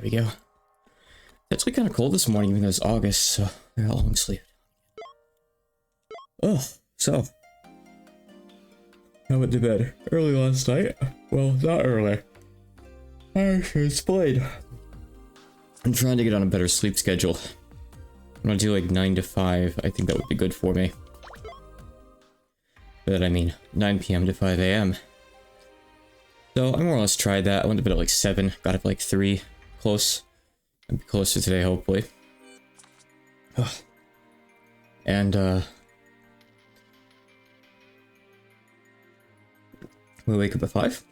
There we go. It's actually kind of cold this morning, even though it's August, so I got a long sleeve. Oh, so. I went to bed early last night. Well, not early. I should explain. I'm trying to get on a better sleep schedule. I'm gonna do like 9 to 5. I think that would be good for me. But I mean, 9 p.m. to 5 a.m. So I more or less tried that. I went to bed at like 7, got up like 3. Close. I'll be closer today, hopefully. And, we wake up at 5.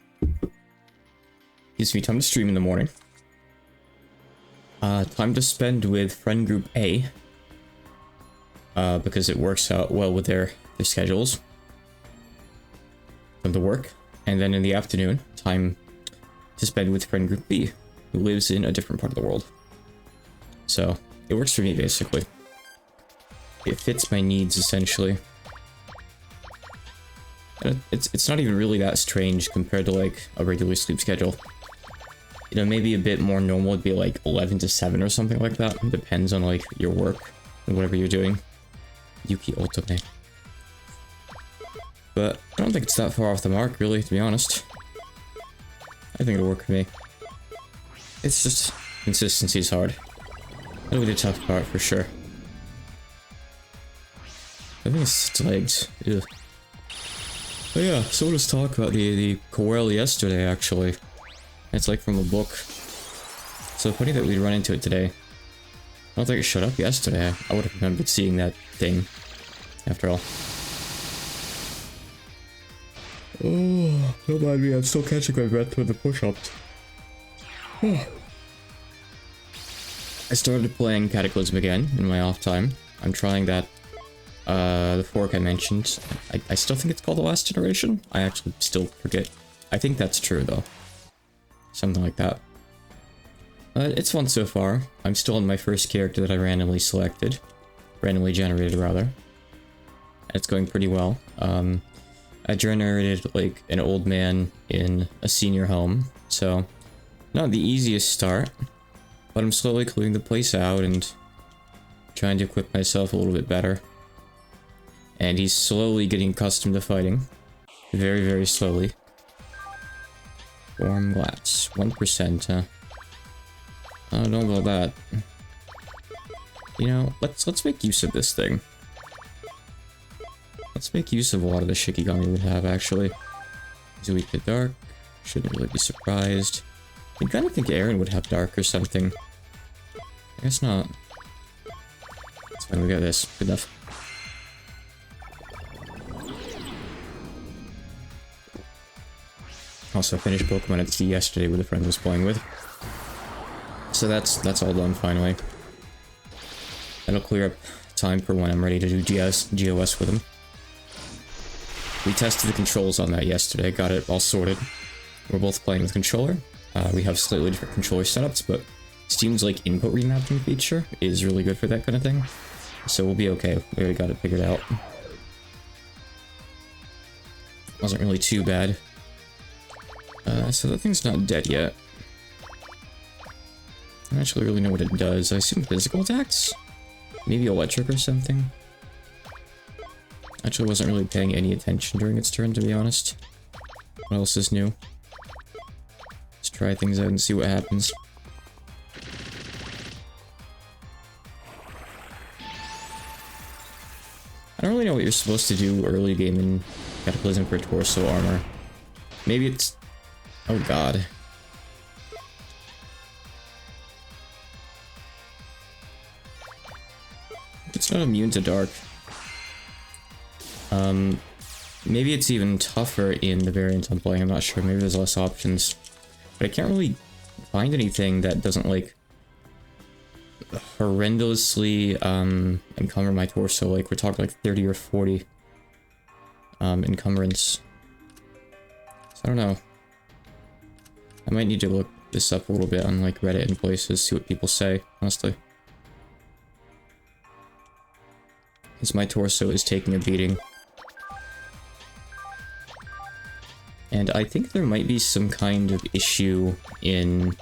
Gives me time to stream in the morning. Time to spend with friend group A. Because it works out well with their schedules. Come to work. And then in the afternoon, time to spend with friend group B, who lives in a different part of the world. So, it works for me, basically. It fits my needs, essentially. And it's not even really that strange compared to, like, a regular sleep schedule. You know, maybe a bit more normal would be, like, 11 to 7 or something like that. It depends on, like, your work and whatever you're doing. Yuki Otome. But I don't think it's that far off the mark, really, to be honest. I think it'll work for me. It's just, consistency is hard. That'll be the tough part, for sure. I think it's legs. Ugh. But yeah, so let's talk about the Coel yesterday, actually. It's like from a book. So funny that we'd run into it today. I don't think it showed up yesterday. I would have remembered seeing that thing, after all. Oh, don't mind me, I'm still catching my breath with the push-ups. I started playing Cataclysm again in my off time. I'm trying that, the fork I mentioned. I still think it's called The Last Generation. I actually still forget. I think that's true, though. Something like that. It's fun so far. I'm still on my first character that I randomly selected. Randomly generated, rather. It's going pretty well. I generated, like, an old man in a senior home, so not the easiest start, but I'm slowly clearing the place out and trying to equip myself a little bit better. And he's slowly getting accustomed to fighting. Very, very slowly. Form glass. 1%, huh? I don't know about that. You know, let's make use of this thing. Let's make use of a lot of the Shikigami we have, actually. He's weak to dark. Shouldn't really be surprised. I kind of think Eren would have dark or something. I guess not. That's fine, we got this. Good enough. Also, I finished Pokemon XD yesterday with a friend I was playing with. So that's all done, finally. That'll clear up time for when I'm ready to do GOS with him. We tested the controls on that yesterday, got it all sorted. We're both playing with controller. We have slightly different controller setups, but Steam's like input remapping feature is really good for that kind of thing. So we'll be okay. We already got it figured out. Wasn't really too bad. So that thing's not dead yet. I don't actually really know what it does. I assume physical attacks? Maybe electric or something? Actually wasn't really paying any attention during its turn, to be honest. What else is new? Let's try things out and see what happens. I don't really know what you're supposed to do early game in Cataclysm for torso armor. Maybe it's... Oh god. It's not immune to dark. Maybe it's even tougher in the variant I'm playing, I'm not sure, maybe there's less options. But I can't really find anything that doesn't, like, horrendously, encumber my torso, like, we're talking like 30 or 40, encumbrance. So I don't know. I might need to look this up a little bit on, like, Reddit and places, see what people say, honestly. Because my torso is taking a beating. And I think there might be some kind of issue in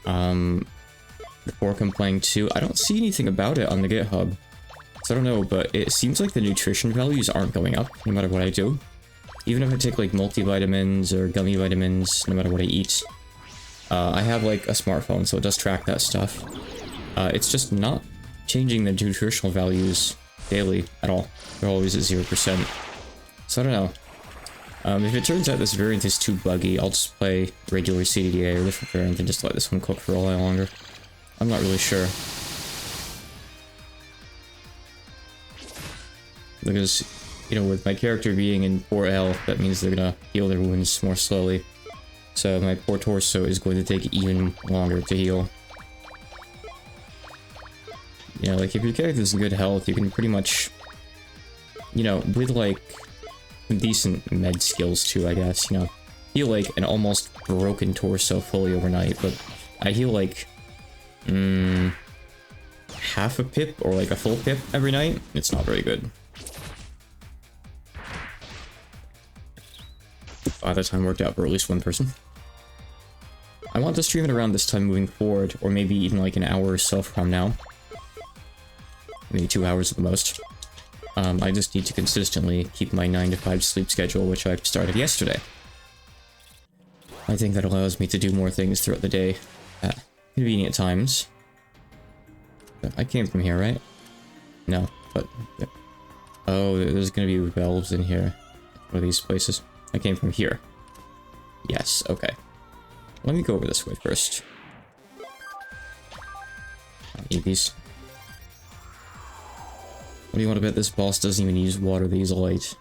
The fork I'm playing too. I don't see anything about it on the GitHub. So I don't know, but it seems like the nutrition values aren't going up no matter what I do. Even if I take like multivitamins or gummy vitamins, no matter what I eat. I have like a smartphone, so it does track that stuff. It's just not changing the nutritional values daily at all. They're always at 0%. So I don't know. If it turns out this variant is too buggy, I'll just play regular CDDA or a different variant and just let this one cook for a while longer. I'm not really sure. Because, you know, with my character being in poor health, that means they're gonna heal their wounds more slowly. So my poor torso is going to take even longer to heal. You know, like, if your character's in good health, you can pretty much, you know, with, like, decent med skills, too, I guess, you know, heal, like, an almost broken torso fully overnight, but I heal, like, half a pip, or, like, a full pip every night. It's not very good. That time worked out for at least one person. I want to stream it around this time moving forward, or maybe even, like, an hour or so from now. Maybe 2 hours at the most. I just need to consistently keep my 9 to 5 sleep schedule, which I've started yesterday. I think that allows me to do more things throughout the day at convenient times. I came from here, right? No, but... Oh, there's gonna be valves in here. One of these places. I came from here. Yes, okay. Let me go over this way first. I need these. What do you want to bet this boss doesn't even use water, they use light?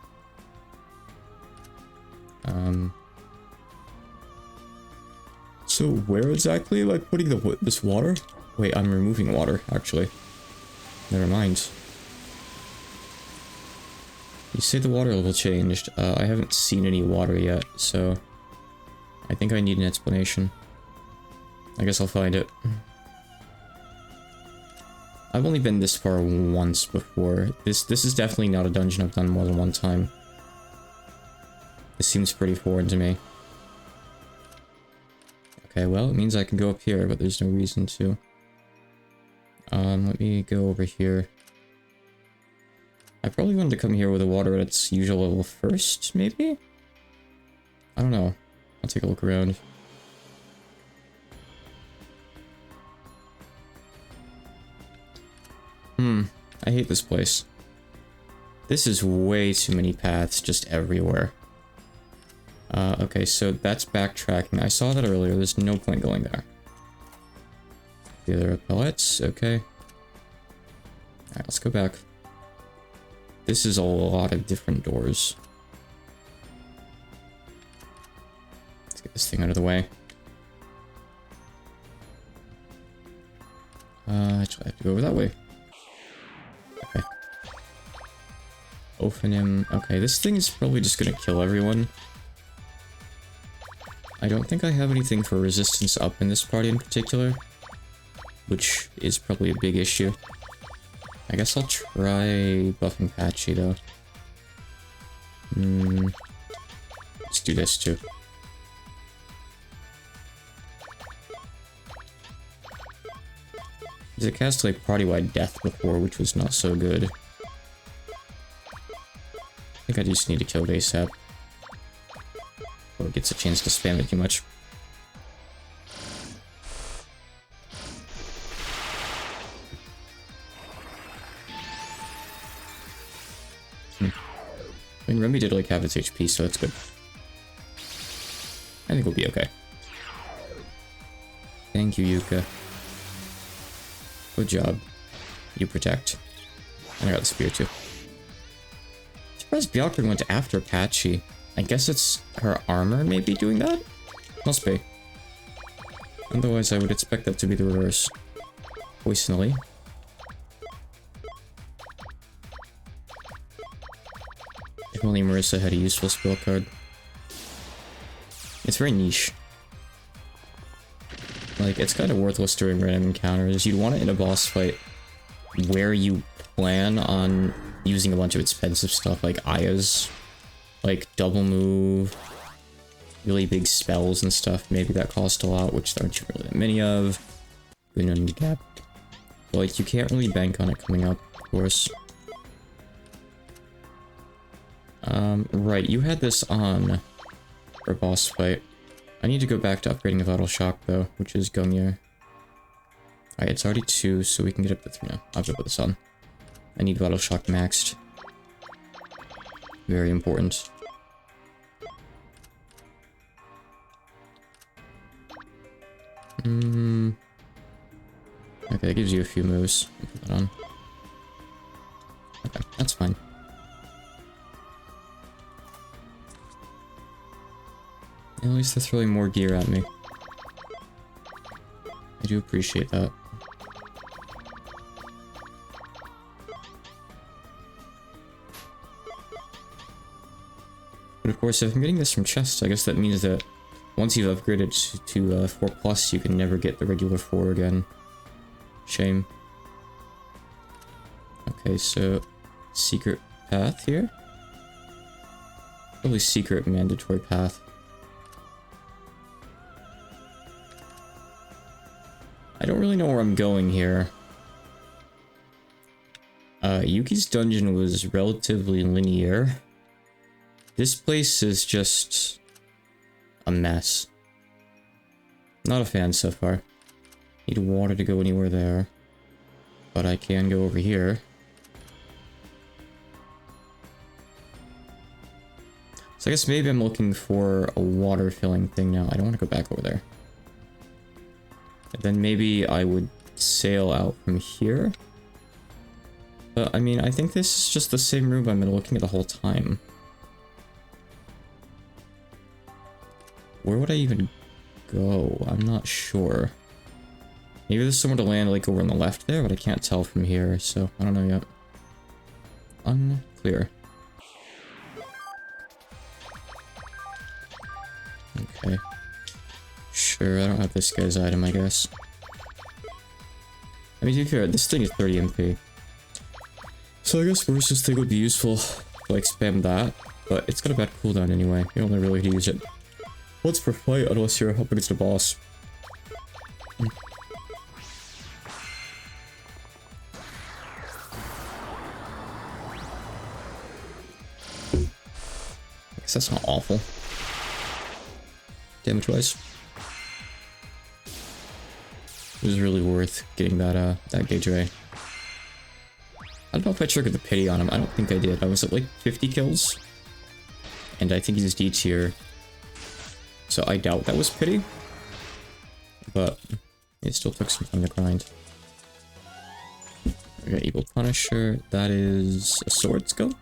So where exactly am I putting this water? Wait, I'm removing water, actually. Never mind. You say the water level changed. I haven't seen any water yet, so... I think I need an explanation. I guess I'll find it. I've only been this far once before. This is definitely not a dungeon I've done more than one time. This seems pretty foreign to me. Okay, well, it means I can go up here, but there's no reason to. Let me go over here. I probably wanted to come here with the water at its usual level first, maybe? I don't know. I'll take a look around. I hate this place. This is way too many paths just everywhere. Okay, so that's backtracking. I saw that earlier. There's no point going there. The other pellets, okay. Alright, let's go back. This is a lot of different doors. Let's get this thing out of the way. Actually, I have to go over that way. Okay. Ophanim. Okay, this thing is probably just gonna kill everyone. I don't think I have anything for resistance up in this party in particular, which is probably a big issue. I guess I'll try buffing Patchy though. Let's do this too. It cast like party-wide death before, which was not so good. I think I just need to kill it ASAP. Or it gets a chance to spam it too much. I mean, Remy did like half its HP, so that's good. I think we'll be okay. Thank you, Yuka. Good job. You protect. And I got the spear too. Surprised Bjorkgren went after Patchy. I guess it's her armor maybe doing that? Must be. Otherwise I would expect that to be the reverse. Poisonally. If only Marissa had a useful spell card. It's very niche. Like, it's kind of worthless during random encounters. You'd want it in a boss fight where you plan on using a bunch of expensive stuff like Aya's, like double move, really big spells and stuff, maybe that cost a lot, which there aren't really that many of. Good on the gap. But like, you can't really bank on it coming up, of course. Right, you had this on for boss fight. I need to go back to upgrading the Vital Shock, though, which is Gungnir. Alright, it's already 2, so we can get up to 3 now. I'll have to put this on. I need Vital Shock maxed. Very important. Okay, that gives you a few moves. Put that on. Okay, that's fine. At least they're throwing more gear at me. I do appreciate that. But of course, if I'm getting this from chests, I guess that means that once you've upgraded to 4+, you can never get the regular 4 again. Shame. Okay, so secret path here? Probably secret mandatory path. I don't really know where I'm going here. Yuki's dungeon was relatively linear. This place is just a mess. Not a fan so far. Need water to go anywhere there. But I can go over here. So I guess maybe I'm looking for a water filling thing now. I don't want to go back over there. And then maybe I would sail out from here. But I mean, I think this is just the same room I've been looking at the whole time. Where would I even go? I'm not sure. Maybe there's somewhere to land like over on the left there, but I can't tell from here, so I don't know yet. Unclear. Okay. Sure, I don't have this guy's item, I guess. I mean, to be fair, this thing is 30 MP. So I guess this thing would be useful to like spam that, but it's got a bad cooldown anyway. You don't really use it once per fight unless you're up against a boss. I guess that's not awful. Damage-wise. It was really worth getting that gauge away. I don't know if I triggered the pity on him. I don't think I did. I was at like 50 kills. And I think he's D tier. So I doubt that was pity. But it still took some time to grind. Okay, Evil Punisher. That is a sword skill?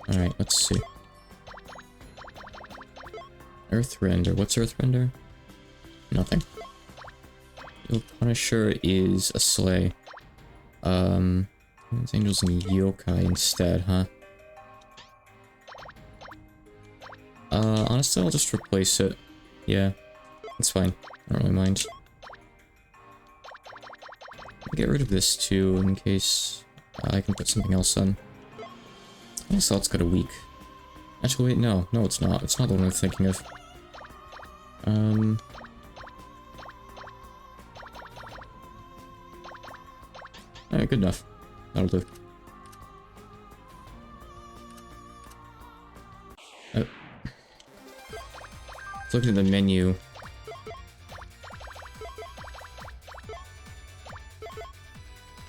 Alright, let's see. Earthrender. What's Earthrender? Nothing. Evil Punisher is a slay. It's Angels and Yokai instead, huh? Honestly, I'll just replace it. Yeah, that's fine. I don't really mind. Get rid of this too, in case I can put something else on. I guess that's got a weak. Actually, wait, no. No, it's not. It's not the one I'm thinking of. Alright, good enough. That'll do. Looking at the menu.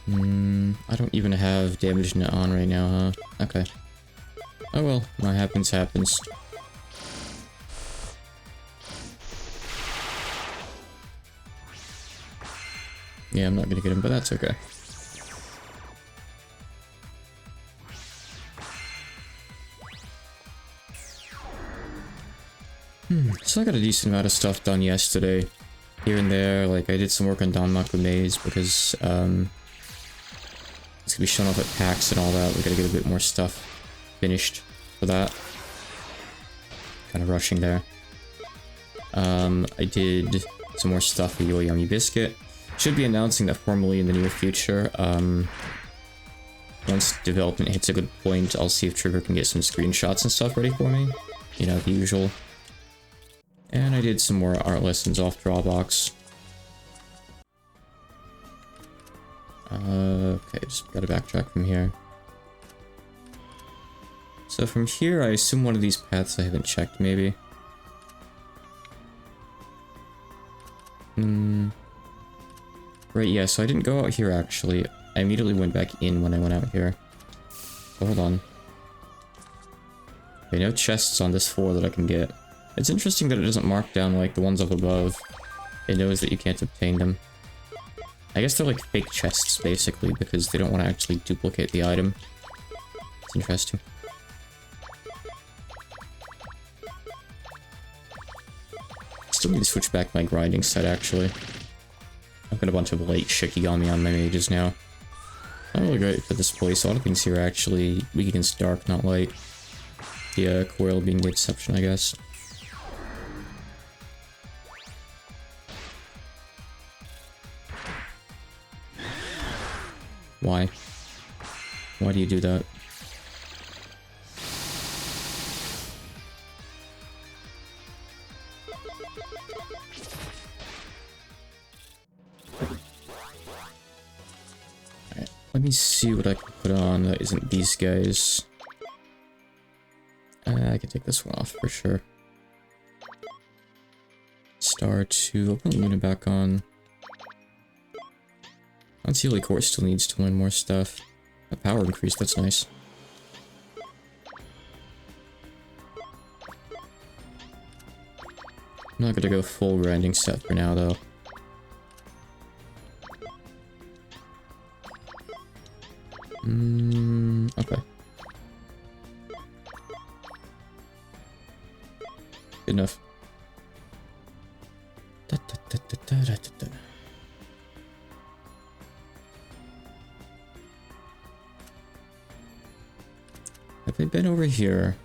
I don't even have damage net on right now, huh? Okay. Oh well, what happens, happens. Yeah, I'm not gonna get him, but that's okay. So I got a decent amount of stuff done yesterday. Here and there, like I did some work on Danmaku Maze because it's gonna be shown off at PAX and all that. We gotta get a bit more stuff finished for that. Kind of rushing there. I did some more stuff with Yoyami Biscuit. Should be announcing that formally in the near future. Once development hits a good point, I'll see if Trigger can get some screenshots and stuff ready for me. You know, the usual. And I did some more art lessons off Drawbox. Okay, just gotta backtrack from here. So from here, I assume one of these paths I haven't checked, maybe. Right, yeah, so I didn't go out here, actually. I immediately went back in when I went out here. So hold on. Okay, no chests on this floor that I can get. It's interesting that it doesn't mark down, like, the ones up above. It knows that you can't obtain them. I guess they're like fake chests, basically, because they don't want to actually duplicate the item. It's interesting. Still need to switch back my grinding set, actually. I've got a bunch of light Shikigami on my mages now. Not really great for this place. A lot of things here are actually weak against dark, not light. The coil being the exception, I guess. Why? Why do you do that? Alright, let me see what I can put on that isn't these guys. I can take this one off for sure. Star 2, I'll put Luna back on. Unseelie Core still needs to learn more stuff. A power increase, that's nice. I'm not gonna go full grinding set for now, though. Okay. Good enough. Have they been over here?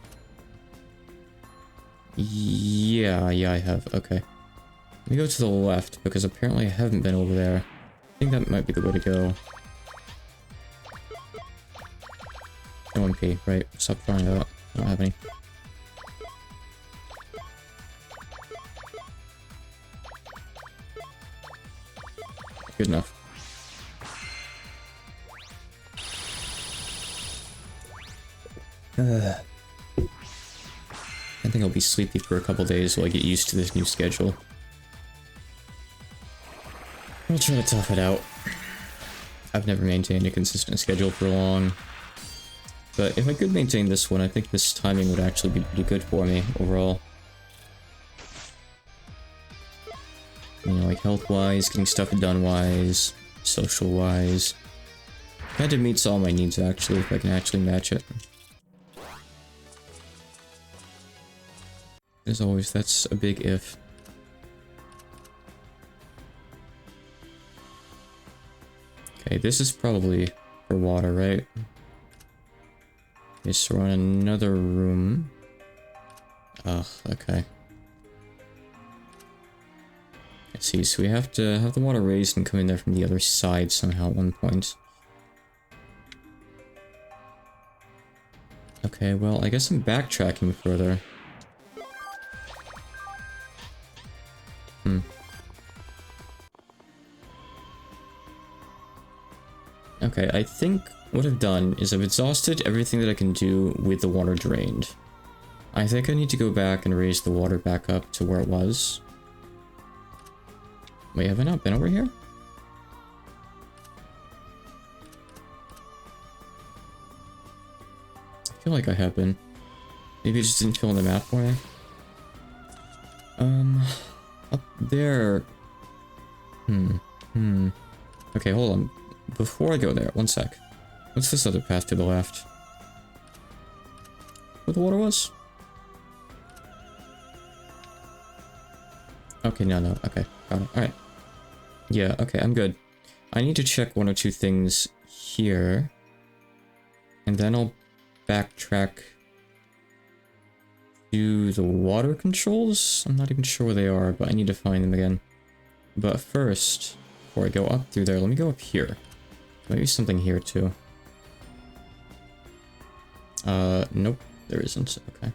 Yeah, I have. Okay. Let me go to the left, because apparently I haven't been over there. I think that might be the way to go. No MP, right? Stop trying that. I don't have any. Good enough. I think I'll be sleepy for a couple days while I get used to this new schedule. I'll try to tough it out. I've never maintained a consistent schedule for long. But if I could maintain this one, I think this timing would actually be pretty good for me overall. You know, like health-wise, getting stuff done-wise, social-wise. Kind of meets all my needs, actually, if I can actually match it. As always, that's a big if. Okay, this is probably for water, right? Okay, so we're in another room. Ugh, okay. Let's see, so we have to have the water raised and come in there from the other side somehow at one point. Okay, well, I guess I'm backtracking further. Okay, I think what I've done is I've exhausted everything that I can do with the water drained. I think I need to go back and raise the water back up to where it was. Wait, have I not been over here? I feel like I have been. Maybe it just didn't fill in the map for me. Up there. Okay, hold on. Before I go there, one sec. What's this other path to the left? Where the water was? Okay, no, okay, got it, alright. Yeah, okay, I'm good. I need to check one or two things here. And then I'll backtrack to the water controls? I'm not even sure where they are, but I need to find them again. But first, before I go up through there, let me go up here. Maybe something here too. Nope, there isn't. Okay.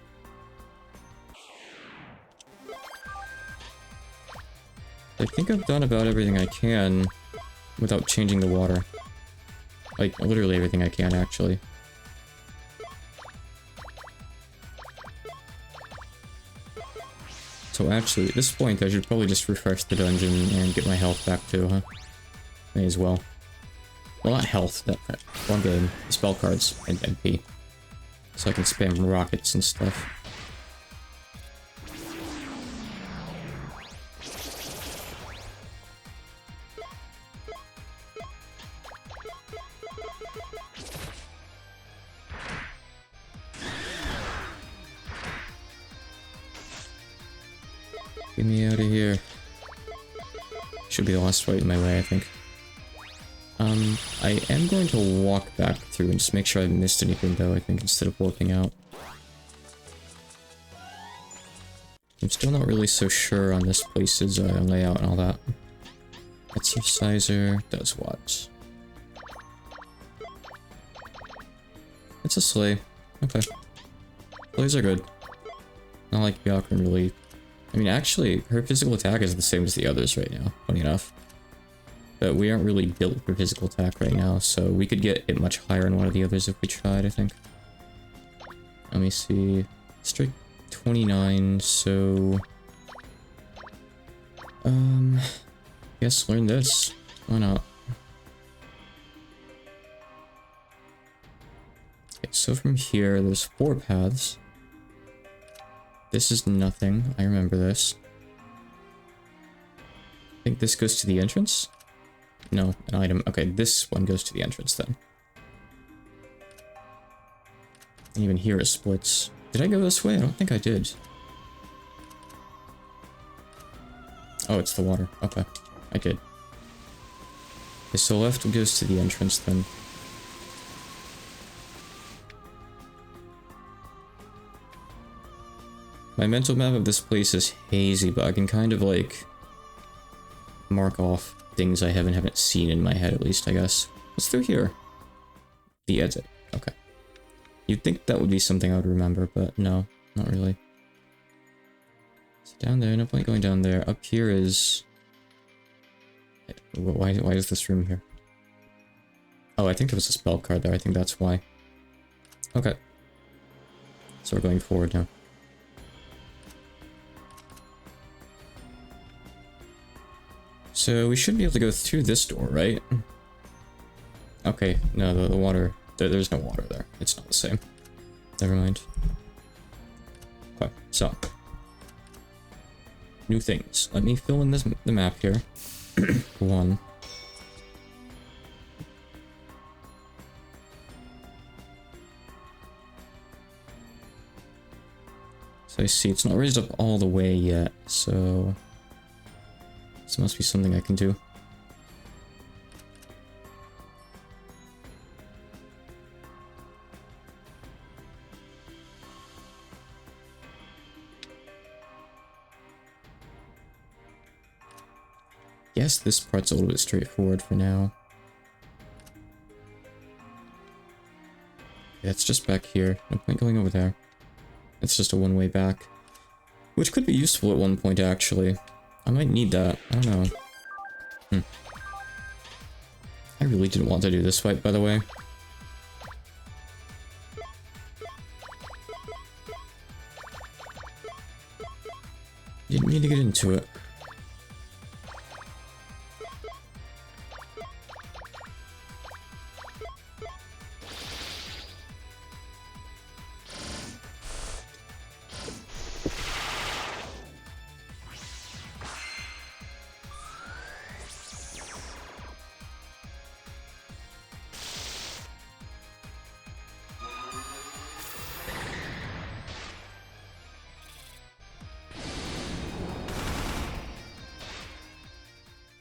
I think I've done about everything I can without changing the water. Like, literally everything I can, actually. So actually, at this point, I should probably just refresh the dungeon and get my health back too, huh? May as well. Well, not health, that one game. Spell cards and MP. So I can spam rockets and stuff. Get me out of here. Should be the last fight in my way, I think. I am going to walk back through and just make sure I haven't missed anything, though, I think, instead of walking out. I'm still not really so sure on this place's layout and all that. Exerciser does what? It's a sleigh. Okay. Sleighs are good. Not like Byakuren really... I mean, actually, her physical attack is the same as the others right now, funny enough. But we aren't really built for physical attack right now, so we could get it much higher in one of the others if we tried, I think. Let me see... Strike 29, so... Guess learn this. Why not? Okay, so from here, there's 4 paths. This is nothing. I remember this. I think this goes to the entrance? No, an item. Okay, this one goes to the entrance then. And even here it splits. Did I go this way? I don't think I did. Oh, it's the water. Okay, I did. Okay, so left goes to the entrance then. My mental map of this place is hazy, but I can kind of like mark off things I haven't seen in my head, at least, I guess. What's through here? The exit. Okay. You'd think that would be something I would remember, but no, not really. So down there, no point going down there. Up here is... Why is this room here? Oh, I think there was a spell card there. I think that's why. Okay. So we're going forward now. So we should be able to go through this door, right? Okay, no, the water... There's no water there. It's not the same. Never mind. Okay, so... New things. Let me fill in the map here. 1. So I see it's not raised up all the way yet, so... This must be something I can do. Yes, this part's a little bit straightforward for now. Yeah, it's just back here. No point going over there. It's just a one-way back. Which could be useful at one point, actually. I might need that. I don't know. I really didn't want to do this fight, by the way. Didn't mean to get into it.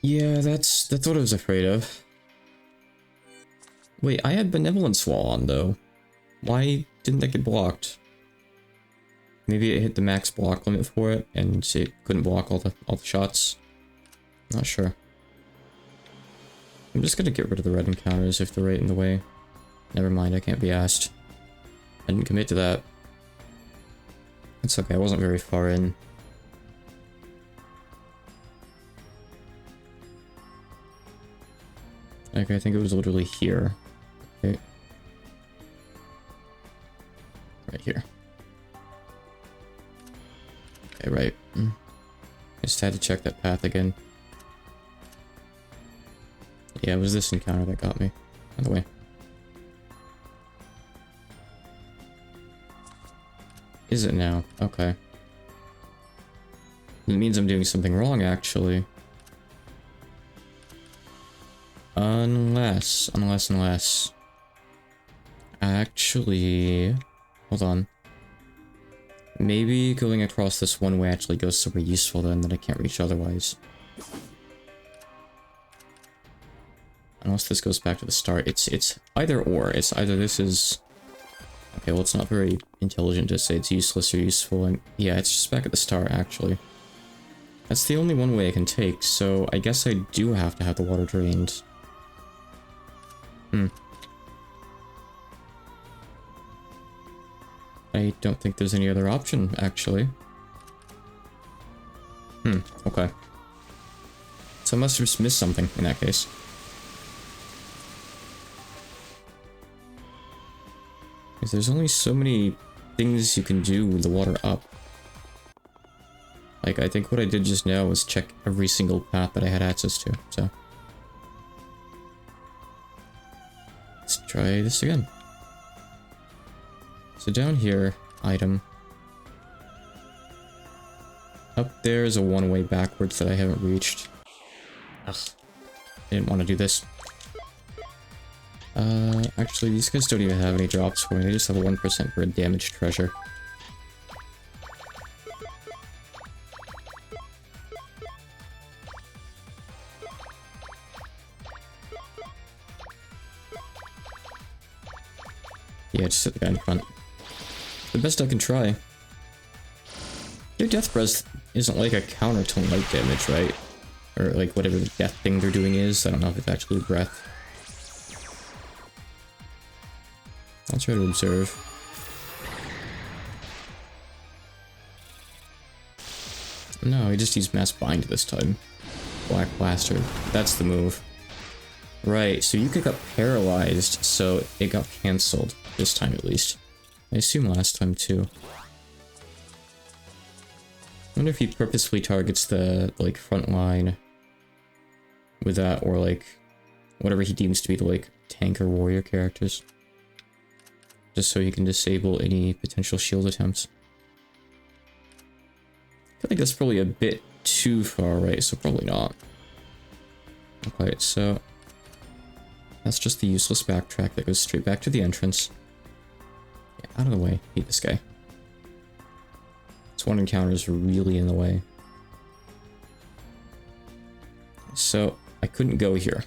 Yeah, that's what I was afraid of. Wait, I had Benevolence Wall on, though. Why didn't that get blocked? Maybe it hit the max block limit for it, and it couldn't block all the shots? Not sure. I'm just gonna get rid of the red encounters if they're right in the way. Never mind, I can't be asked. I didn't commit to that. It's okay, I wasn't very far in. Like, I think it was literally here. Okay. Right here. Okay, right. I just had to check that path again. Yeah, it was this encounter that got me. By the way. Is it now? Okay. It means I'm doing something wrong, actually. Unless... Actually... Hold on. Maybe going across this one way actually goes somewhere useful then that I can't reach otherwise. Unless this goes back to the start. It's either or. It's either this is... Okay, well it's not very intelligent to say it's useless or useful. And yeah, it's just back at the start, actually. That's the only one way I can take, so I guess I do have to have the water drained. I don't think there's any other option, actually. Okay. So I must have just missed something in that case. Because there's only so many things you can do with the water up. Like, I think what I did just now was check every single path that I had access to, so. Let's try this again. So down here, item. Up there is a one-way backwards that I haven't reached. Ugh. I didn't want to do this. Actually, these guys don't even have any drops for me. They just have a 1% for a damaged treasure. Yeah, just hit the guy in front. The best I can try. Your death breath isn't like a counter to light damage, right? Or like whatever the death thing they're doing is. I don't know if it's actually breath. I'll try to observe. No, he just used Mass Bind this time. Black Blaster. That's the move. Right, so Yuka got paralyzed, so it got cancelled. This time at least. I assume last time too. I wonder if he purposefully targets the, like, front line with that, or like, whatever he deems to be the, like, tank or warrior characters. Just so he can disable any potential shield attempts. I feel like that's probably a bit too far, right? So probably not. Okay, so that's just the useless backtrack that goes straight back to the entrance. Get out of the way. Hate this guy. This one encounter is really in the way. So I couldn't go here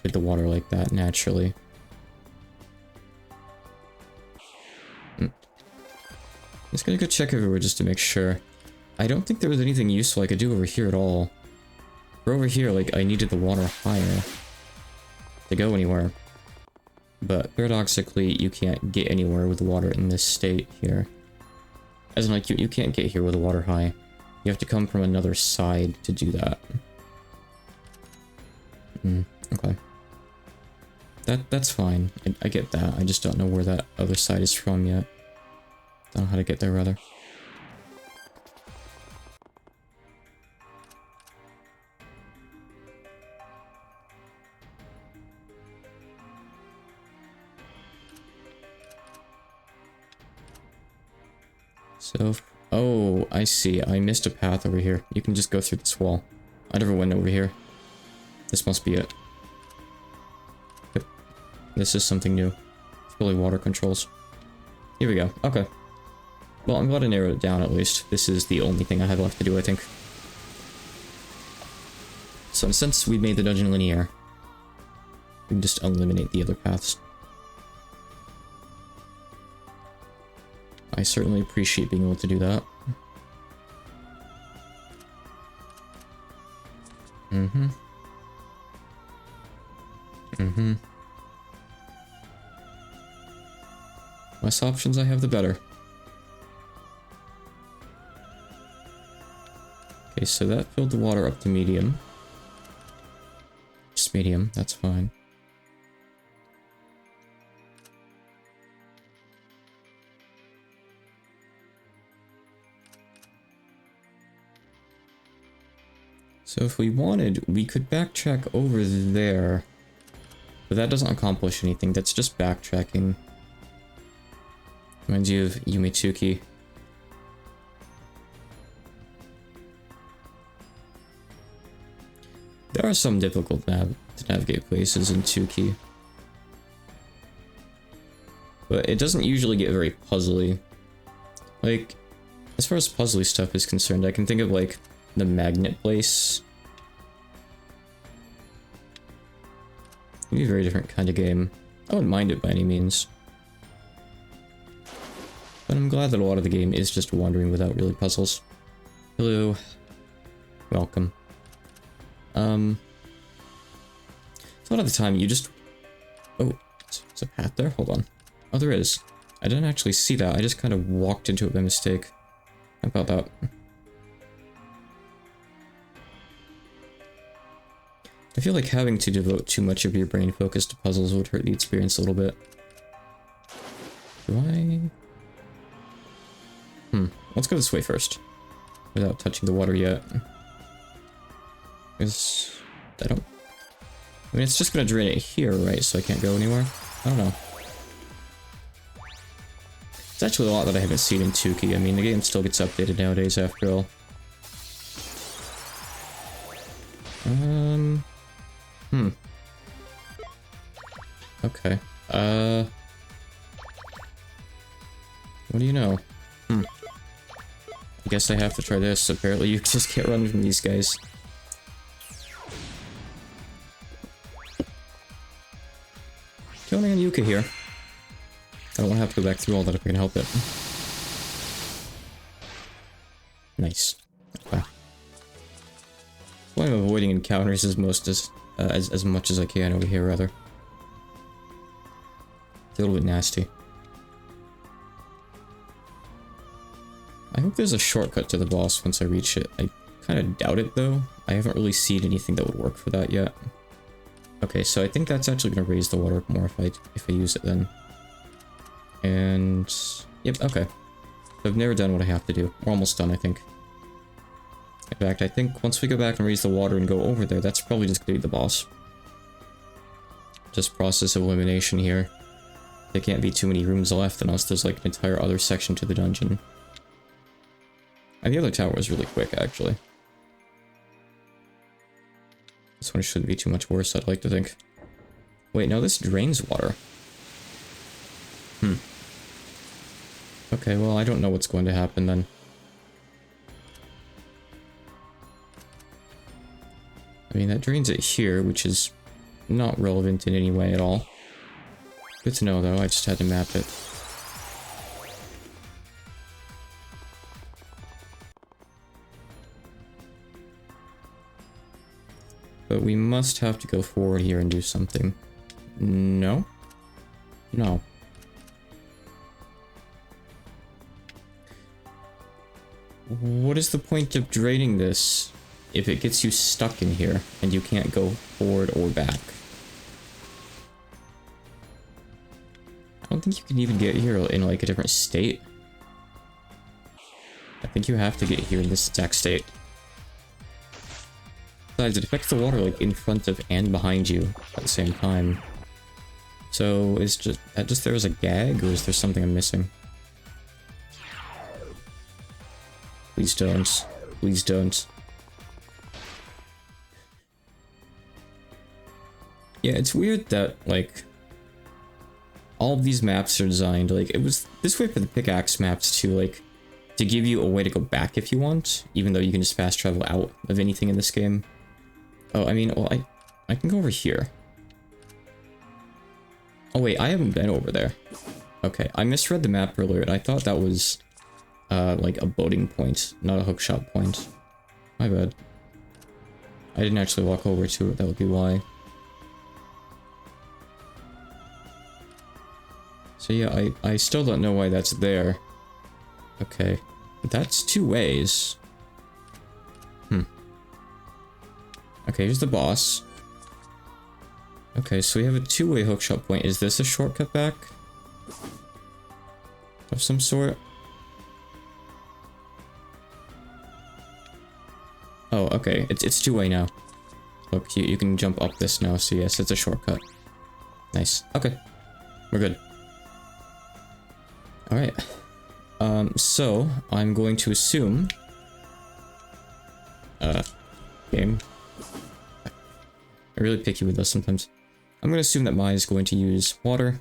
with the water like that naturally. Just gonna go check everywhere just to make sure. I don't think there was anything useful I could do over here at all. For over here, like, I needed the water higher to go anywhere. But paradoxically, you can't get anywhere with the water in this state here. As in, like, you can't get here with the water high. You have to come from another side to do that. Okay. That's fine. I get that. I just don't know where that other side is from yet. Don't know how to get there, rather. So, oh, I see. I missed a path over here. You can just go through this wall. I never went over here. This must be it. Yep. This is something new. It's probably water controls. Here we go. Okay. Well, I'm glad I narrowed it down at least. This is the only thing I have left to do, I think. So since we made the dungeon linear, we can just eliminate the other paths. I certainly appreciate being able to do that. Less options I have, the better. Okay, so that filled the water up to medium. Just medium, that's fine. So if we wanted, we could backtrack over there. But that doesn't accomplish anything, that's just backtracking. Reminds you of Yumetsuki. There are some difficult to navigate places in Tuki. But it doesn't usually get very puzzly. Like, as far as puzzly stuff is concerned, I can think of like the magnet place. It'd be a very different kind of game. I wouldn't mind it by any means. But I'm glad that a lot of the game is just wandering without really puzzles. Hello. Welcome. So a lot of the time you just... Oh, there's a path there? Hold on. Oh, there is. I didn't actually see that. I just kind of walked into it by mistake. How about that? I feel like having to devote too much of your brain focus to puzzles would hurt the experience a little bit. Do I... Let's go this way first. Without touching the water yet. Because... I don't... I mean, it's just gonna drain it here, right? So I can't go anywhere? I don't know. It's actually a lot that I haven't seen in Tuki. I mean, the game still gets updated nowadays after all. Okay. What do you know? I guess I have to try this. Apparently you just can't run from these guys. Killing and Yuka here. I don't want to have to go back through all that if I can help it. Nice. Okay. Well, I'm avoiding encounters as much as I can over here, rather. It's a little bit nasty. I hope there's a shortcut to the boss once I reach it. I kind of doubt it, though. I haven't really seen anything that would work for that yet. Okay, so I think that's actually going to raise the water more if I use it then. And... Yep, okay. So I've never done what I have to do. We're almost done, I think. In fact, I think once we go back and raise the water and go over there, that's probably just going to be the boss. Just process of elimination here. There can't be too many rooms left unless there's like an entire other section to the dungeon. And the other tower is really quick, actually. This one shouldn't be too much worse, I'd like to think. Wait, no, this drains water. Okay, well, I don't know what's going to happen then. I mean, that drains it here, which is not relevant in any way at all. Good to know, though. I just had to map it. But we must have to go forward here and do something. No? No. What is the point of draining this if it gets you stuck in here and you can't go forward or back? I don't think you can even get here in like a different state. I think you have to get here in this exact state. Besides, it affects the water like in front of and behind you at the same time. So is just there as a gag, or is there something I'm missing? Please don't. Please don't. Yeah, it's weird that, like, all of these maps are designed, like, it was this way for the pickaxe maps too, like, to give you a way to go back if you want, even though you can just fast travel out of anything in this game. Oh, I mean, well, I can go over here. Oh wait, I haven't been over there. Okay, I misread the map earlier, and I thought that was, like a boating point, not a hookshot point. My bad. I didn't actually walk over to it, that would be why. So yeah, I still don't know why that's there. Okay, that's two ways. Okay, here's the boss. Okay, so we have a two-way hookshot point. Is this a shortcut back? Of some sort? Oh, Oh, okay. It's two-way now. Look, you can jump up this now, so yes, it's a shortcut. Nice. Okay. We're good. Alright. So, I'm going to assume... game. I'm really picky with this sometimes. I'm going to assume that Mai is going to use water.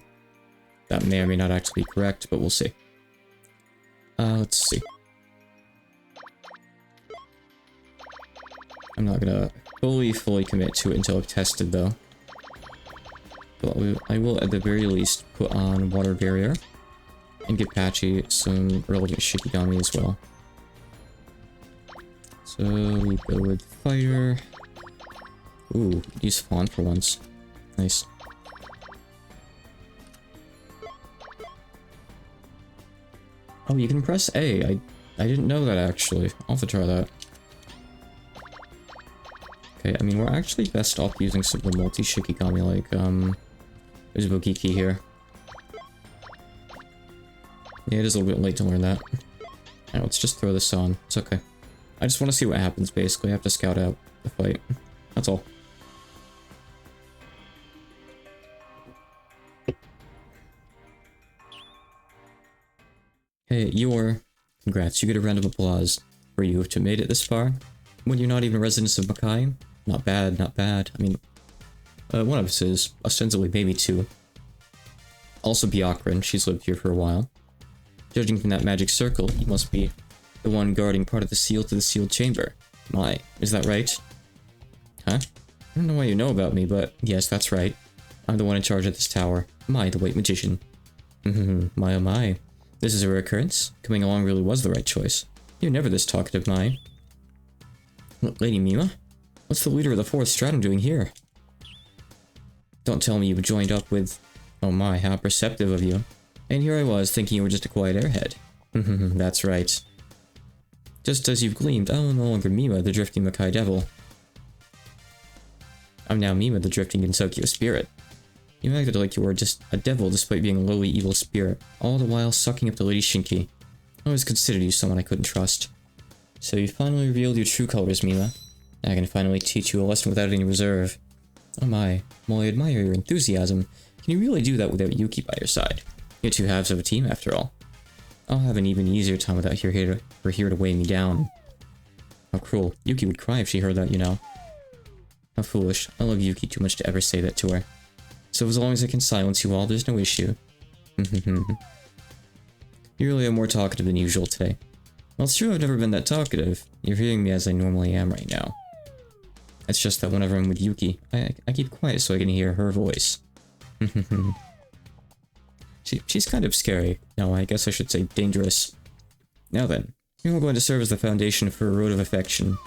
That may or may not actually be correct, but we'll see. Let's see. I'm not gonna fully commit to it until I've tested, though. But I will, at the very least, put on Water Barrier. And give Patchy some relevant Shikigami as well. So, we go with Fire. Ooh, use Fawn for once. Nice. Oh, you can press A. I didn't know that, actually. I'll have to try that. Okay, I mean, we're actually best off using some of the multi-Shikigami, like, there's Bogiki here. Yeah, it is a little bit late to learn that. Alright, let's just throw this on. It's okay. I just want to see what happens, basically. I have to scout out the fight. That's all. Hey, congrats, you get a round of applause for you to have made it this far. When you're not even residents of Makai. Not bad, not bad. I mean, one of us is, ostensibly maybe two. Also Byakuran, she's lived here for a while. Judging from that magic circle, you must be the one guarding part of the seal to the sealed chamber. My, is that right? Huh? I don't know why you know about me, but yes, that's right. I'm the one in charge of this tower. Mai, the White Magician. My oh my. This is a rare occurrence. Coming along really was the right choice. You're never this talkative, Mai. Look, Lady Mima? What's the leader of the 4th Stratum doing here? Don't tell me you've joined up with... Oh my, how perceptive of you. And here I was, thinking you were just a quiet airhead. That's right. Just as you've gleamed, I am no longer Mima, the Drifting Makai Devil. I'm now Mima, the Drifting Gensokyo Spirit. You acted like you were just a devil despite being a lowly evil spirit, all the while sucking up to Lady Shinki. I always considered you someone I couldn't trust. So you finally revealed your true colors, Mima. I can finally teach you a lesson without any reserve. Oh my, well I admire your enthusiasm. Can you really do that without Yuki by your side? You're two halves of a team after all. I'll have an even easier time without her here to weigh me down. How cruel. Yuki would cry if she heard that, you know. How foolish. I love Yuki too much to ever say that to her. So as long as I can silence you all, there's no issue. You really are more talkative than usual today. Well, it's true I've never been that talkative. You're hearing me as I normally am right now. It's just that whenever I'm with Yuki, I keep quiet so I can hear her voice. She's kind of scary. No, I guess I should say dangerous. Now then, you're all going to serve as the foundation for a road of affection.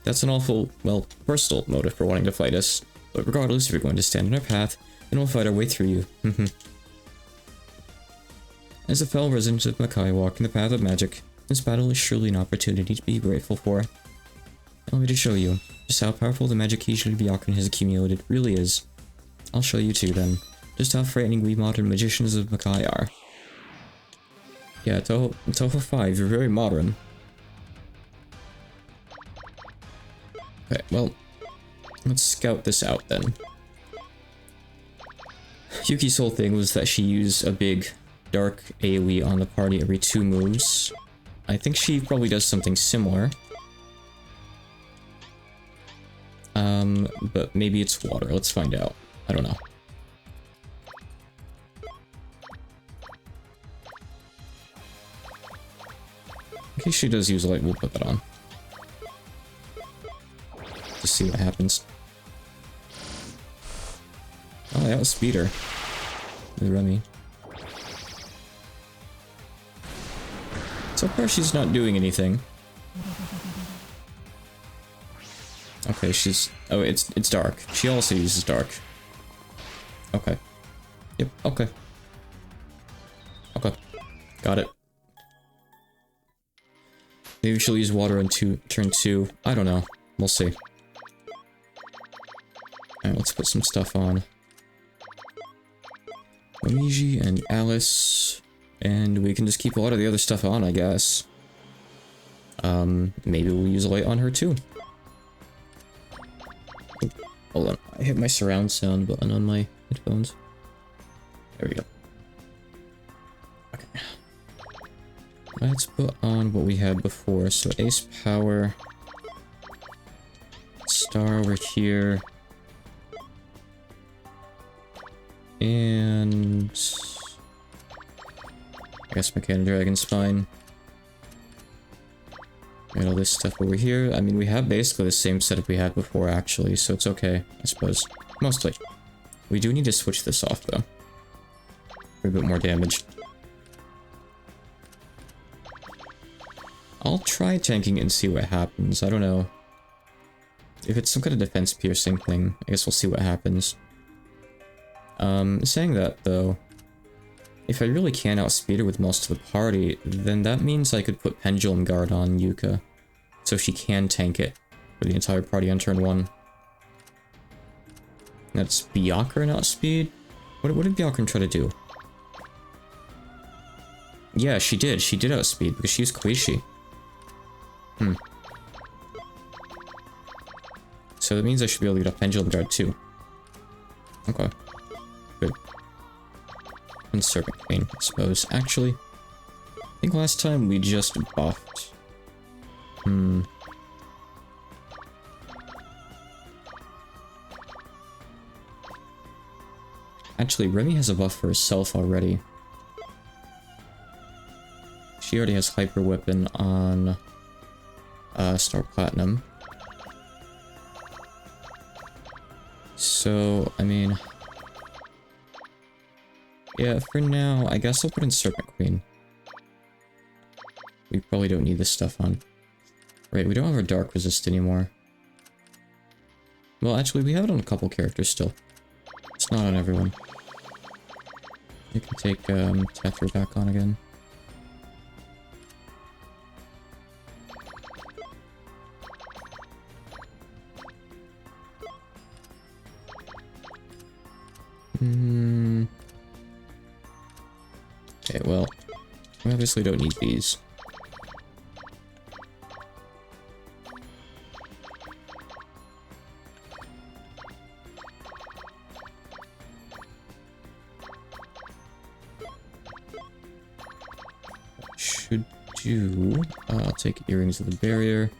That's an awful, well, personal motive for wanting to fight us. But regardless, if you're going to stand in our path, then we'll fight our way through you. As a fellow resident of Makai walking the path of magic, this battle is surely an opportunity to be grateful for. Allow me to show you just how powerful the magic Kijiri Byakuran has accumulated really is. I'll show you too then, just how frightening we modern magicians of Makai are. Yeah, Touhou 5, you're very modern. Okay, well, let's scout this out then. Yuki's whole thing was that she used a big dark AoE on the party every 2 moves. I think she probably does something similar. But maybe it's water. Let's find out. I don't know. In case she does use light, we'll put that on. Just see what happens. Oh, that was Speeder. With Remy. So far she's not doing anything. Okay, she's... Oh, it's dark. She also uses dark. Okay. Yep, okay. Okay. Got it. Maybe she'll use water in turn 2. I don't know. We'll see. Alright, let's put some stuff on. Momiji and Alice. And we can just keep a lot of the other stuff on, I guess. Maybe we'll use light on her too. Hold on, I hit my surround sound button on my headphones. There we go. Okay. Let's put on what we had before. So Ace Power. Star over here. And I guess Mechanic Dragon Spine. And all this stuff over here. I mean, we have basically the same setup we had before, actually, so it's okay, I suppose. Mostly. We do need to switch this off, though. For a bit more damage. I'll try tanking and see what happens. I don't know. If it's some kind of defense piercing thing, I guess we'll see what happens. Saying that, though, if I really can outspeed her with most of the party, then that means I could put Pendulum Guard on Yuka, so she can tank it for the entire party on turn 1. That's Byakuran outspeed? What did Byakuran try to do? Yeah, she did outspeed, because she used Koishi. So that means I should be able to get a Pendulum Guard too. Okay. Good. And Serpent Queen, I suppose. Actually, I think last time we just buffed. Actually, Remy has a buff for herself already. She already has Hyper Weapon on Star Platinum. So, I mean... yeah, for now, I guess I'll put in Serpent Queen. We probably don't need this stuff on. Right, we don't have our Dark Resist anymore. Well, actually, we have it on a couple characters still. It's not on everyone. You can take Tethra back on again. Okay, well, we obviously don't need these. Should do... I'll take Earrings of the Barrier.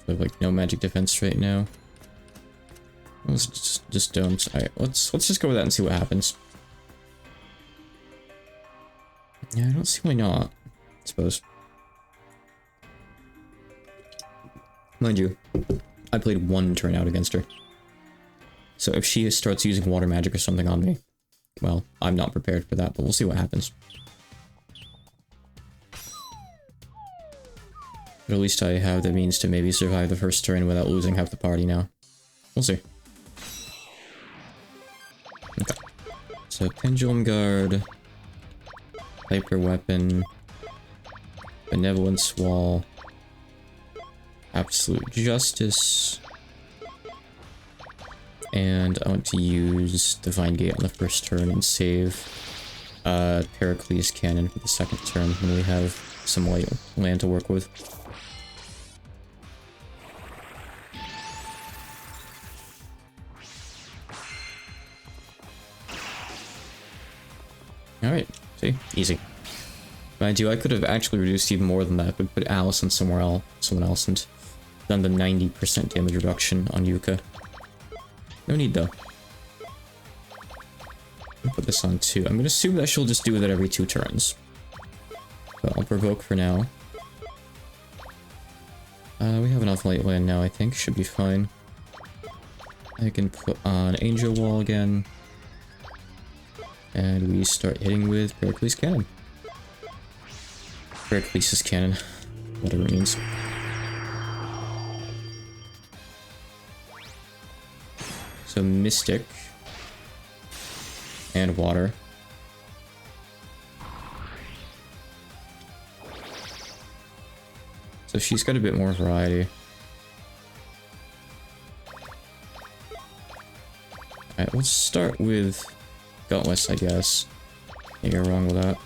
I have like no magic defense right now. Let's just don't. Alright, let's just go with that and see what happens. Yeah, I don't see why not, I suppose. Mind you, I played one turn out against her. So if she starts using water magic or something on me, well, I'm not prepared for that, but we'll see what happens. But at least I have the means to maybe survive the first turn without losing half the party now. We'll see. Okay. So Pendulum Guard, Hyper Weapon, Benevolence Wall, Absolute Justice, and I want to use Divine Gate on the first turn and save Pericles Cannon for the second turn when we have some land to work with. Alright, see? Easy. Mind you, I could have actually reduced even more than that, but put Alice on someone else and done the 90% damage reduction on Yuka. No need though. I'll put this on too. I'm gonna assume that she'll just do that every 2 turns. But I'll provoke for now. We have enough light land now, I think. Should be fine. I can put on Angel Wall again. And we start hitting with Pericles Cannon. Pericles' Cannon. Whatever it means. So Mystic. And Water. So she's got a bit more variety. Alright, let's start with Gutless, I guess. Can't go wrong with that.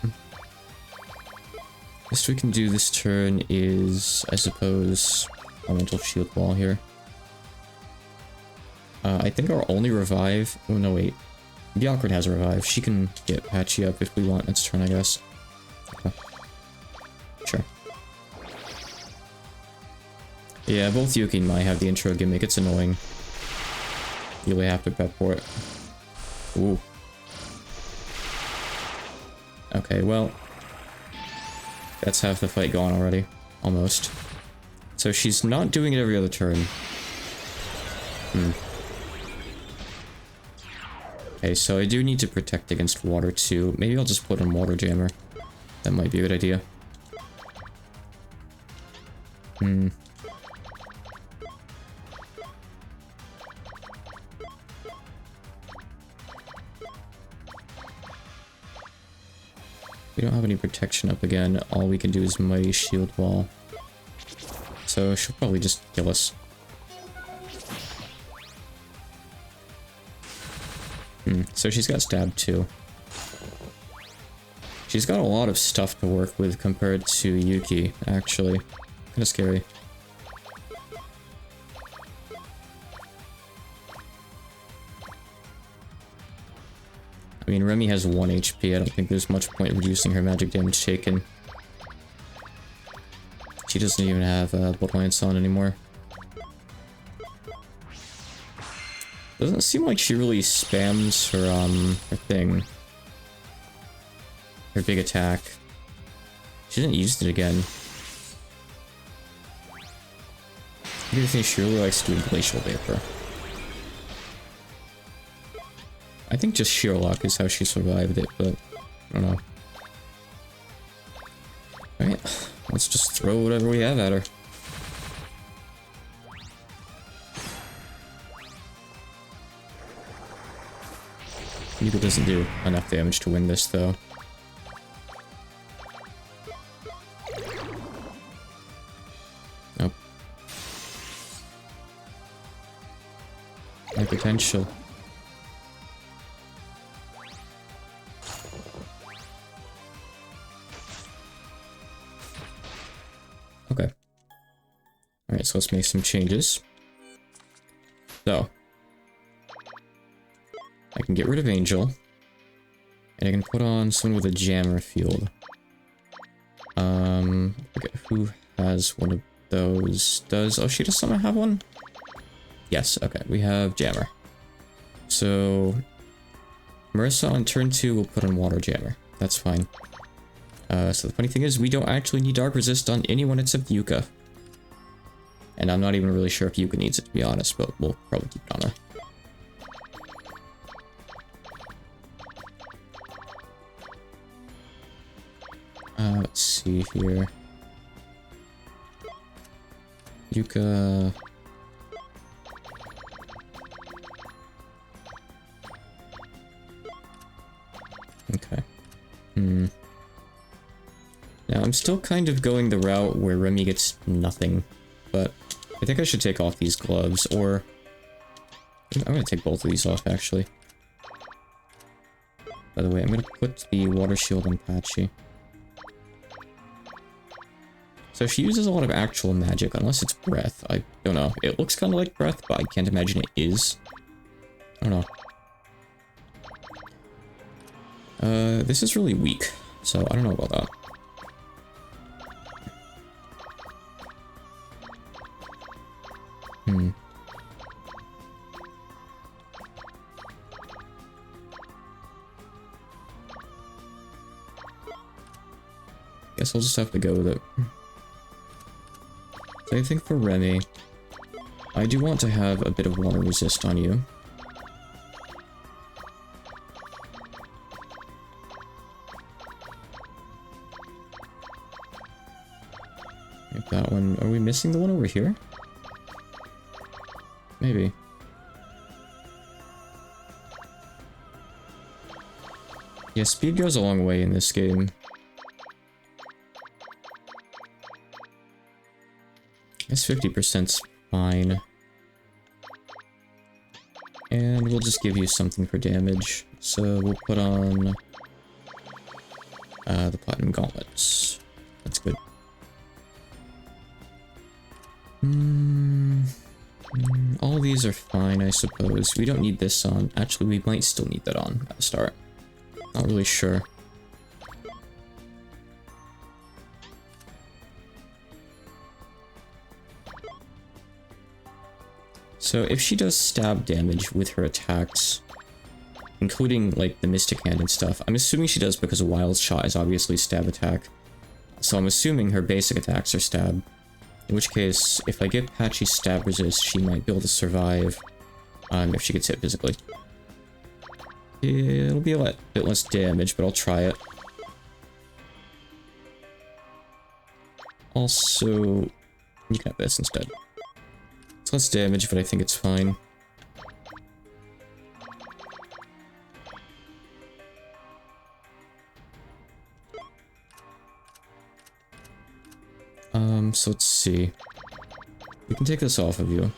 Best we can do this turn is, I suppose, Elemental Shield Wall here. I think our only revive... Oh, no, wait. Byakuran has a revive. She can get Patchy up if we want next turn, I guess. Okay. Sure. Yeah, both Yuki and Mai have the intro gimmick. It's annoying. You really have to prep for it. Ooh. Okay, well... That's half the fight gone already. Almost. So she's not doing it every other turn. Okay, so I do need to protect against water too. Maybe I'll just put on Water Jammer. That might be a good idea. We don't have any protection up again. All we can do is Mighty Shield Wall. So she'll probably just kill us. So she's got Stab too. She's got a lot of stuff to work with compared to Yuki, actually. Kinda scary. I mean, Remy has 1 HP. I don't think there's much point reducing her magic damage taken. She doesn't even have Blood Lance on anymore. Doesn't seem like she really spams her thing. Her big attack. She didn't use it again. I do think she really likes doing Glacial Vapor. I think just sheer luck is how she survived it, but I don't know. Alright, let's just throw whatever we have at her. Yuka doesn't do enough damage to win this, though. Nope. No potential. Okay. Alright, so let's make some changes. So. I can get rid of Angel. And I can put on someone with a Jammer field. Okay, who has one of those? Oh, she does somehow have one? Yes, okay, we have Jammer. So... Marissa on turn 2 will put on Water Jammer. That's fine. So the funny thing is, we don't actually need Dark Resist on anyone except Yuka. And I'm not even really sure if Yuka needs it, to be honest, but we'll probably keep it on her. Let's see here. Yuka... Okay. Now, I'm still kind of going the route where Remy gets nothing, but I think I should take off these gloves, or... I'm gonna take both of these off, actually. By the way, I'm gonna put the Water Shield on Patchy. So she uses a lot of actual magic, unless it's breath. I don't know. It looks kind of like breath, but I can't imagine it is. I don't know. This is really weak, so I don't know about that. Guess I'll just have to go with it. So I think for Remy, I do want to have a bit of water resist on you. Like that one. Are we missing the one over here? Maybe. Yeah, speed goes a long way in this game. I guess 50%'s fine. And we'll just give you something for damage. So we'll put on the Platinum Gauntlets. That's good. All these are fine, I suppose. We don't need this on. Actually, we might still need that on at the start. Not really sure. So if she does stab damage with her attacks, including like the Mystic Hand and stuff, I'm assuming she does because a Wild Shot is obviously stab attack. So I'm assuming her basic attacks are stab. In which case, if I give Patchy stab resist, she might be able to survive if she gets hit physically. It'll be a bit less damage, but I'll try it. Also, you can have this instead. It's less damage, but I think it's fine. So let's see. We can take this off of you.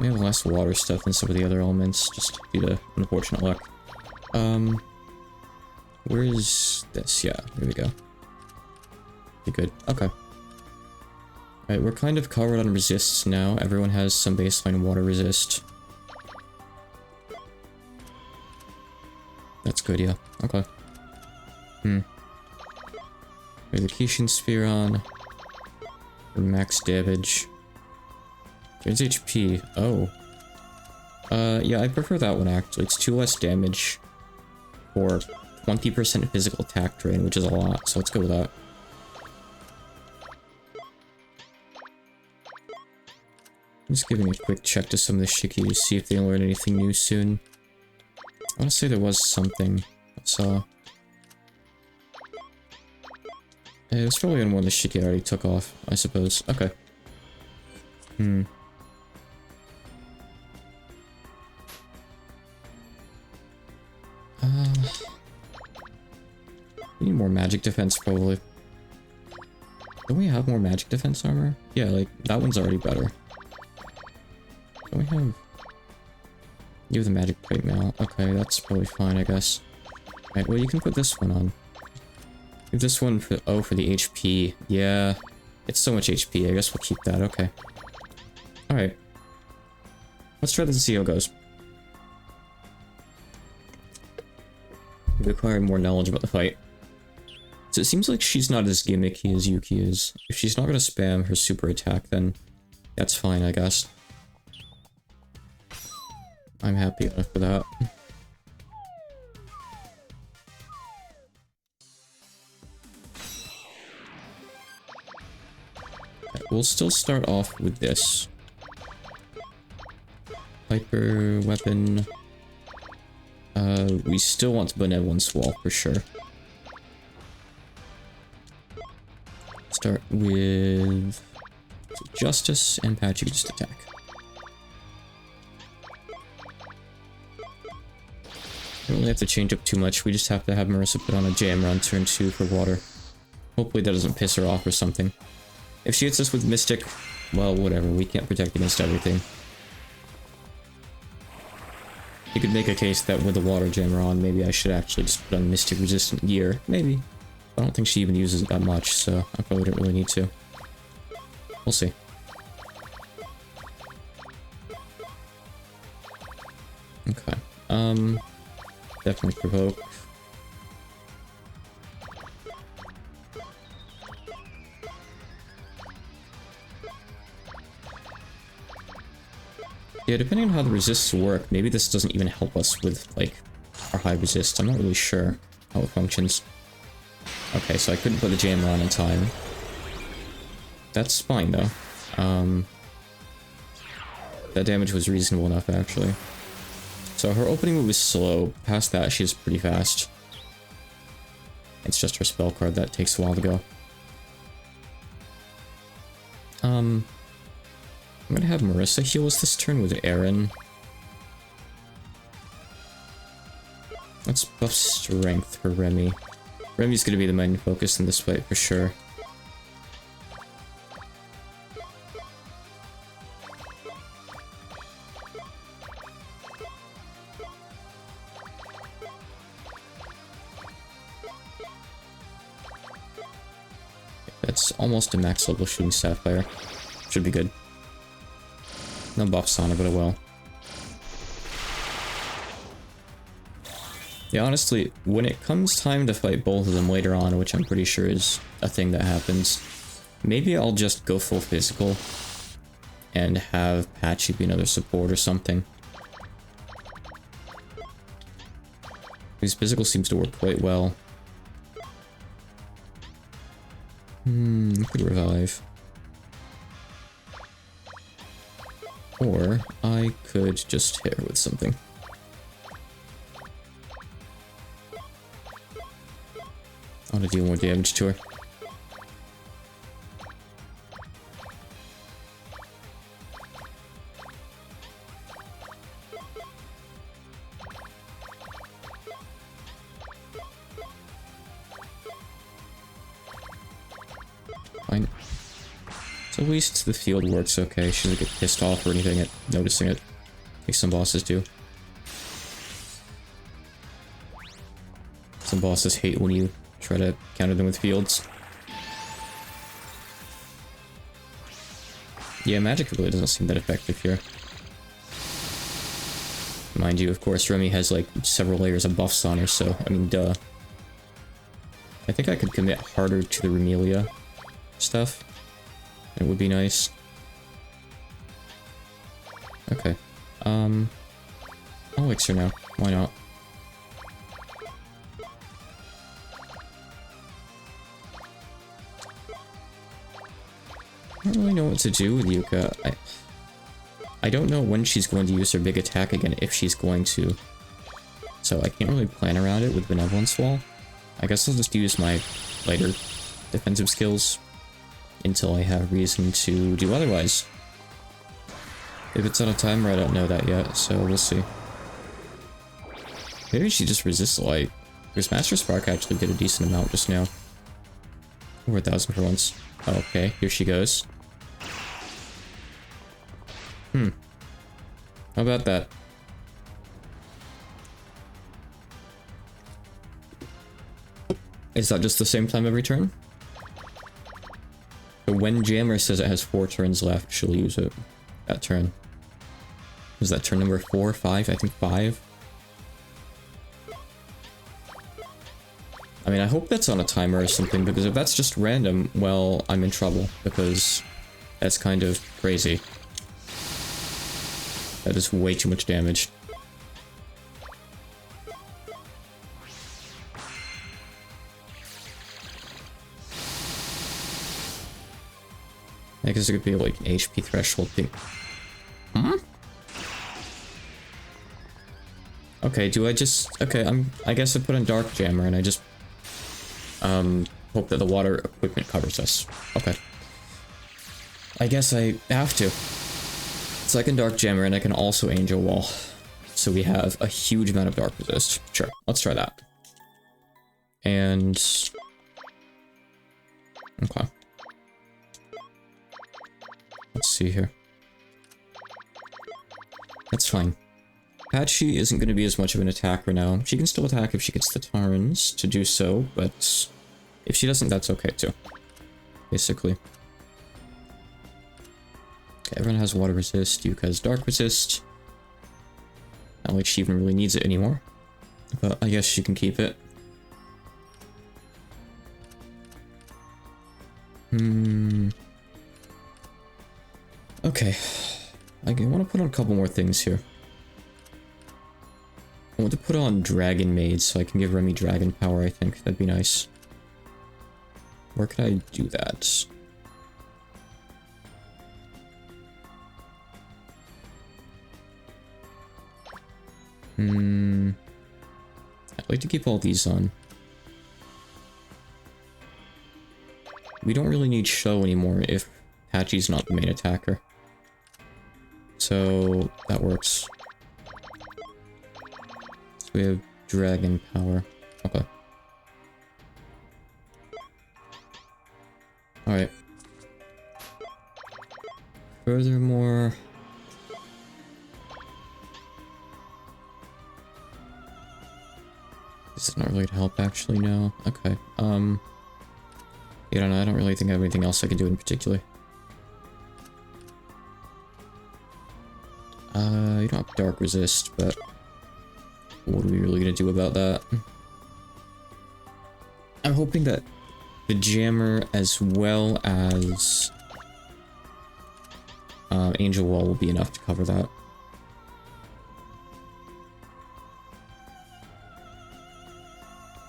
We have less water stuff than some of the other elements, just due to unfortunate luck. Where is this? Yeah, here we go. Okay, good. Okay. Alright, we're kind of covered on resists now. Everyone has some baseline water resist. That's good, yeah. Okay. There's a Kishin Sphere on. For max damage. There's HP. Oh. Yeah, I prefer that one actually. It's 2 less damage for 20% physical attack drain, which is a lot, so let's go with that. I'm just giving a quick check to some of the Shiki to see if they learn anything new soon. I want to say there was something I saw. It was probably on one the Shiki already took off, I suppose. Okay. We need more magic defense, probably. Don't we have more magic defense armor? Yeah, like, that one's already better. Don't we have... You have the magic plate mail. Okay, that's probably fine, I guess. Alright, well, you can put this one on. Give this one for... Oh, for the HP. Yeah. It's so much HP. I guess we'll keep that. Okay. Alright. Let's try this and see how it goes. We've acquired more knowledge about the fight. So it seems like she's not as gimmicky as Yuki is. If she's not going to spam her super attack, then that's fine, I guess. I'm happy enough for that. Okay, we'll still start off with this. Hyper weapon. We still want Benevolence Wall for sure. Start with Justice and Patchy just attack. Don't really have to change up too much. We just have to have Marissa put on a jam on turn 2 for water. Hopefully that doesn't piss her off or something. If she hits us with Mystic, well, whatever. We can't protect against everything. You could make a case that with the water jammer on, maybe I should actually just put on Mystic resistant gear. Maybe. I don't think she even uses it that much, so I probably don't really need to. We'll see. Okay. Definitely provoke. Yeah, depending on how the resists work, maybe this doesn't even help us with, like, our high resist. I'm not really sure how it functions. Okay, so I couldn't put the jammer on in time. That's fine, though. That damage was reasonable enough, actually. So her opening move is slow. Past that, she's pretty fast. It's just her spell card that takes a while to go. I'm gonna have Marissa heal us this turn with Aaron. Let's buff strength for Remy. Remy's gonna be the main focus in this fight for sure. That's almost a max level shooting Sapphire. Should be good. No buffs on it, but it will. Yeah, honestly, when it comes time to fight both of them later on, which I'm pretty sure is a thing that happens, maybe I'll just go full physical and have Patchy be another support or something. His physical seems to work quite well. Could revive. Or I could just hit her with something. I want to deal more damage to her. Fine. So at least the field works okay. She doesn't get pissed off or anything at noticing it. Like some bosses do. Some bosses hate when you try to counter them with fields. Yeah, magic really doesn't seem that effective here. Mind you, of course, Remy has like several layers of buffs on her, so, I mean, duh. I think I could commit harder to the Remelia stuff. It would be nice. Okay. I'll elixir now. Why not? I don't really know what to do with Yuka. I don't know when she's going to use her big attack again, if she's going to. So I can't really plan around it with Benevolence Wall. I guess I'll just use my lighter defensive skills until I have reason to do otherwise. If it's on a timer, I don't know that yet, so we'll see. Maybe she just resists light. Because Master Spark actually did a decent amount just now. Over 1,000 for once. Oh, okay, here she goes. How about that? Is that just the same time every turn? So when Jammer says it has 4 turns left, she'll use it that turn. Was that turn number 4, 5? I think 5. I mean, I hope that's on a timer or something, because if that's just random, well, I'm in trouble, because that's kind of crazy. That is way too much damage. I guess it could be like an HP threshold thing. Okay, do I just... Okay, I guess I put in Dark Jammer and I just... hope that the water equipment covers us. Okay. I guess I have to. So I can Dark Jammer and I can also Angel Wall. So we have a huge amount of Dark Resist. Sure, let's try that. And... Okay. Let's see here. That's fine. Patchy isn't going to be as much of an attacker now. She can still attack if she gets the turns to do so, but if she doesn't, that's okay too. Basically. Okay, everyone has water resist. Yuka has dark resist. Not like she even really needs it anymore. But I guess she can keep it. Okay. I want to put on a couple more things here. I want to put on Dragon Maid so I can give Remy dragon power, I think. That'd be nice. Where could I do that? I'd like to keep all these on. We don't really need Show anymore if Patchy's not the main attacker. So that works. So we have dragon power. Okay. Alright. Furthermore... This is not really to help, actually, no. Okay, I don't know, I don't really think I have anything else I can do in particular. You don't have Dark Resist, but what are we really gonna do about that? I'm hoping that the Jammer as well as Angel Wall will be enough to cover that.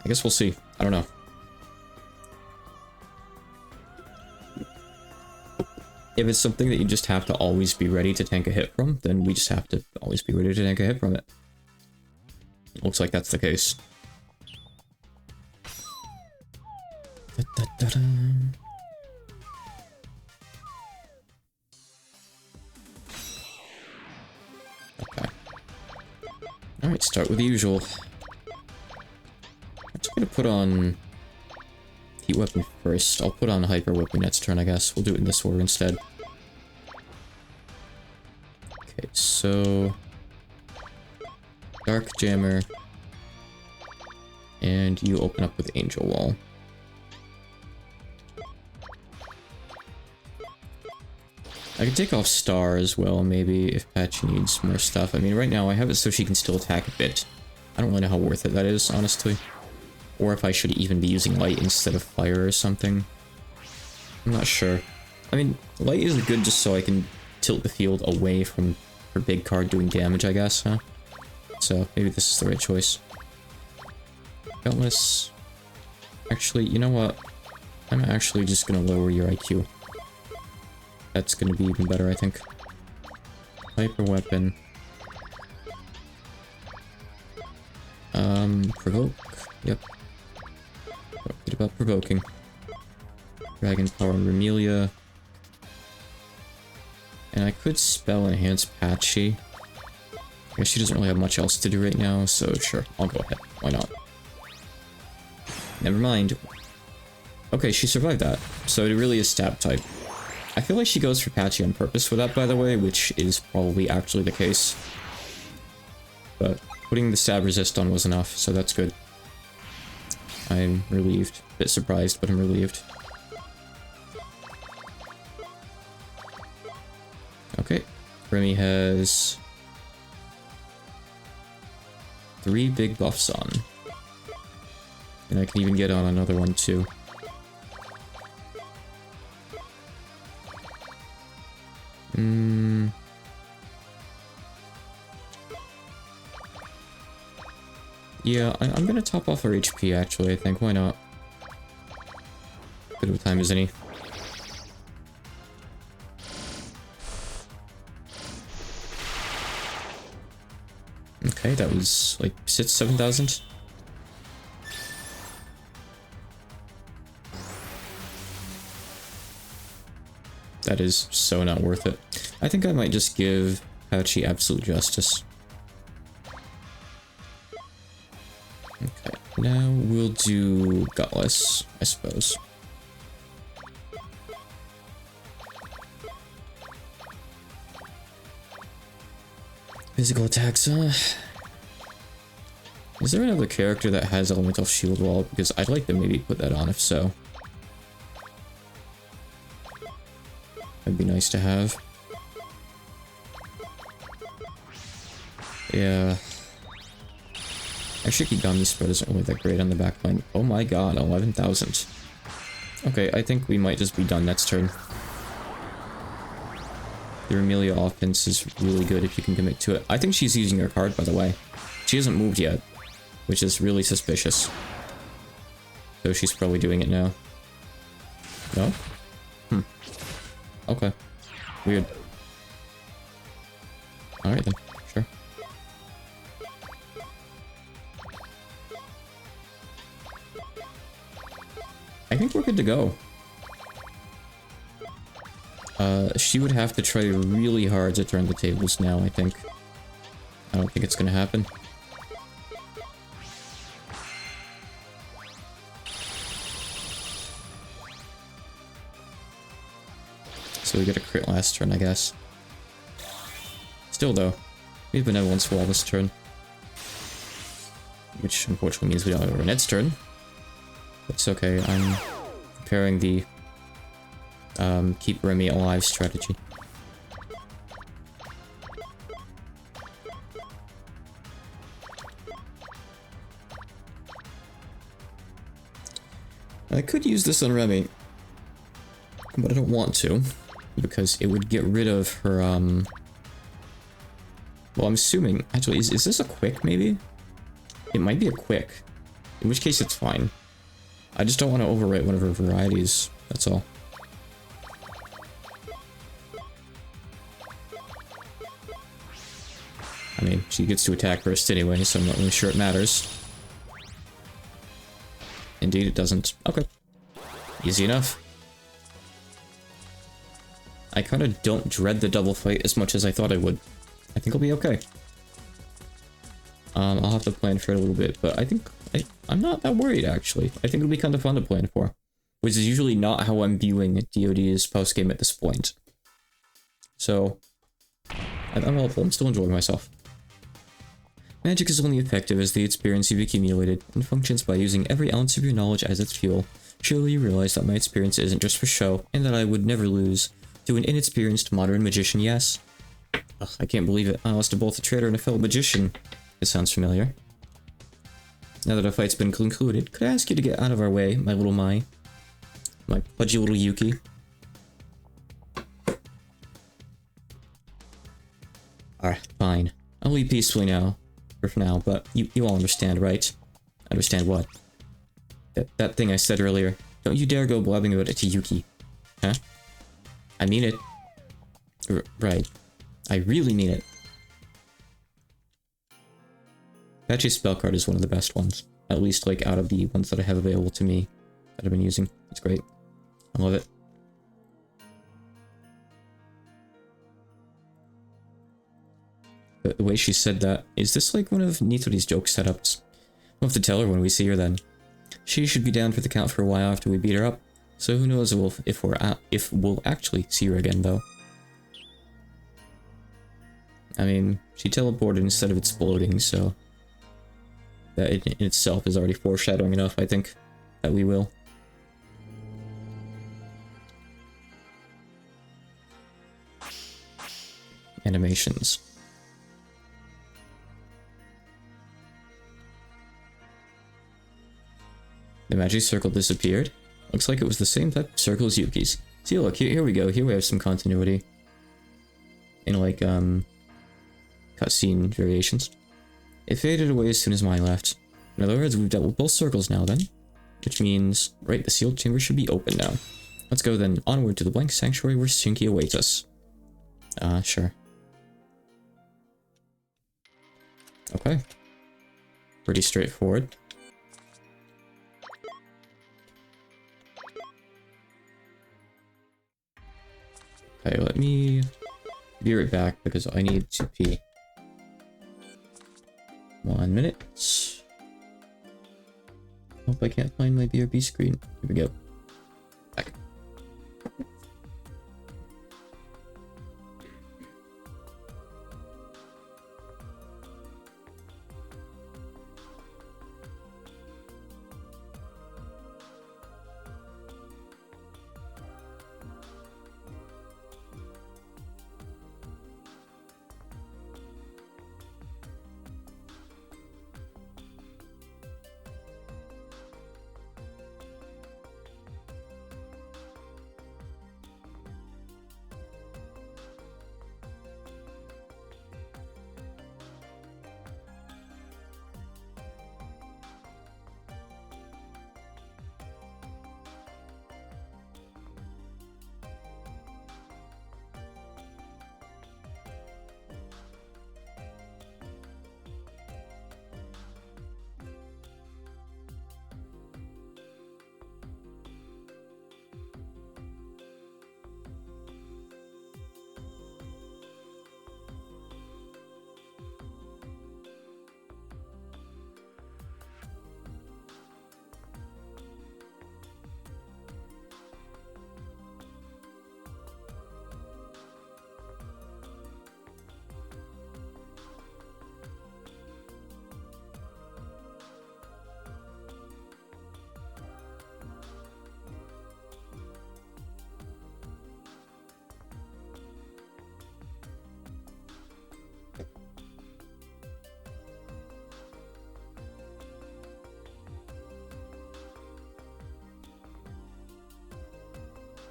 I guess we'll see. I don't know. If it's something that you just have to always be ready to tank a hit from, then we just have to always be ready to tank a hit from it. Looks like that's the case. Da-da-da-da. Okay. Alright, start with the usual. I'm just gonna put on Heat Weapon first. I'll put on Hyper Weapon next turn, I guess. We'll do it in this order instead. Okay, so Dark Jammer, and you open up with Angel Wall. I could take off Star as well, maybe, if Patchy needs more stuff. I mean, right now I have it so she can still attack a bit. I don't really know how worth it that is, honestly. Or if I should even be using Light instead of Fire or something. I'm not sure. I mean, Light is good just so I can tilt the field away from her big card doing damage, I guess, huh? So, maybe this is the right choice. Gutless. Actually, you know what? I'm actually just gonna lower your IQ. That's gonna be even better, I think. Hyper Weapon. Provoke. Yep. What about provoking? Dragon Power and Remelia. And I could spell Enhance Patchy. I guess she doesn't really have much else to do right now, so sure, I'll go ahead. Why not? Never mind. Okay, she survived that. So it really is stab type. I feel like she goes for Patchy on purpose for that, by the way, which is probably actually the case. But putting the stab resist on was enough, so that's good. I'm relieved. A bit surprised, but I'm relieved. Okay. Remy has 3 big buffs on. And I can even get on another one too. Yeah, I'm gonna top off our HP actually, I think. Why not? Good of a time as any. Okay, that was like 7,000. That is so not worth it. I think I might just give Patchy absolute justice. Okay, now we'll do Gutless, I suppose. Physical attacks, Is there another character that has Elemental Shield Wall? Because I'd like to maybe put that on if so. That'd be nice to have. Yeah. Actually, Kigami spread isn't really that great on the back line. Oh my god, 11,000. Okay, I think we might just be done next turn. The Remelia offense is really good if you can commit to it. I think she's using her card, by the way. She hasn't moved yet, which is really suspicious. So she's probably doing it now. No? Okay. Weird. Alright then, sure. I think we're good to go. She would have to try really hard to turn the tables now, I think. I don't think it's gonna happen. So we get a crit last turn, I guess. Still though, we have Benevolence Wall this turn. Which unfortunately means we don't have a next turn. It's okay, I'm preparing the keep Remy alive strategy. I could use this on Remy, but I don't want to, because it would get rid of her, well, I'm assuming, actually, is this a quick, maybe? It might be a quick, in which case it's fine. I just don't want to overwrite one of her varieties, that's all. I mean, she gets to attack first anyway, so I'm not really sure it matters. Indeed, it doesn't. Okay. Easy enough. I kind of don't dread the double fight as much as I thought I would. I think I'll be okay. I'll have to plan for it a little bit, but I think I'm not that worried, actually. I think it'll be kind of fun to plan for. Which is usually not how I'm viewing DoD's post-game at this point. So, I'm hopeful. I'm still enjoying myself. Magic is only effective as the experience you've accumulated, and functions by using every ounce of your knowledge as its fuel. Surely you realize that my experience isn't just for show, and that I would never lose to an inexperienced modern magician, yes? Ugh, I can't believe it. I lost to both a trader and a fellow magician. It sounds familiar. Now that our fight's been concluded, could I ask you to get out of our way, my little Mai? My pudgy little Yuki. Alright, fine. I'll leave peacefully now. For now, but you all understand, right? Understand what? That thing I said earlier. Don't you dare go blabbing about it to Yuki. Huh? I mean it. Right. I really mean it. Patchy's spell card is one of the best ones. At least, like, out of the ones that I have available to me that I've been using. It's great. I love it. The way she said that, is this like one of Nitori's joke setups? We'll have to tell her when we see her then. She should be down for the count for a while after we beat her up, so who knows if we'll actually see her again though. I mean, she teleported instead of exploding, so that in itself is already foreshadowing enough, I think, that we will. Animations. The magic circle disappeared. Looks like it was the same type of circle as Yuki's. See, look, here we go. Here we have some continuity. In, like, cutscene variations. It faded away as soon as mine left. In other words, we've dealt with both circles now, then. Which means, right, the sealed chamber should be open now. Let's go, then, onward to the blank sanctuary where Shinki awaits us. Sure. Okay. Pretty straightforward. Okay, let me be right back because I need to pee. 1 minute. Hope I can't find my BRB screen. Here we go. Back.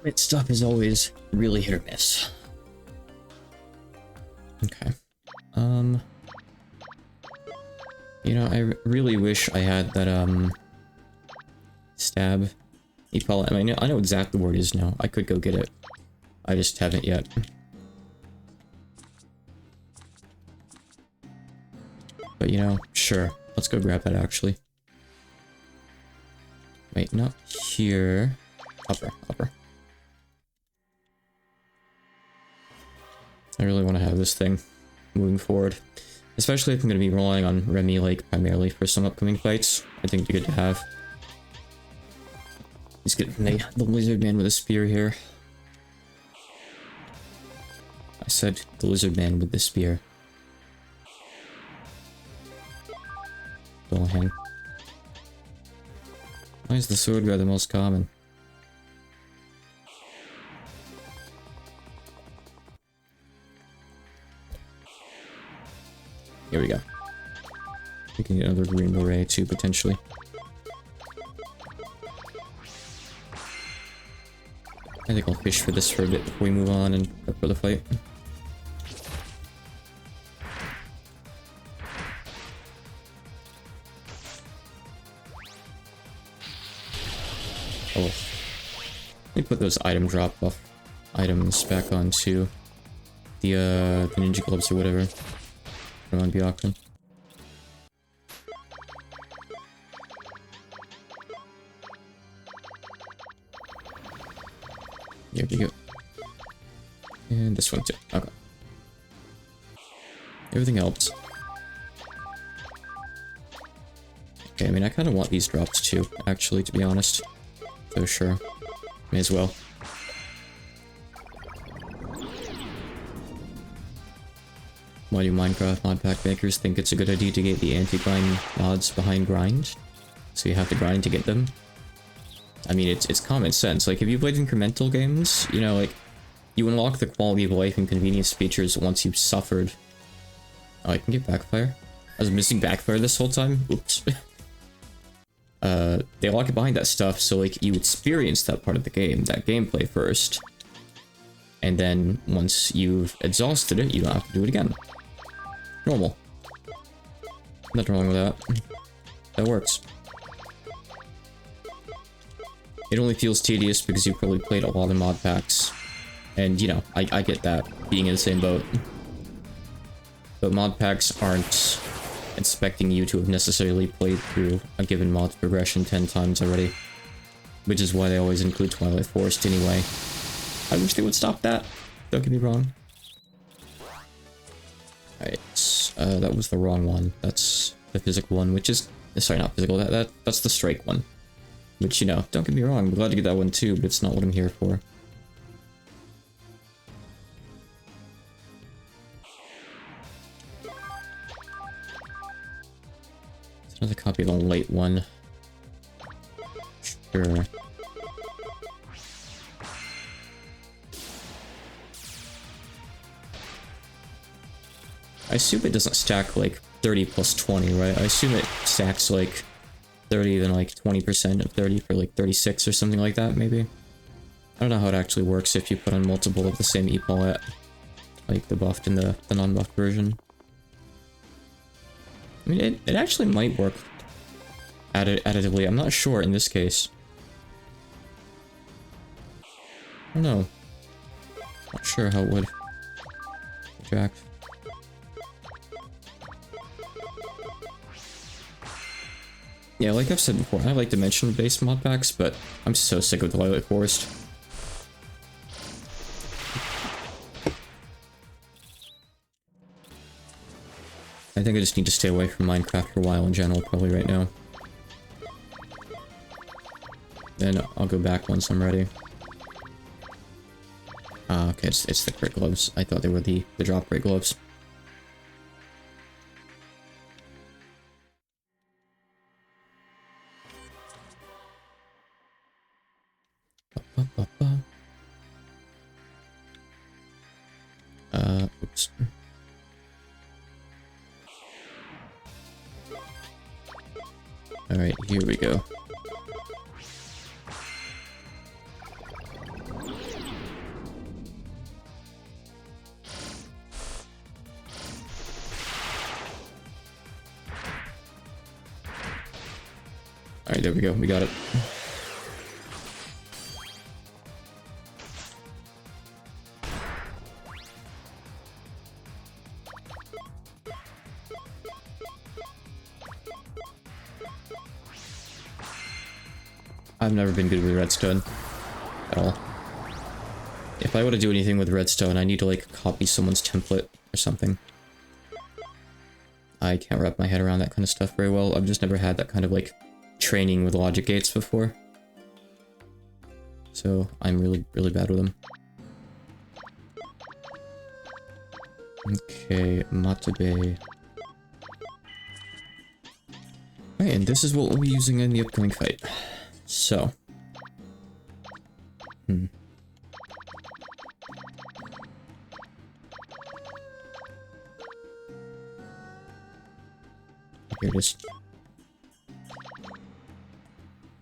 Mid stuff is always really hit or miss. Okay. You know, I really wish I had that, stab. I mean, I know exactly where it is now. I could go get it. I just haven't yet. But, you know, sure. Let's go grab that, actually. Wait, not here. Upper. I really want to have this thing moving forward. Especially if I'm going to be relying on Remy Lake primarily for some upcoming fights. I think it'd be good to have. He's getting the lizard man with a spear here. I said the lizard man with the spear. Dullahan. Why is the sword guy the most common? Here we go. We can get another green beret too, potentially. I think I'll fish for this for a bit before we move on and prep for the fight. Oh. Let me put those item drop-off items back onto the ninja gloves or whatever. On Byakuya. Here we go. And this one too. Okay. Everything helps. Okay, I mean, I kind of want these drops too, actually, to be honest. So sure. May as well. Why do Minecraft mod pack makers think it's a good idea to get the anti-grind mods behind grind? So you have to grind to get them? I mean, it's common sense. Like, if you played incremental games, you know, like, you unlock the quality of life and convenience features once you've suffered. Oh, I can get backfire? I was missing backfire this whole time? Oops. They lock it behind that stuff, so, like, you experience that part of the game, that gameplay first. And then, once you've exhausted it, you don't have to do it again. Normal. Nothing wrong with that. That works. It only feels tedious because you probably played a lot of mod packs. And, you know, I get that, being in the same boat. But mod packs aren't expecting you to have necessarily played through a given mod's progression 10 times already. Which is why they always include Twilight Forest anyway. I wish they would stop that. Don't get me wrong. Alright, that was the wrong one. That's the physical one, which is... Sorry, not physical. That's the strike one. Which, you know, don't get me wrong, I'm glad to get that one too, but it's not what I'm here for. It's another copy of the late one. Sure. I assume it doesn't stack like 30 plus 20, right? I assume it stacks like 30, then like 20% of 30 for like 36 or something like that, maybe? I don't know how it actually works if you put on multiple of the same epaulet, like the buffed and the non-buffed version. I mean, it actually might work additively. I'm not sure in this case. I don't know. Not sure how it would interact. Yeah, like I've said before, I like dimension-based mod packs, but I'm so sick of Twilight Forest. I think I just need to stay away from Minecraft for a while in general, probably right now. Then I'll go back once I'm ready. Ah, okay, it's the crit gloves. I thought they were the drop rate gloves. Oops. Alright, here we go. Alright, there we go. We got it. I've never been good with redstone at all. If I want to do anything with redstone, I need to like copy someone's template or something. I can't wrap my head around that kind of stuff very well. I've just never had that kind of like training with logic gates before. So I'm really, really bad with them. Okay, Matabe. Okay, and this is what we'll be using in the upcoming fight. So. Here it is.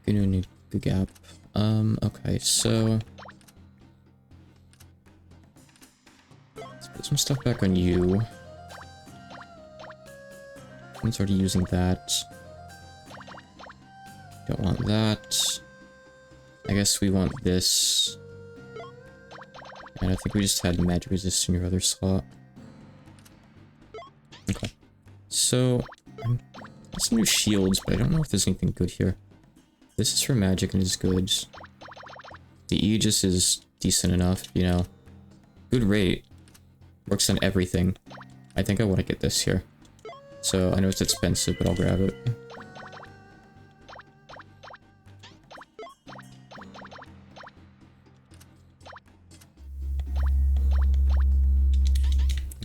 Gonna need the gap. Okay, so let's put some stuff back on you. I'm already using that. Don't want that. I guess we want this. And I think we just had magic resist in your other slot. Okay. So, I'm some new shields, but I don't know if there's anything good here. This is for magic and is good. The Aegis is decent enough, you know. Good rate. Works on everything. I think I want to get this here. So, I know it's expensive, but I'll grab it.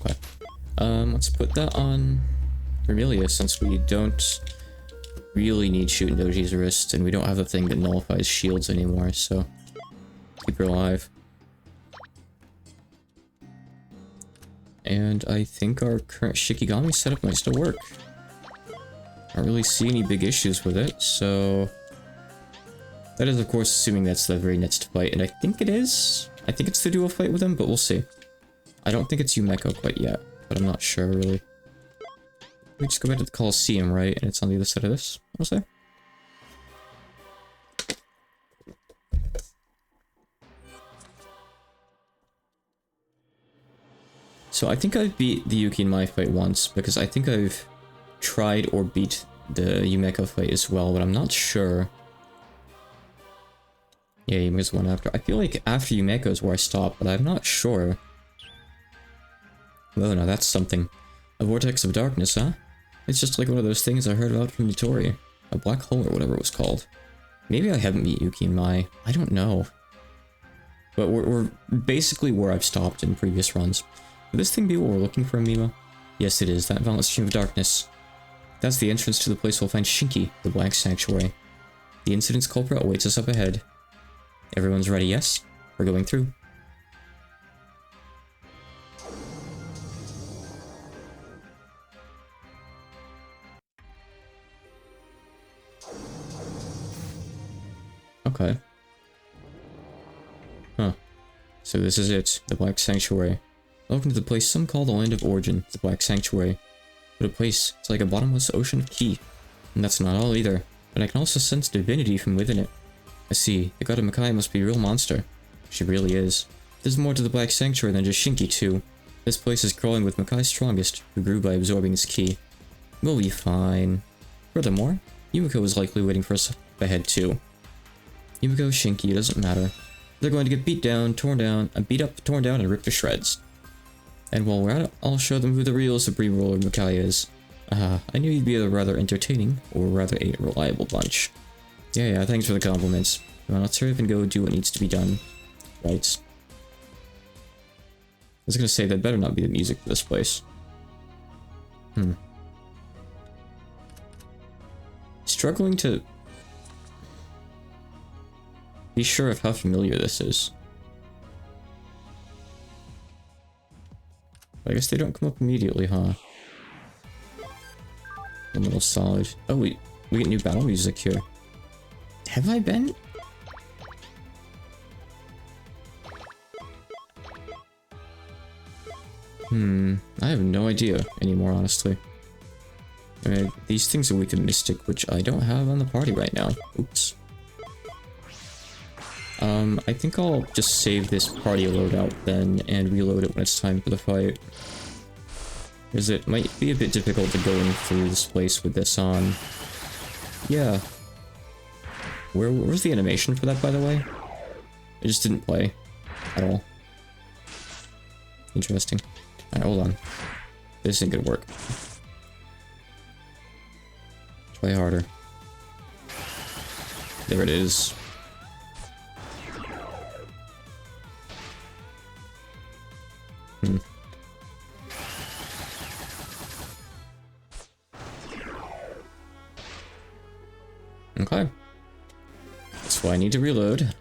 Okay. Let's put that on Vermilius, since we don't really need shooting Doji's wrist, and we don't have the thing that nullifies shields anymore, so keep her alive. And I think our current Shikigami setup might still work. I don't really see any big issues with it, so that is of course assuming that's the very next fight, and I think it is. I think it's the duo fight with him, but we'll see. I don't think it's Yumeko quite yet, but I'm not sure really. We just go back to the Colosseum, right? And it's on the other side of this, I'll say. So I think I've beat the Yuki in my fight once, because I think I've tried or beat the Yumeko fight as well, but I'm not sure. Yeah, Yumeko's the one after. I feel like after Yumeko is where I stopped, but I'm not sure. Oh no, that's something. A vortex of darkness, huh? It's just like one of those things I heard about from Nitori. A black hole or whatever it was called. Maybe I haven't beat Yuki in Mai. I don't know. But we're basically where I've stopped in previous runs. Would this thing be what we're looking for, Mima? Yes, it is. That Violent Stream of Darkness. That's the entrance to the place we'll find Shinki, the Black Sanctuary. The incident's culprit awaits us up ahead. Everyone's ready, yes? We're going through. Okay. Huh. So this is it, the Black Sanctuary. Welcome to the place some call the Land of Origin, the Black Sanctuary. What a place, it's like a bottomless ocean of ki. And that's not all either, but I can also sense divinity from within it. I see, the god of Makai must be a real monster. She really is. There's more to the Black Sanctuary than just Shinki too. This place is crawling with Makai's strongest, who grew by absorbing his ki. We'll be fine. Furthermore, Yumeko is likely waiting for us up ahead too. Yumeko, Shinki, it doesn't matter. They're going to get beat down, beat up, torn down, and ripped to shreds. And while we're at it, I'll show them who the real Supreme Ruler Makai is. I knew you'd be a rather entertaining, or rather a reliable bunch. Yeah, thanks for the compliments. Well, let's hurry up and go do what needs to be done. Right. I was gonna say, that better not be the music for this place. Struggling to be sure of how familiar this is. I guess they don't come up immediately, huh? A little solid. Oh, we get new battle music here. Have I been? I have no idea anymore, honestly. These things are weak to Mystic, which I don't have on the party right now. Oops. I think I'll just save this party loadout then and reload it when it's time for the fight. Because it might be a bit difficult to going through this place with this on. Yeah. Where's the animation for that, by the way? It just didn't play at all. Interesting. Alright, hold on. This ain't gonna work. Try harder. There it is. Okay. That's why I need to reload.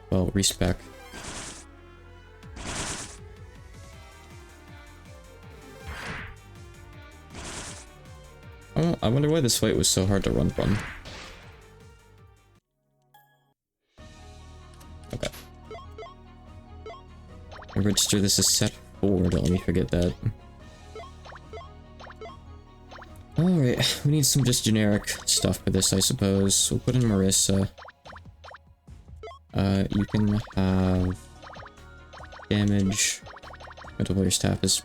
Well, respec. Oh, I wonder why this fight was so hard to run from. Okay. I register this as set 4, don't let me forget that. Alright, we need some just generic stuff for this, I suppose. We'll put in Marissa. You can have damage. Mental player staff is...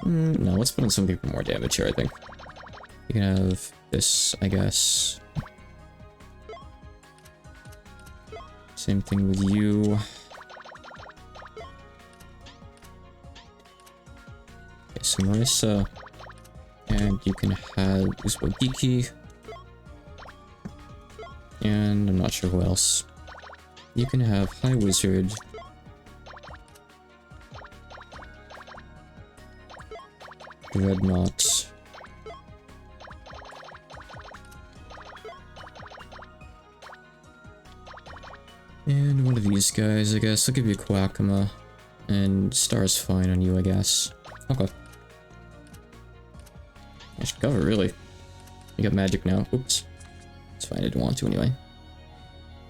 no, let's put in something for more damage here, I think. You can have this, I guess. Same thing with you. Okay, so Marissa. And you can have Uzbogiki. And I'm not sure who else. You can have High Wizard. Dreadnought. And one of these guys, I guess. I'll give you Quackama. And Star's fine on you, I guess. Okay. I should cover, really. You got magic now. Oops. It's fine, I didn't want to anyway.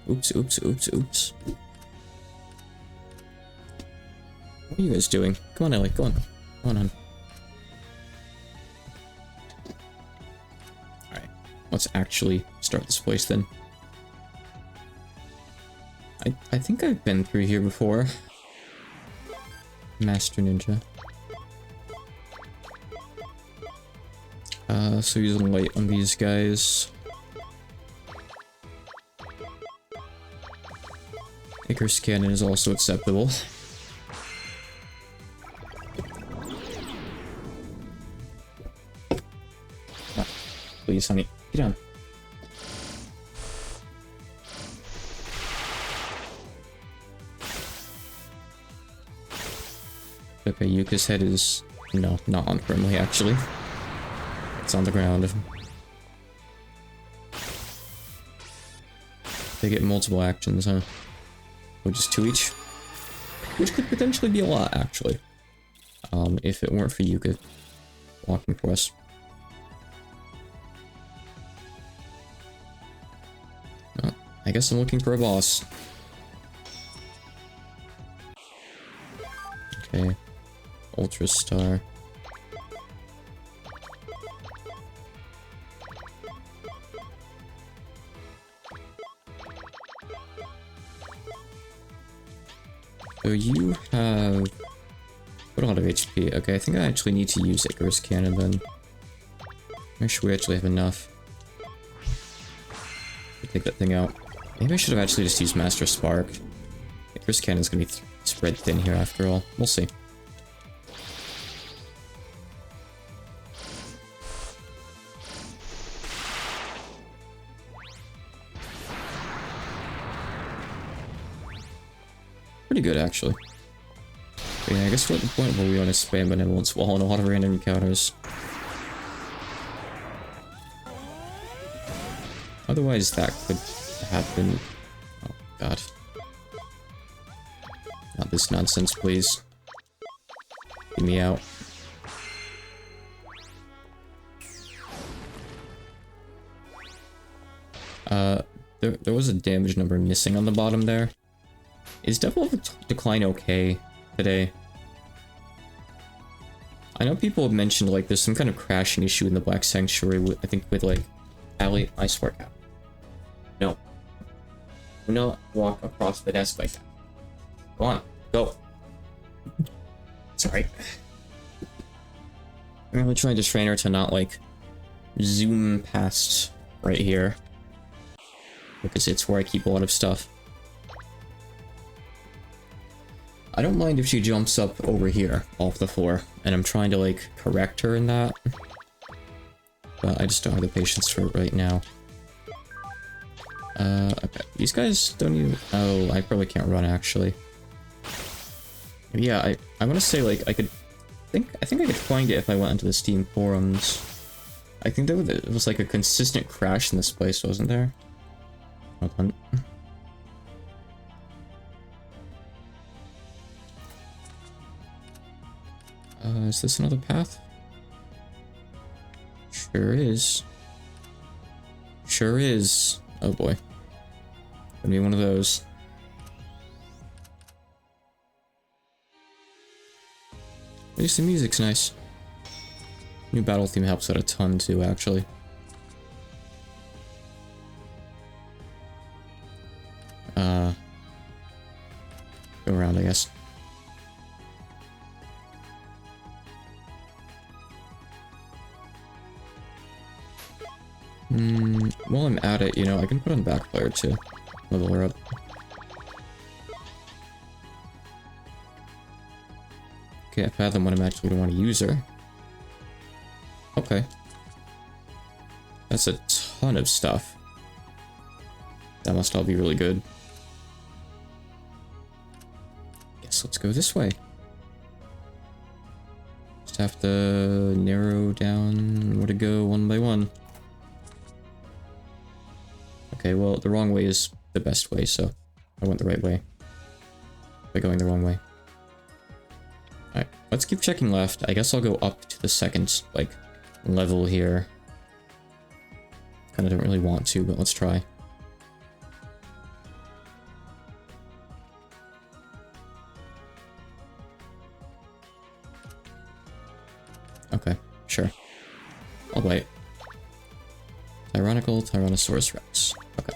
Oops, oops, oops, oops. What are you guys doing? Come on, Ellie, go on. Come on. Alright, let's actually start this place then. I think I've been through here before. Master Ninja. So using light on these guys. Icarus Cannon is also acceptable. Ah, please, honey, get down. Okay, Yuka's head is... no, not on firmly, actually. It's on the ground. They get multiple actions, huh? Or just 2 each? Which could potentially be a lot, actually. If it weren't for Yuka walking for us. I guess I'm looking for a boss. Okay. Ultra Star. So you have quite a lot of HP. Okay, I think I actually need to use Icarus Cannon then. Make sure we actually have enough to take that thing out. Maybe I should have actually just used Master Spark. Icarus Cannon's gonna be spread thin here after all. We'll see. Pretty good, actually. But yeah, I guess we're at the point where we want to spam Benevolence Wall and a lot of random encounters. Otherwise, that could happen. Oh, God. Not this nonsense, please. Get me out. There was a damage number missing on the bottom there. Is Devil of Decline okay today? I know people have mentioned like there's some kind of crashing issue in the Black Sanctuary with, I think with like Allie, I swear to God. No. Do not walk across the desk like that. Go on, go. Sorry. I'm really trying to train her to not like zoom past right here. Because it's where I keep a lot of stuff. I don't mind if she jumps up over here off the floor, and I'm trying to like correct her in that. But I just don't have the patience for it right now. Okay. These guys don't even... Oh, I probably can't run actually. Yeah, I want to say like I think I could find it if I went into the Steam forums. I think there was like a consistent crash in this place, wasn't there? Hold on. Is this another path? Sure is. Sure is. Oh boy. Gonna be one of those. At least the music's nice. New battle theme helps out a ton too, actually. Go around, I guess. While I'm at it, you know, I can put on backfire to level her up. Okay, I fathom when I'm actually gonna want to use her. Okay. That's a ton of stuff. That must all be really good. Guess let's go this way. Just have to narrow down where to go one by one. Okay, well, the wrong way is the best way, so I went the right way by going the wrong way. Alright, let's keep checking left. I guess I'll go up to the second, like, level here. Kinda don't really want to, but let's try. Okay, sure. I'll wait. Tyrannical Tyrannosaurus Rex. Okay.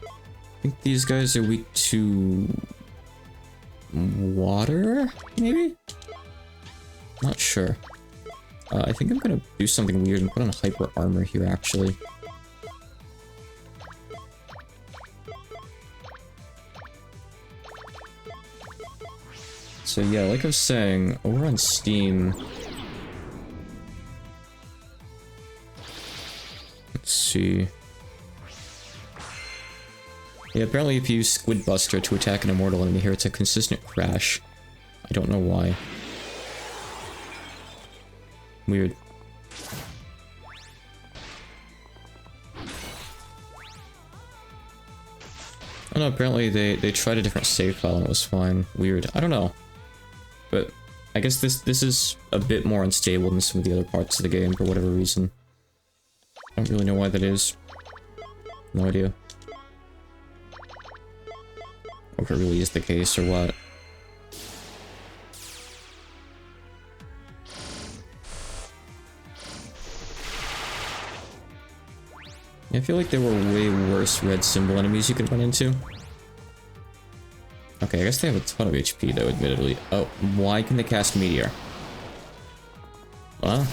I think these guys are weak to... water? Maybe? Not sure. I think I'm gonna do something weird and put on hyper armor here, actually. So yeah, like I was saying, over on Steam... Let's see... Yeah, apparently if you use Squid Buster to attack an immortal enemy here, it's a consistent crash. I don't know why. Weird. Oh no, apparently they tried a different save file and it was fine. Weird. I don't know. But I guess this is a bit more unstable than some of the other parts of the game for whatever reason. I don't really know why that is. No idea. Or if it really is the case or what. Yeah, I feel like there were way worse red symbol enemies you could run into. Okay, I guess they have a ton of HP though, admittedly. Oh, why can they cast Meteor? Well...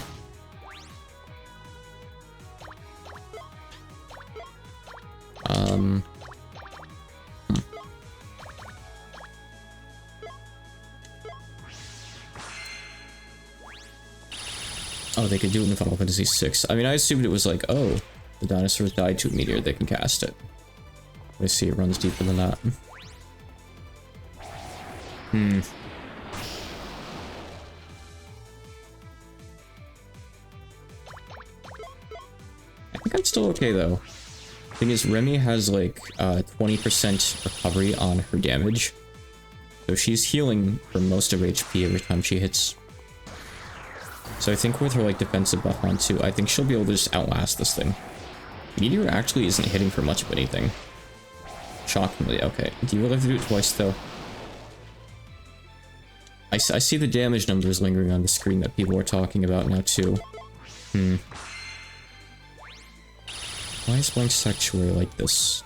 Oh, they could do it in Final Fantasy VI. I mean, I assumed it was like, oh, the dinosaurs died to a meteor, they can cast it. I see it runs deeper than that. I think I'm still okay, though. Thing is, Remy has like 20% recovery on her damage. So she's healing for most of her HP every time she hits. So I think with her like defensive buff on too, I think she'll be able to just outlast this thing. Meteor actually isn't hitting for much of anything. Shockingly, okay. Do you really have to do it twice though? I I see the damage numbers lingering on the screen that people are talking about now, too. Why is Blank Sanctuary like this?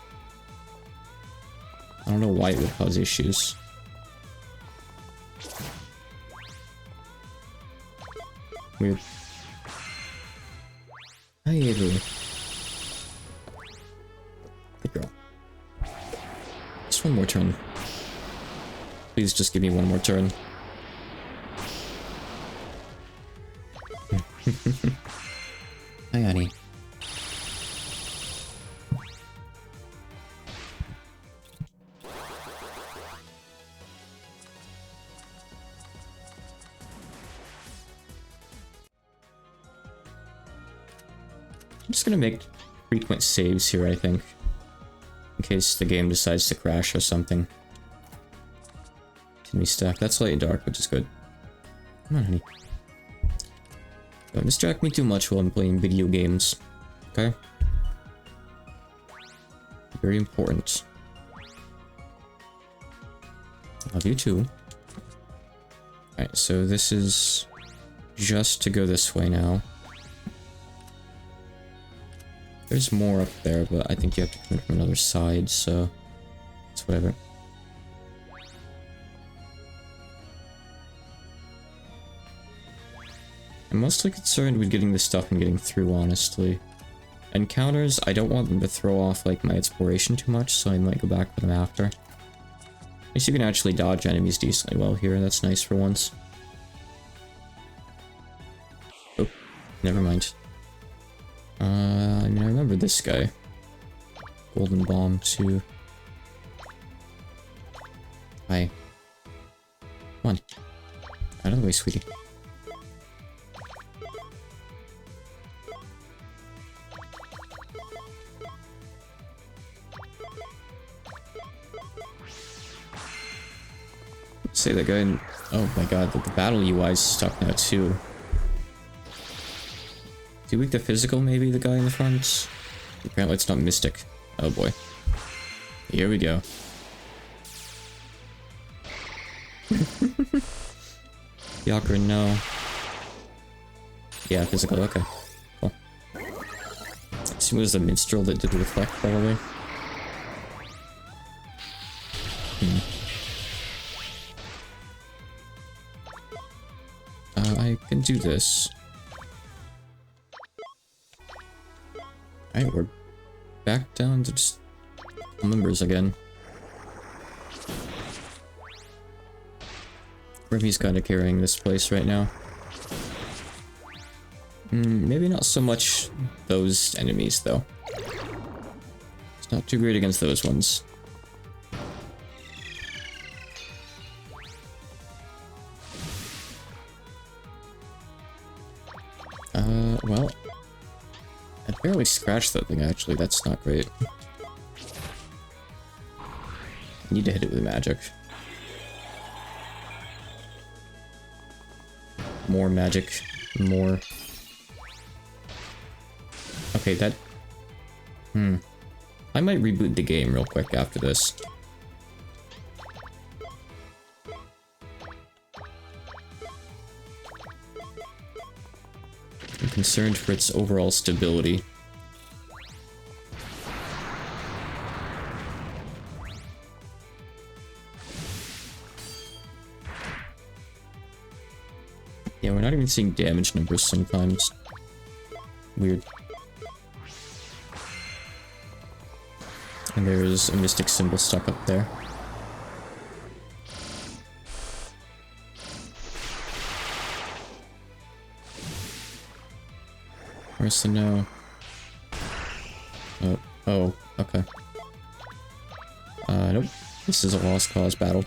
I don't know why it would cause issues. Weird. Hi, Avery. Good girl. Just one more turn. Please just give me one more turn. Hi, honey. I'm just gonna make frequent saves here, I think. In case the game decides to crash or something. Can we stack? That's light and dark, which is good. Come on, honey. Don't distract me too much while I'm playing video games. Okay? Very important. Love you too. Alright, so this is just to go this way now. There's more up there, but I think you have to come in from another side, so it's whatever. I'm mostly concerned with getting this stuff and getting through, honestly. Encounters, I don't want them to throw off like my exploration too much, so I might go back for them after. At least you can actually dodge enemies decently well here, that's nice for once. Oh, never mind. I mean, I remember this guy. Golden Bomb, too. Hi. Come on. Out of the way, sweetie. Say that guy in... Oh my god, the battle UI is stuck now, too. Is he weak to physical, maybe, the guy in the front? Apparently it's not Mystic. Oh boy. Here we go. Yakker, no. Yeah, physical, okay. Cool. I assume it was the minstrel that did the reflect, probably. I can do this. Alright, we're back down to just members again. Remy's kind of carrying this place right now. Maybe not so much those enemies, though. It's not too great against those ones. Well... I barely scratched that thing, actually. That's not great. I need to hit it with magic. More magic. More. Okay, that... I might reboot the game real quick after this. I'm concerned for its overall stability. Yeah, we're not even seeing damage numbers sometimes. Weird. And there's a mystic symbol stuck up there. Where's the no? Oh, okay. Nope. This is a lost cause battle.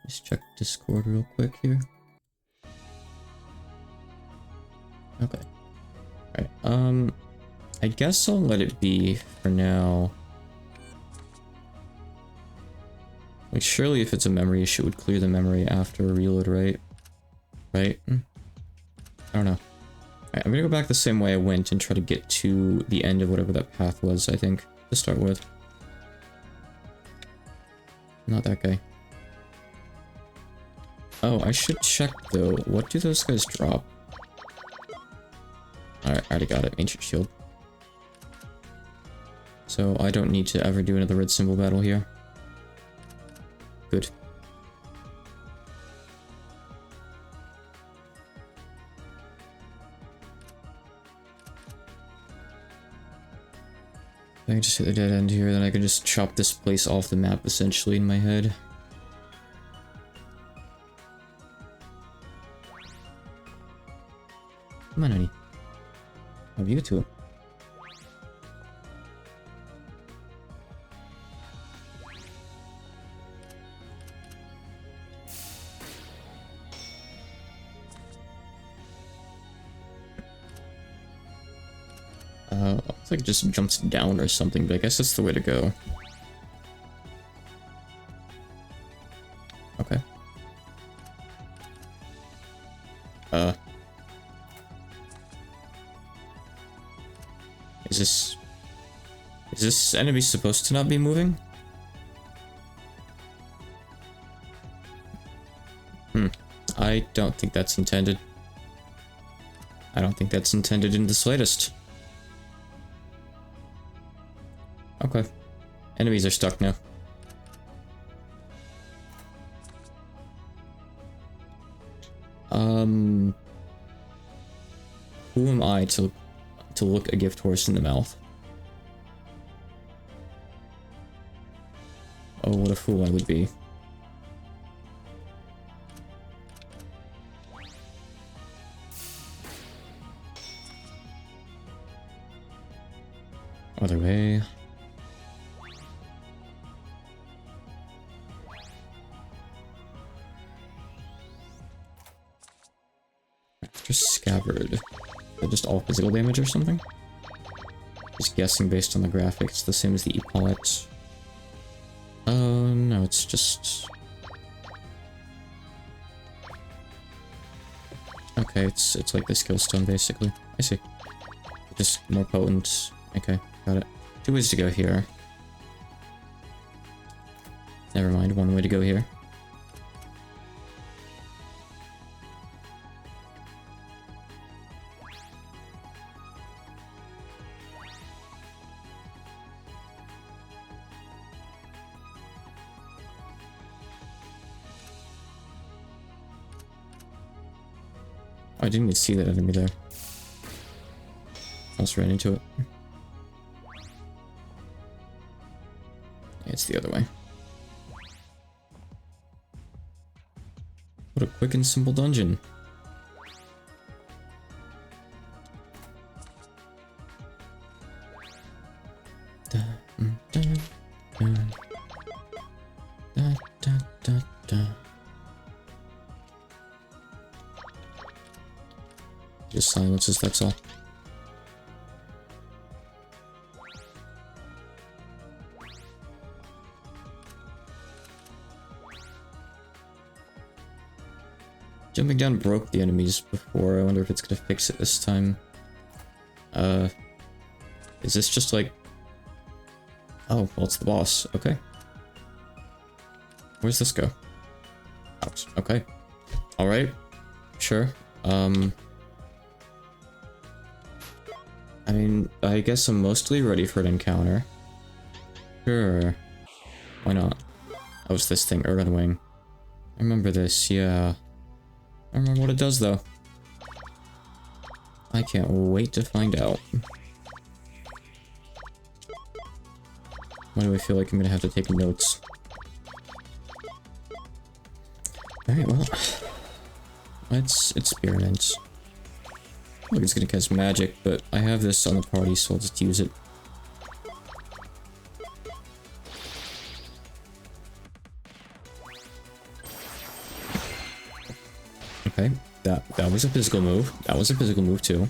Just check Discord real quick here. Okay. Alright, I guess I'll let it be for now. Like, surely if it's a memory issue, it would clear the memory after a reload, right? Right? I don't know. Alright, I'm gonna go back the same way I went and try to get to the end of whatever that path was, I think, to start with. Not that guy. Oh, I should check, though. What do those guys drop? Alright, I already got it. Ancient Shield. So I don't need to ever do another red symbol battle here. Good. I can just hit the dead end here, then I can just chop this place off the map, essentially, in my head. Come on, honey. Have you too. Looks like it just jumps down or something, but I guess that's the way to go. Okay. Is this enemy supposed to not be moving? I don't think that's intended. I don't think that's intended in the slightest. Okay. Enemies are stuck now. Who am I to look a gift horse in the mouth? Oh, what a fool I would be. Other way. Just Scabbard. Just all physical damage or something? Just guessing based on the graphics, the same as the Epaulet. No, it's just... Okay, it's like the skill stone, basically. I see. Just more potent. Okay, got it. 2 ways to go here. Never mind, 1 way to go here. I didn't even see that enemy there. I just ran into it. Yeah, it's the other way. What a quick and simple dungeon. Just silences, that's all. Jumping down broke the enemies before. I wonder if it's gonna fix it this time. Is this just like... Oh, well, it's the boss. Okay. Where's this go? Out. Okay. Alright. Sure. I mean, I guess I'm mostly ready for an encounter. Sure. Why not? Oh, it's this thing, Erdwing. I remember this, yeah. I don't remember what it does, though. I can't wait to find out. Why do I feel like I'm gonna have to take notes? Alright, well... Let's experiment. Look, it's gonna cast magic, but I have this on the party, so I'll just use it. Okay, that was a physical move. That was a physical move too.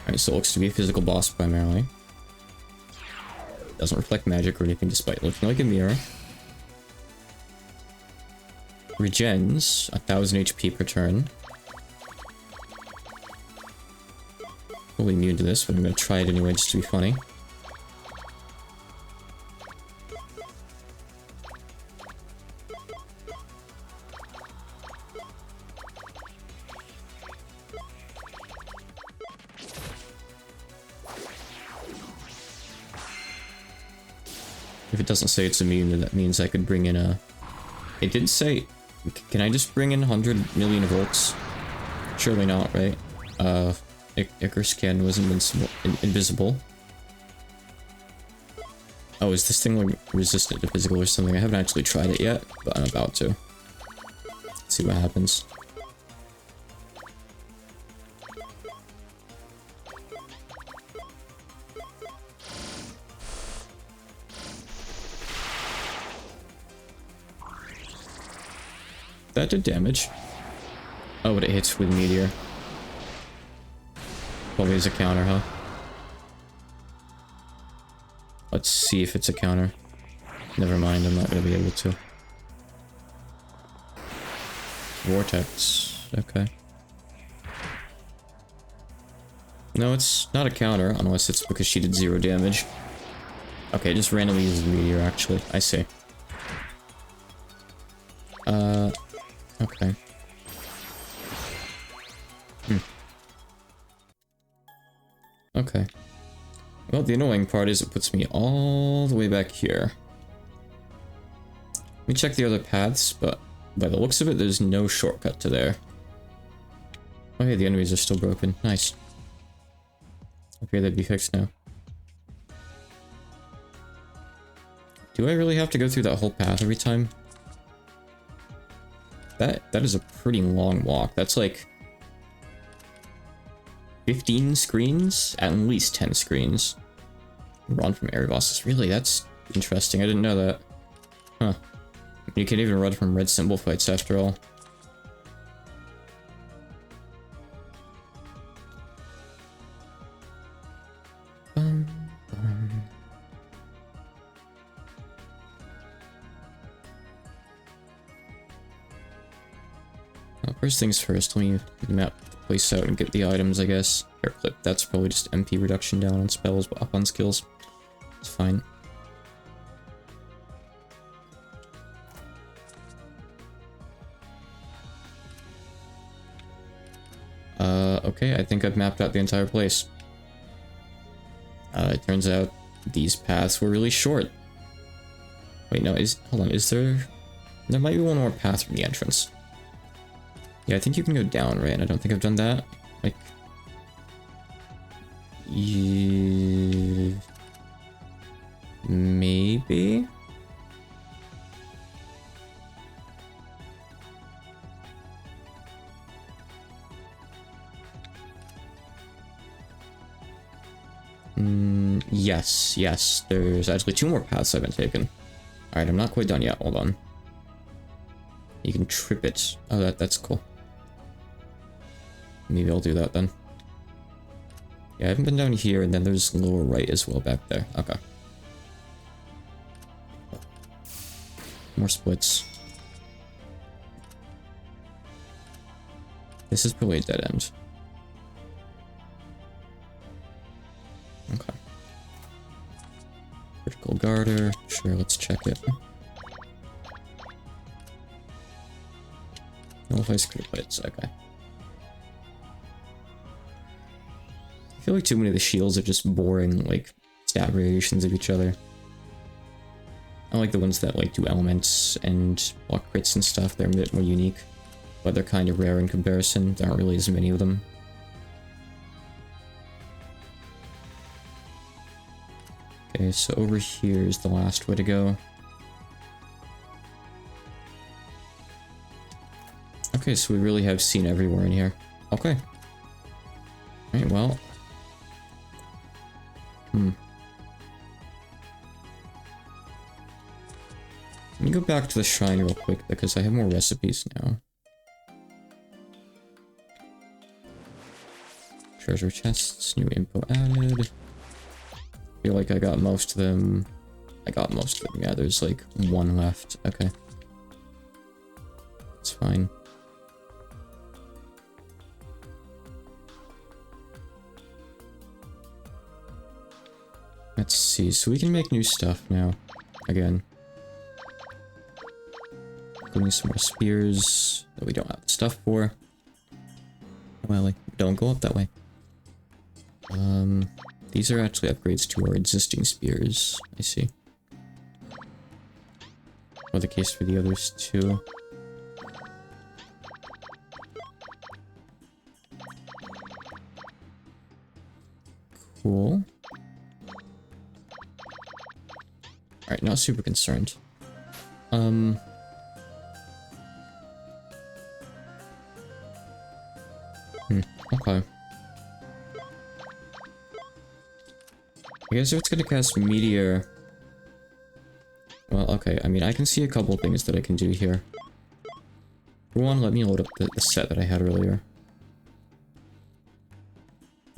Alright, so it looks to be a physical boss primarily. Doesn't reflect magic or anything despite looking like a mirror. Regens 1000 HP per turn. fully immune to this, but I'm gonna try it anyway just to be funny. If it doesn't say it's immune, then that means I could bring in a... It did say... Can I just bring in 100 million volts? Surely not, right? Icarus Cannon was invisible. Oh, is this thing like resistant to physical or something? I haven't actually tried it yet, but I'm about to. Let's see what happens. That did damage. Oh, but it hits with Meteor. Probably as a counter, huh? Let's see if it's a counter. Never mind, I'm not gonna be able to. Vortex. Okay. No, it's not a counter, unless it's because she did 0 damage. Okay, just randomly uses Meteor, actually. I see. Okay. Okay. Well, the annoying part is it puts me all the way back here. Let me check the other paths, but by the looks of it, there's no shortcut to there. Okay, the enemies are still broken. Nice. Okay, they'd be fixed now. Do I really have to go through that whole path every time? That is a pretty long walk. That's like 15 screens? At least 10 screens. Run from area bosses. Really? That's interesting. I didn't know that. Huh. You can even run from red symbol fights after all. Well, first things first, let me map the place out and get the items, I guess. Hair clip, that's probably just MP reduction down on spells, but up on skills. It's fine. Okay, I think I've mapped out the entire place. It turns out these paths were really short. Wait, no, hold on, is there... There might be one more path from the entrance. Yeah, I think you can go down, right? I don't think I've done that. Like... Yeah... Maybe? Yes. There's actually 2 more paths I've been taken. Alright, I'm not quite done yet. Hold on. You can trip it. Oh, that's cool. Maybe I'll do that then. Yeah, I haven't been down here, and then there's lower right as well back there. Okay. More splits. This is probably a dead end. Okay. Critical Garter. Sure, let's check it. Nullifies critical hits. Okay. I feel like too many of the shields are just boring, like, stat variations of each other. I like the ones that, like, do elements and block crits and stuff. They're a bit more unique, but they're kind of rare in comparison. There aren't really as many of them. Okay, so over here is the last way to go. Okay, so we really have seen everywhere in here. Okay. Alright, well. Let me go back to the shrine real quick, because I have more recipes now. Treasure chests, new info added. I feel like I got most of them. Yeah, there's like 1 left. Okay. It's fine. Let's see, so we can make new stuff now. Again. Including some more spears that we don't have the stuff for. Well, like, don't go up that way. These are actually upgrades to our existing spears. I see. Or the case for the others too. Cool. Alright, not super concerned. Okay. I guess if it's gonna cast Meteor... Well, okay, I mean, I can see a couple things that I can do here. For one, let me load up the set that I had earlier.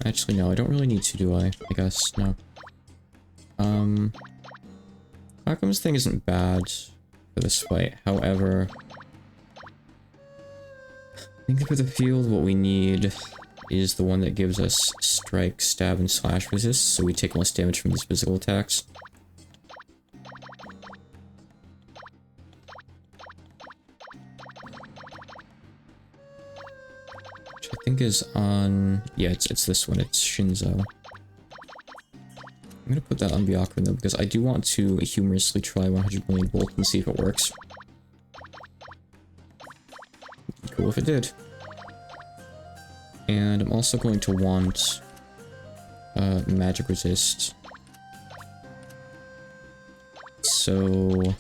Actually, no, I don't really need to, do I? I guess, no. Arkham's thing isn't bad for this fight, however... I think for the field, what we need is the one that gives us strike, stab, and slash resist, so we take less damage from these physical attacks. Which I think is on... yeah, it's this one, it's Shinzo. I'm gonna put that on Byakuren though, because I do want to humorously try 100 million Bolt and see if it works. Cool if it did. And I'm also going to want magic resist. So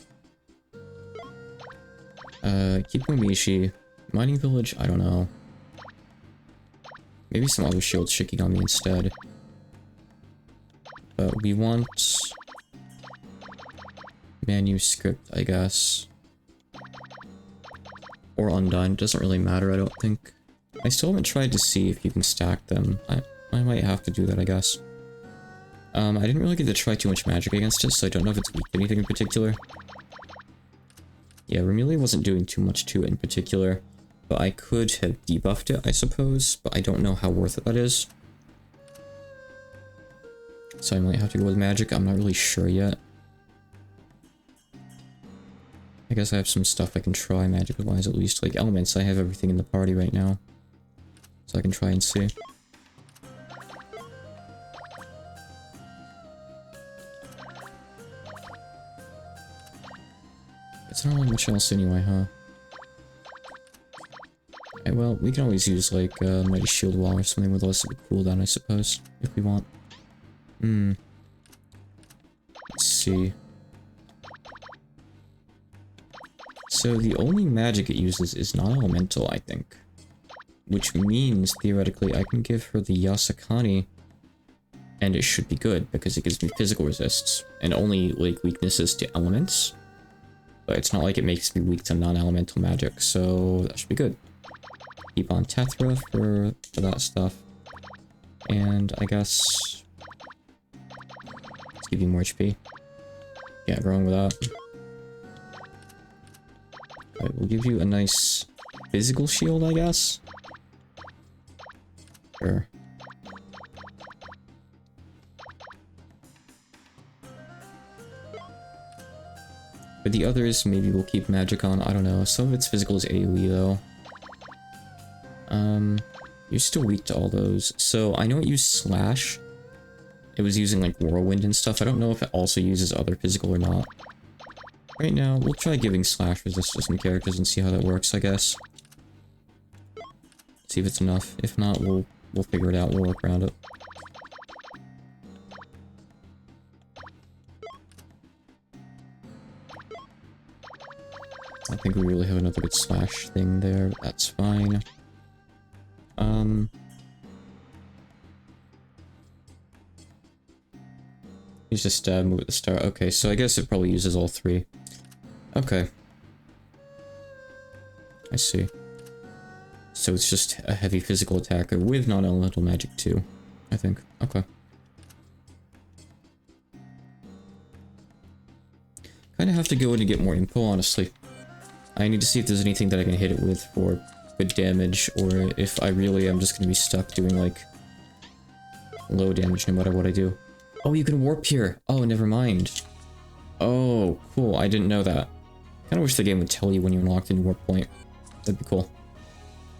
Kipumishi, Mining Village, I don't know. Maybe some other shield Shikigami instead. But we want manuscript, I guess. Or Undone, doesn't really matter, I don't think. I still haven't tried to see if you can stack them. I might have to do that, I guess. I didn't really get to try too much magic against it, so I don't know if it's weak to anything in particular. Yeah, Remelia wasn't doing too much to it in particular, but I could have debuffed it, I suppose, but I don't know how worth it that is. So I might have to go with magic, I'm not really sure yet. I guess I have some stuff I can try magic-wise at least, like elements. I have everything in the party right now. So I can try and see. It's not really much else anyway, huh? Okay, well, we can always use like Mighty Shield Wall or something with less of a cooldown, I suppose, if we want. Let's see. So the only magic it uses is non-elemental, I think. Which means, theoretically, I can give her the Yasakani, and it should be good, because it gives me physical resists, and only, like, weaknesses to elements. But it's not like it makes me weak to non-elemental magic, so that should be good. Keep on Tethra for that stuff. And I guess... let's give you more HP. Yeah, wrong with that. Alright, we'll give you a nice physical shield, I guess. Sure. For the others, maybe we'll keep magic on, I don't know. Some of its physical is AoE though. You're still weak to all those. So I know it used Slash. It was using like Whirlwind and stuff. I don't know if it also uses other physical or not. Right now, we'll try giving Slash resist to some characters and see how that works, I guess. See if it's enough. If not, we'll figure it out. We'll work around it. I think we really have another good Slash thing there. That's fine. He's just move at the start. Okay, so I guess it probably uses all three. Okay. I see. So it's just a heavy physical attacker with non-elemental magic too, I think. Okay. Kinda have to go in and get more info, honestly. I need to see if there's anything that I can hit it with for good damage, or if I really am just gonna be stuck doing like low damage no matter what I do. Oh, you can warp here. Oh, never mind. Oh, cool. I didn't know that. Kind of wish the game would tell you when you unlocked a new warp point. That'd be cool.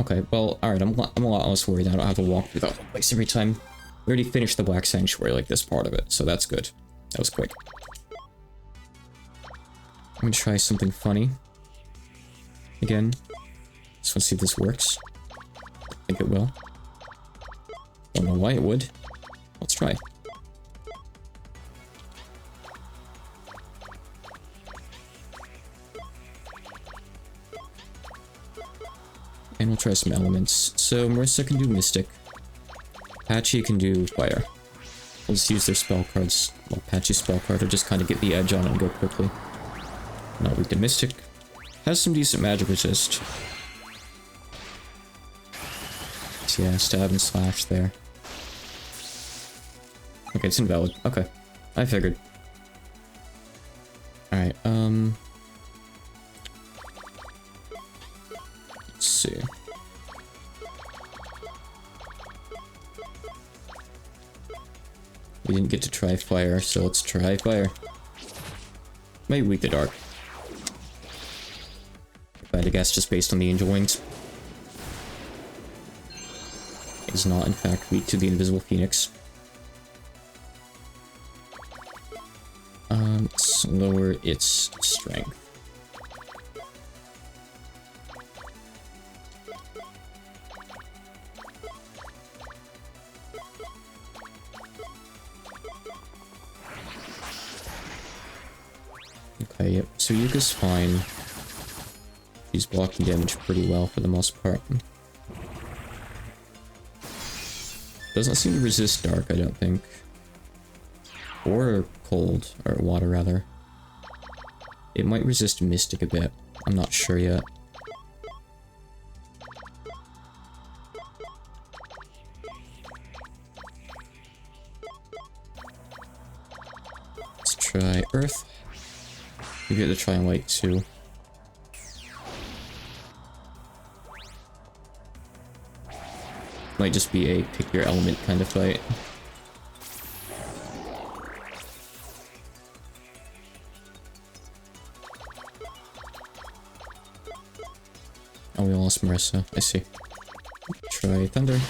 Okay, well, alright, I'm a lot less worried. I don't have to walk through that whole place every time. We already finished the Black Sanctuary, like this part of it, so that's good. That was quick. I'm gonna try something funny. Again. Just wanna see if this works. I think it will. Don't know why it would. Let's try. And we'll try some elements. So Marissa can do Mystic. Patchy can do Fire. We'll just use their spell cards. Well, Patchy's spell card to just kind of get the edge on it and go quickly. Not weak to Mystic. Has some decent magic resist. So yeah, stab and slash there. Okay, it's invalid. Okay. I figured. Alright, let's see. We didn't get to try fire, so let's try fire. Maybe weak to dark. But I guess just based on the angel wings. Is not in fact weak to the invisible phoenix. Let's lower its strength. Okay, yep. So Yuka's fine. She's blocking damage pretty well for the most part. Doesn't seem to resist dark, I don't think. Or cold, or water rather. It might resist mystic a bit. I'm not sure yet. Let's try earth. We get to try light too. Might just be a pick your element kind of fight. Oh, we lost Marissa. I see. Try thunder.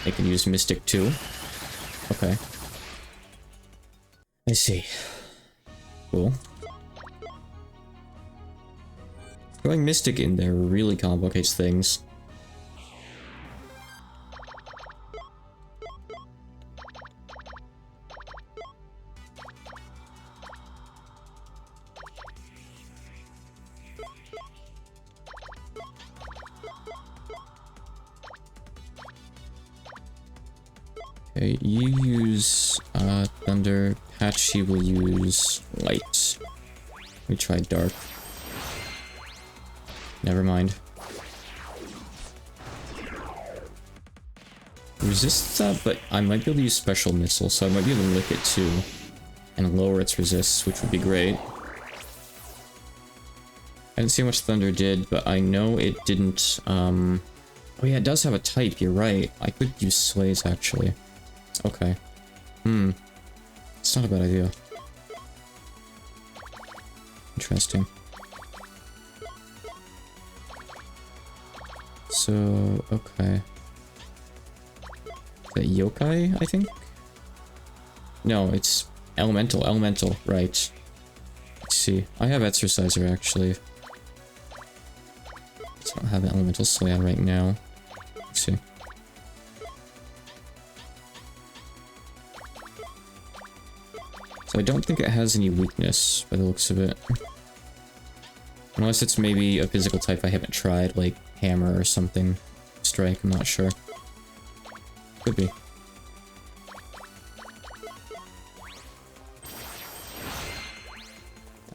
I can use mystic too. Okay. I see. Cool. Throwing mystic in there really complicates things. Okay, you use thunder. Patchy will use light. We try dark. Never mind. Resists that, but I might be able to use special missile, so I might be able to lick it too. And lower its resists, which would be great. I didn't see how much thunder did, but I know it didn't, Oh yeah, it does have a type, you're right. I could use slays, actually. Okay. It's not a bad idea. Interesting. So, okay. Is that yokai, I think? No, it's elemental, right. Let's see. I have exerciser, actually. I don't have an elemental slam right now. Let's see. So I don't think it has any weakness, by the looks of it. Unless it's maybe a physical type I haven't tried, like hammer or something. Strike, I'm not sure. Could be.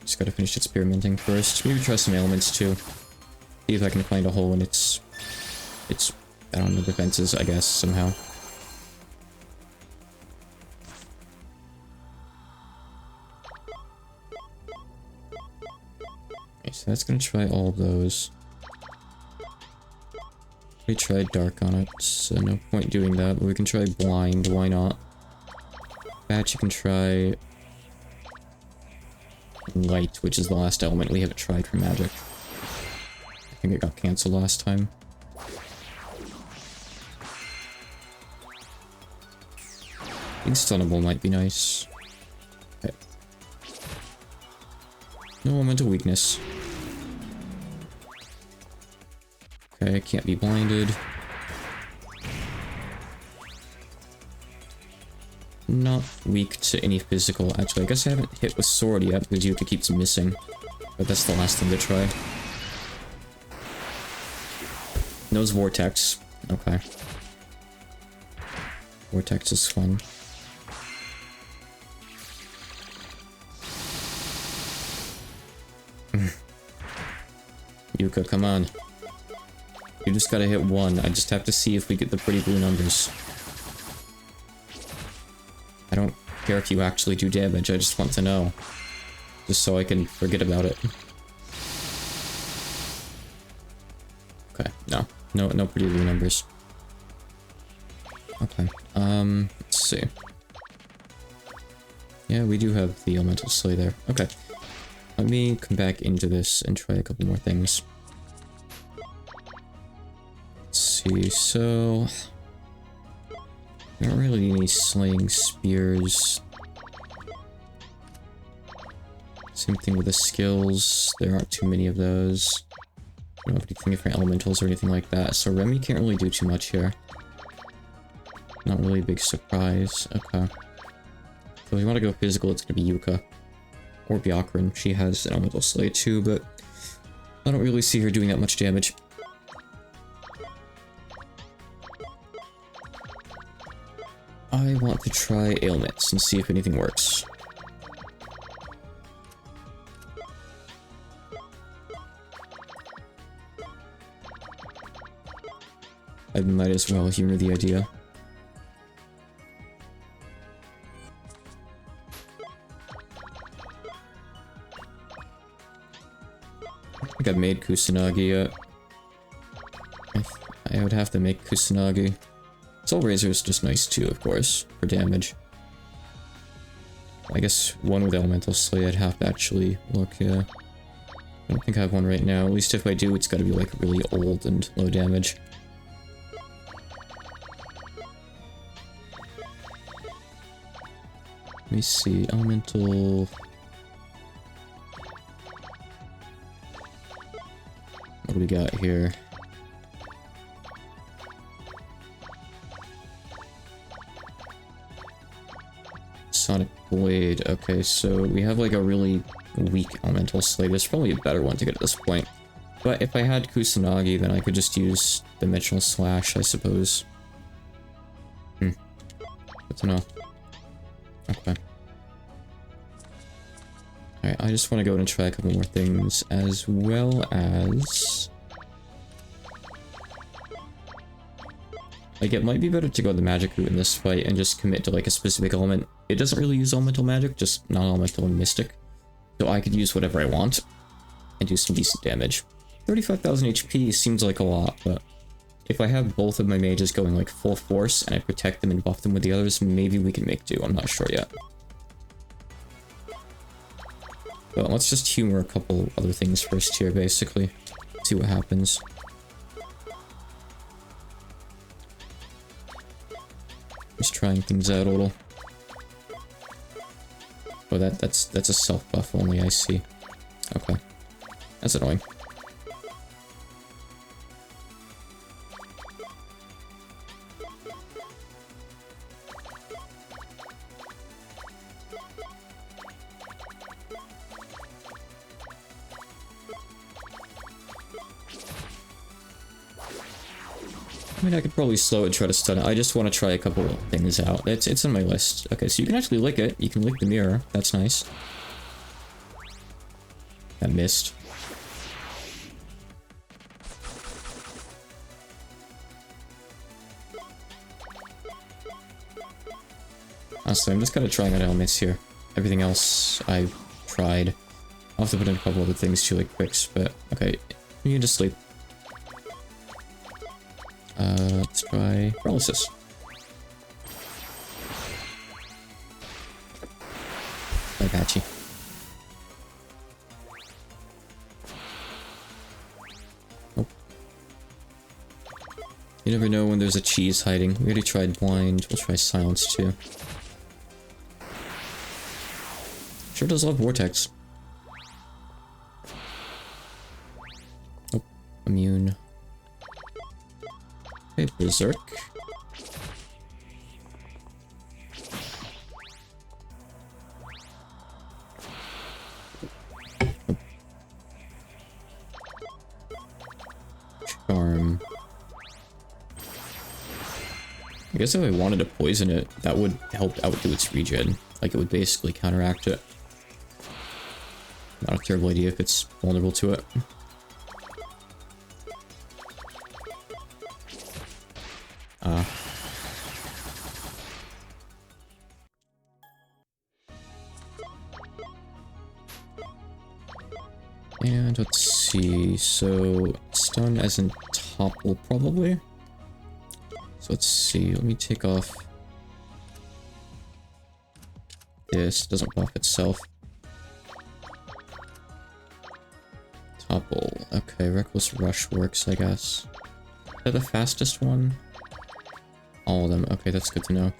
Just gotta finish experimenting first. Maybe try some ailments too. See if I can find a hole in its I don't know, defenses, I guess, somehow. Okay, so that's gonna try all of those. We tried dark on it, so no point doing that, but we can try blind, why not? Bat, you can try light, which is the last element we haven't tried for magic. I think it got cancelled last time. Stunnable might be nice. Okay. No elemental weakness. Okay, can't be blinded. Not weak to any physical. Actually, I guess I haven't hit with sword yet because Yuka keeps missing. But that's the last thing to try. Knows Vortex. Okay. Vortex is fun. Yuka, come on. You just gotta hit one. I just have to see if we get the pretty blue numbers. I don't care if you actually do damage, I just want to know. Just so I can forget about it. Okay, no. No pretty blue numbers. Okay, let's see. Yeah, we do have the elemental slay there. Okay. Let me come back into this and try a couple more things. Let's see, so... I don't really need any slaying spears. Same thing with the skills, there aren't too many of those. I don't have anything for elementals or anything like that, so Remy can't really do too much here. Not really a big surprise, okay. So if you want to go physical, it's gonna be Yuka. Or Byakuran, she has an elemental slay too, but I don't really see her doing that much damage. I want to try ailments and see if anything works. I might as well humor the idea. I think I've made Kusanagi yet. I would have to make Kusanagi. Soul Razor is just nice too, of course, for damage. I guess one with Elemental Slay I'd have to actually look, yeah. I don't think I have one right now. At least if I do, it's gotta be like really old and low damage. Let me see, Elemental... What do we got here? Sonic Blade. Okay, so we have like a really weak Elemental Slay. There's probably a better one to get at this point. But if I had Kusanagi, then I could just use Dimensional Slash, I suppose. Good to know. Okay. Alright, I just want to go and try a couple more things, as well as... Like, it might be better to go the magic route in this fight and just commit to, like, a specific element. It doesn't really use elemental magic, just non-elemental and mystic. So I could use whatever I want and do some decent damage. 35,000 HP seems like a lot, but if I have both of my mages going, like, full force and I protect them and buff them with the others, maybe we can make do. I'm not sure yet. But let's just humor a couple other things first here, basically. See what happens. Just trying things out a little. Oh, that's a self buff only, I see. Okay. That's annoying. I mean, I could probably slow it and try to stun it. I just want to try a couple of things out. It's on my list. Okay, so you can actually lick it. You can lick the mirror. That's nice. That missed. Honestly, I'm just kind of trying out elements here. Everything else I've tried. I'll have to put in a couple other things too, like quicks, but okay. You can just sleep. Let's try paralysis. I got you. Nope. You never know when there's a cheese hiding. We already tried blind. We'll try silence too. Sure does love vortex. Oh, immune. Okay, berserk. Charm. I guess if I wanted to poison it, that would help outdo its regen. Like, it would basically counteract it. Not a terrible idea if it's vulnerable to it. And let's see, so stun as in topple probably. So let's see, let me take off this, doesn't buff itself. Topple, okay, Reckless Rush works, I guess. Is that the fastest one? All of them, okay, that's good to know.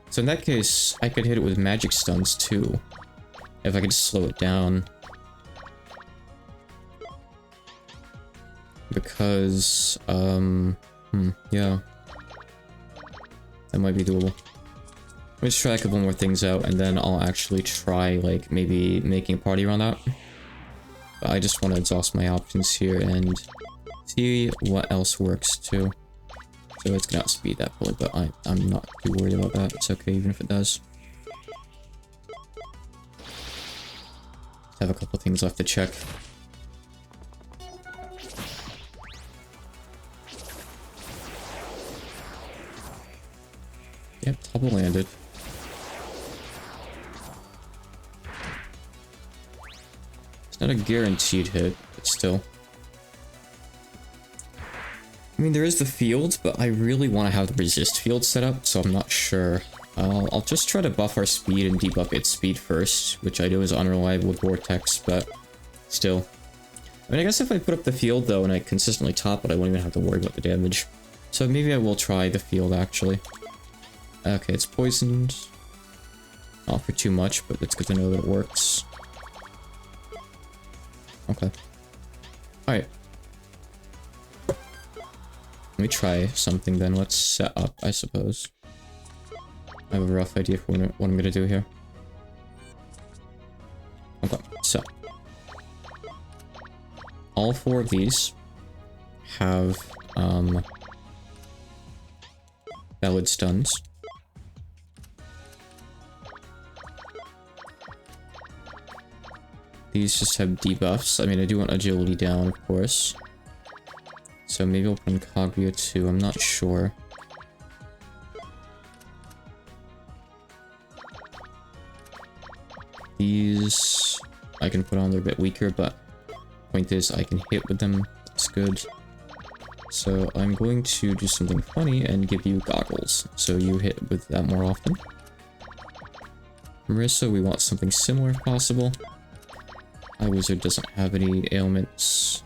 So in that case, I could hit it with magic stuns too. If I could slow it down. Because, yeah. That might be doable. Let's try a couple more things out, and then I'll actually try, like, maybe making a party around that. But I just want to exhaust my options here and see what else works, too. So it's gonna outspeed that bullet, but I'm not too worried about that. It's okay, even if it does. I have a couple things left to check. Yep, topple landed. It's not a guaranteed hit, but still. I mean, there is the field, but I really want to have the resist field set up, so I'm not sure. I'll just try to buff our speed and debuff its speed first, which I know is unreliable with Vortex, but still. I mean, I guess if I put up the field, though, and I consistently top it, I won't even have to worry about the damage. So maybe I will try the field, actually. Okay, it's poisoned. Not for too much, but it's good to know that it works. Okay. Alright. Let me try something then. Let's set up, I suppose. I have a rough idea for what I'm gonna do here. Okay, so. All four of these have, valid stuns. These just have debuffs. I mean, I do want agility down, of course. So maybe I'll put in Kaguya too, I'm not sure. These I can put on, they're a bit weaker, but point is I can hit with them, that's good. So I'm going to do something funny and give you goggles, so you hit with that more often. Marissa, we want something similar if possible. My wizard doesn't have any ailments.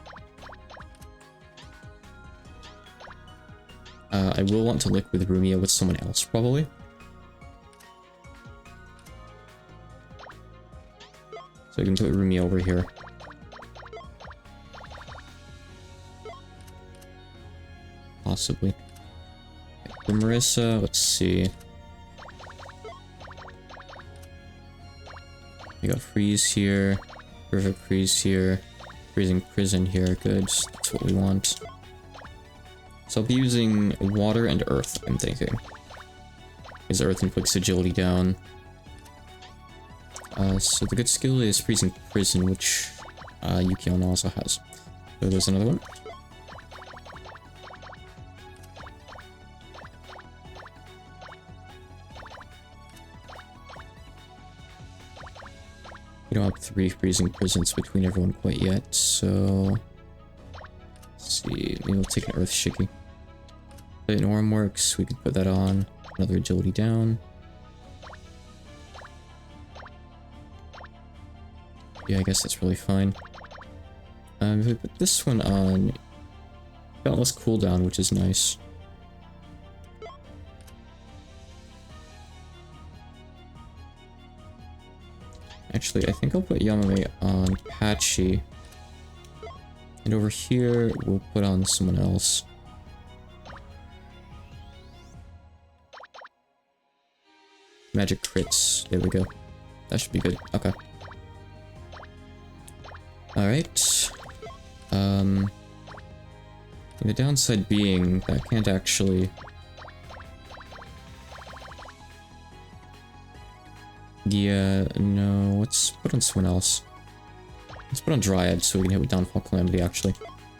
I will want to lick with Rumia with someone else, probably. So I can put Rumia over here. Possibly. For Marissa, let's see. We got Freeze here. Perfect Freeze here. Freezing Prison here. Good. That's what we want. So I'll be using Water and Earth, I'm thinking. Because Earth inflicts agility down. So the good skill is Freezing Prison, which Yukion also has. So there's another one. We don't have 3 Freezing Prisons between everyone quite yet, so... Let's see, maybe we'll take an Earth Shiki. If Norm works, we can put that on. Another agility down. yeah, I guess that's really fine. If we put this one on, got less cooldown, which is nice. Actually, I think I'll put Yamame on Patchy. And over here, we'll put on someone else. Magic crits. There we go. That should be good. Okay. Alright. The downside being that I can't actually... Yeah, no, let's put on someone else. Let's put on Dryad so we can hit with Downfall Calamity, actually.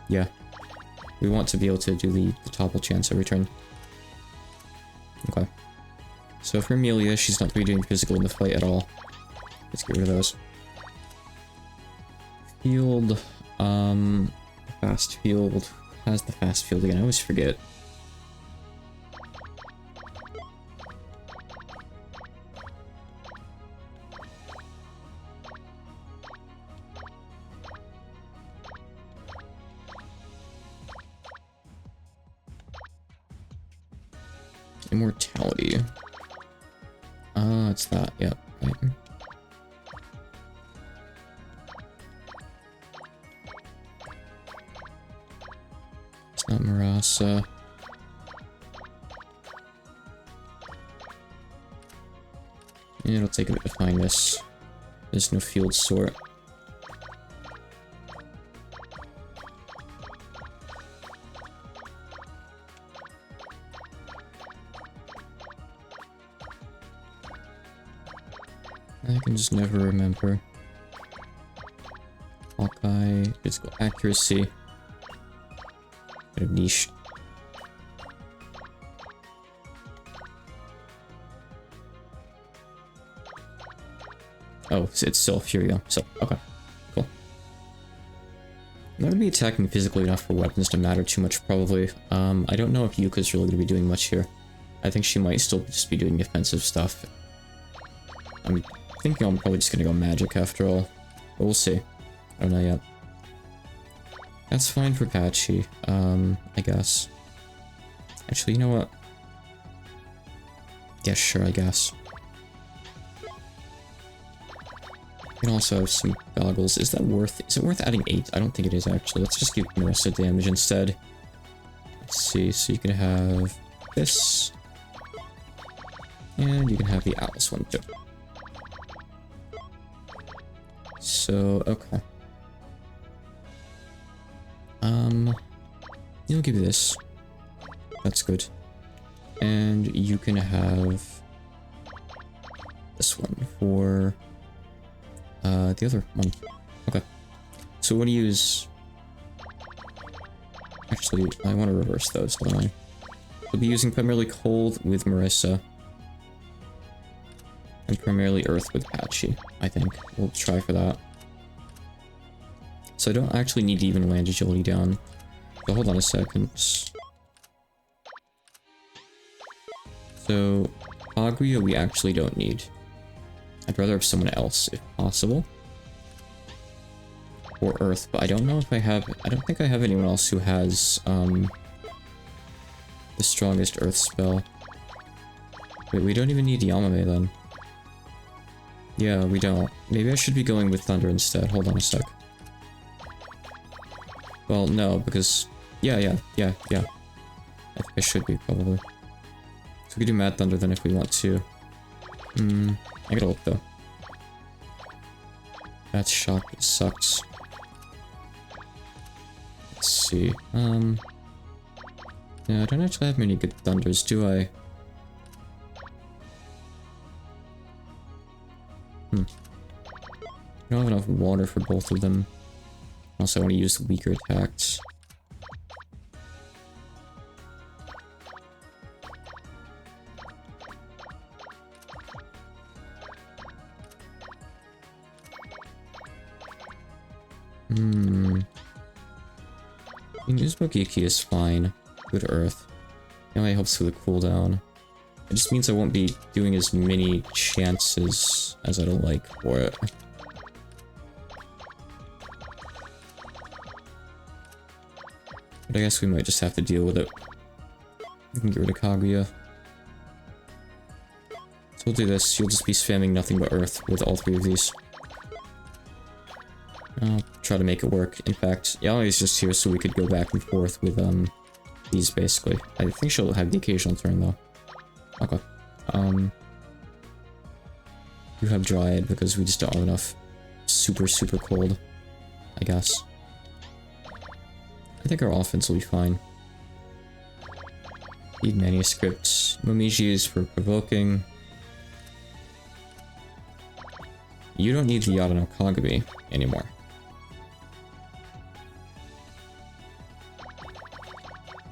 Yeah. We want to be able to do the topple chance every turn. Okay. So for Amelia, she's not going to be doing physical in the fight at all. Let's get rid of those. Field, fast field. How's the fast field again? I always forget. Immortality. It's that, yep. Right. It's not Marasa. Yeah, it'll take a bit to find this. There's no field sort. I can just never remember. Hawkeye, physical accuracy. Bit of niche. Oh, it's Sylph, here we go. So, okay. Cool. I'm not gonna be attacking physically enough for weapons to matter too much, probably. I don't know if Yuka's really gonna be doing much here. I think she might still just be doing defensive stuff. I'm thinking I'm probably just gonna go magic after all. But we'll see. I don't know yet. That's fine for Patchy, I guess. Actually, you know what? Yeah, sure, I guess. You can also have some goggles. Is it worth adding 8? I don't think it is, actually. Let's just give Marissa damage instead. Let's see, so you can have this. And you can have the Atlas one, too. So, okay. You'll give you this. That's good. And you can have this one for the other one. Okay. So what do you use? Actually, I want to reverse those, don't I? We'll be using primarily cold with Marissa. And primarily earth with Patchy, I think. We'll try for that. So I don't actually need to even land agility down. So hold on a second. So, Agria we actually don't need. I'd rather have someone else, if possible. Or Earth, but I don't know if I have... I don't think I have anyone else who has, the strongest Earth spell. Wait, we don't even need Yamame then. Yeah, we don't. Maybe I should be going with Thunder instead. Hold on a sec. Well, no, because... Yeah. I think I should be, probably. So we could do Mad Thunder then if we want to. I gotta look, though. That's shock. It sucks. Let's see. No, I don't actually have many good Thunders, do I? I don't have enough water for both of them. Also, I want to use the weaker attacks. Uzbekiki is fine. Good Earth. It only helps with the cooldown. It just means I won't be doing as many chances as I'd like for it. But I guess we might just have to deal with it. We can get rid of Kaguya. So we'll do this. You'll just be spamming nothing but Earth with all three of these. I'll try to make it work. In fact, Yali's just here so we could go back and forth with, these, basically. I think she'll have the occasional turn, though. Okay. You have Dryad because we just don't have enough super, super cold, I guess. I think our offense will be fine. Need manuscripts. Momiji is for provoking. You don't need the Yada no Kagami anymore.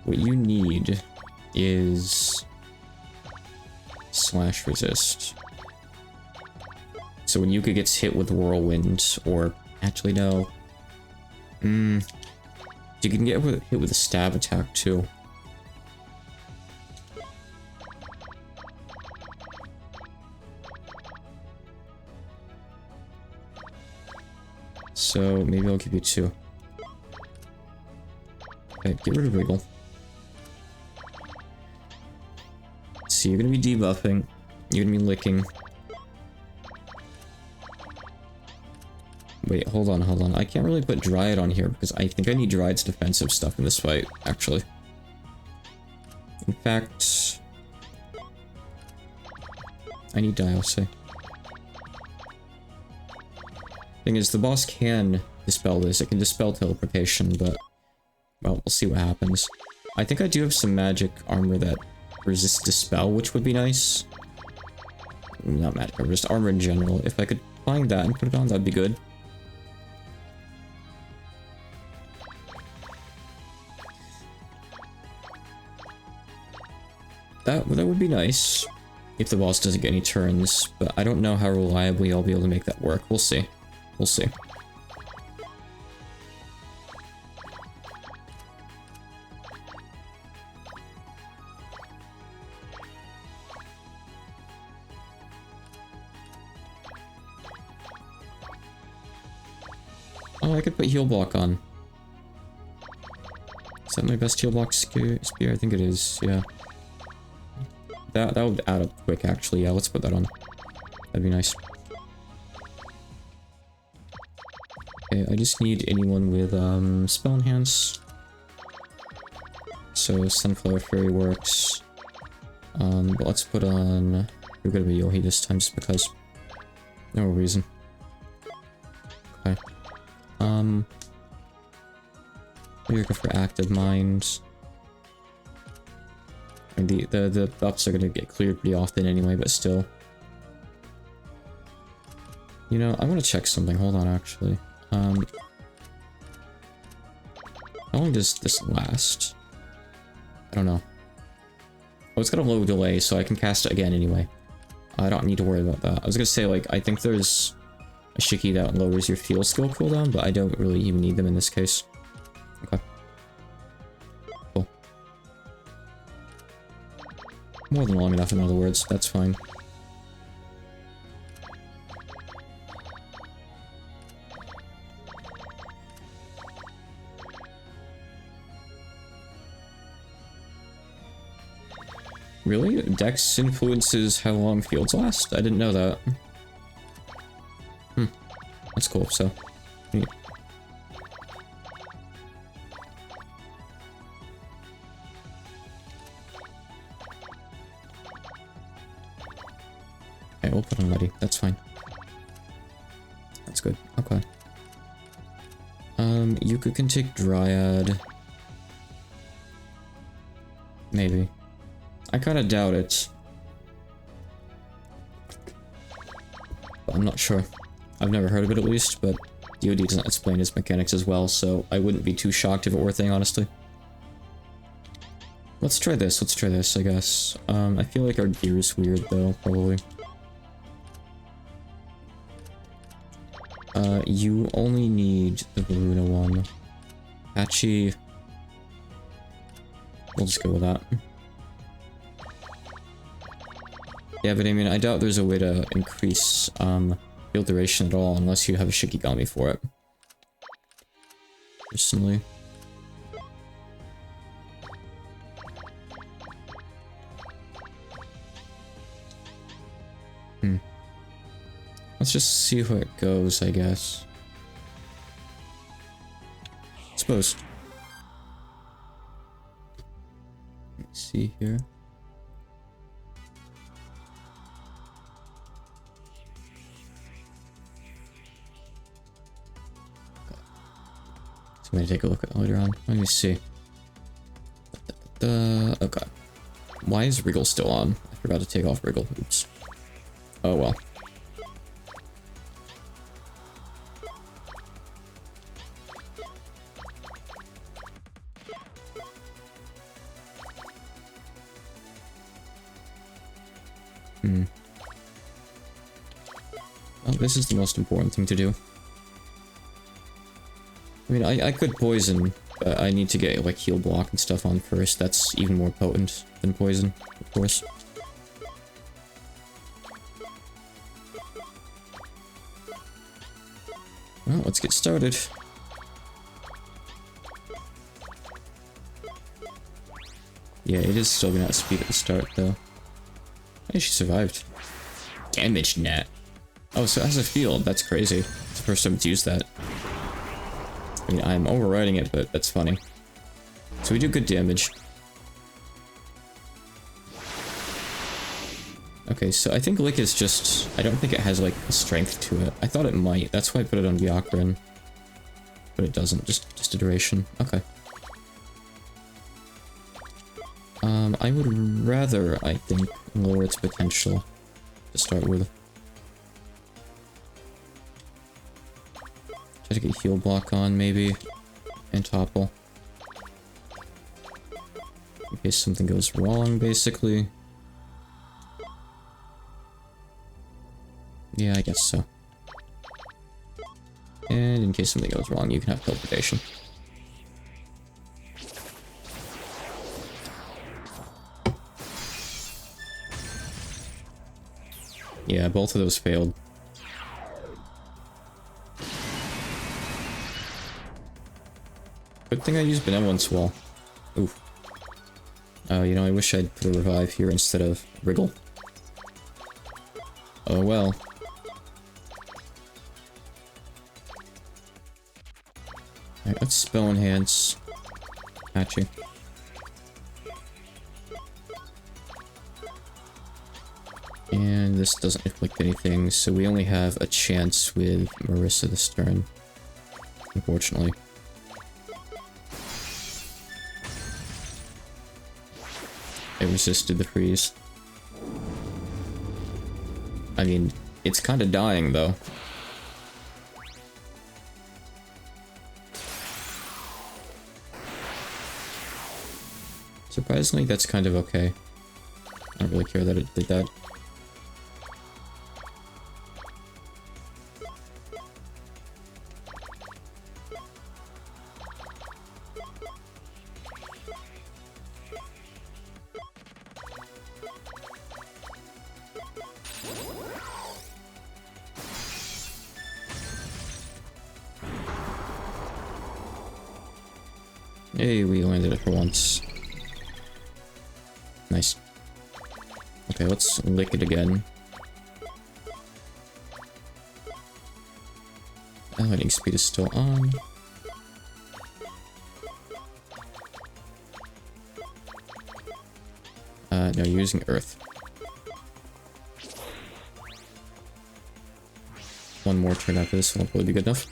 What you need is slash resist. So when Yuka gets hit with Whirlwind, or actually no, you can get hit with a stab attack too. So maybe I'll give you 2. Okay, get rid of Wriggle. So you're gonna be debuffing, you're gonna be licking. Wait, hold on. I can't really put Dryad on here because I think I need Dryad's defensive stuff in this fight, actually. In fact, I need Dialse. Thing is, the boss can dispel this. It can dispel teleportation, but, well, we'll see what happens. I think I do have some magic armor that resists dispel, which would be nice. Not magic armor, just armor in general. If I could find that and put it on, that'd be good. That would be nice if the boss doesn't get any turns, but I don't know how reliably I'll be able to make that work. We'll see. We'll see. Oh, I could put heal block on. Is that my best heal block spear? I think it is, yeah. That would add up quick, actually. Yeah, let's put that on. That'd be nice. Okay, I just need anyone with, Spell Enhance. So, Sunflower Fairy works. But let's put on... We're gonna be Yohi this time, just because. No reason. Okay. We're go for Active Mind. And the buffs are gonna get cleared pretty often anyway, but still. You know, I want to check something. Hold on, actually. How long does this last? I don't know. Oh, it's got a low delay, so I can cast it again anyway. I don't need to worry about that. I was gonna say, like, I think there's a Shiki that lowers your field skill cooldown, but I don't really even need them in this case. Okay. Cool. More than long enough, in other words. That's fine. Really? Dex influences how long fields last? I didn't know that. That's cool, so... Neat. Okay, we'll put on Letty. That's fine. That's good. Okay. Yuka can take Dryad. Maybe. I kinda doubt it. But I'm not sure. I've never heard of it at least, but DoD doesn't explain its mechanics as well, so I wouldn't be too shocked if it were a thing, honestly. Let's try this, I guess. I feel like our gear is weird, though, probably. You only need the Varuna one. Hachi... We'll just go with that. Yeah, but I mean, I doubt there's a way to increase, field duration at all, unless you have a Shikigami for it. Personally. Let's just see where it goes, I guess. Suppose. Let's see here. I'm gonna take a look at it later on. Let me see. Okay. Why is Wriggle still on? I forgot to take off Wriggle. Oops. Oh well. Well, this is the most important thing to do. I mean, I could poison, but I need to get, like, heal block and stuff on first. That's even more potent than poison, of course. Well, let's get started. Yeah, it is still gonna outspeed at the start, though. Hey, she survived. Damage net. Oh, so it has a field. That's crazy. It's the first time it's used that. I mean, I'm overriding it, but that's funny. So we do good damage. Okay, so I think Lick is just... I don't think it has, like, a strength to it. I thought it might. That's why I put it on Byakuran. But it doesn't. Just a duration. Okay. I would rather, I think, lower its potential to start with. Try to get heal block on, maybe, and topple. In case something goes wrong, basically. Yeah, I guess so. And in case something goes wrong, you can have teleportation. Yeah, both of those failed. Good thing I used Benevolence Wall. Oof. Oh, you know, I wish I'd put a revive here instead of Wriggle. Oh well. Alright, let's Spell Enhance. Hatching. And this doesn't inflict anything, so we only have a chance with Marissa this turn. Unfortunately. I resisted the freeze. I mean, it's kind of dying, though. Surprisingly, that's kind of okay. I don't really care that it did that. Hey, we landed it for once. Nice. Okay, let's lick it again. Lightning speed is still on. No, you're using Earth. One more turn after this will probably be good enough.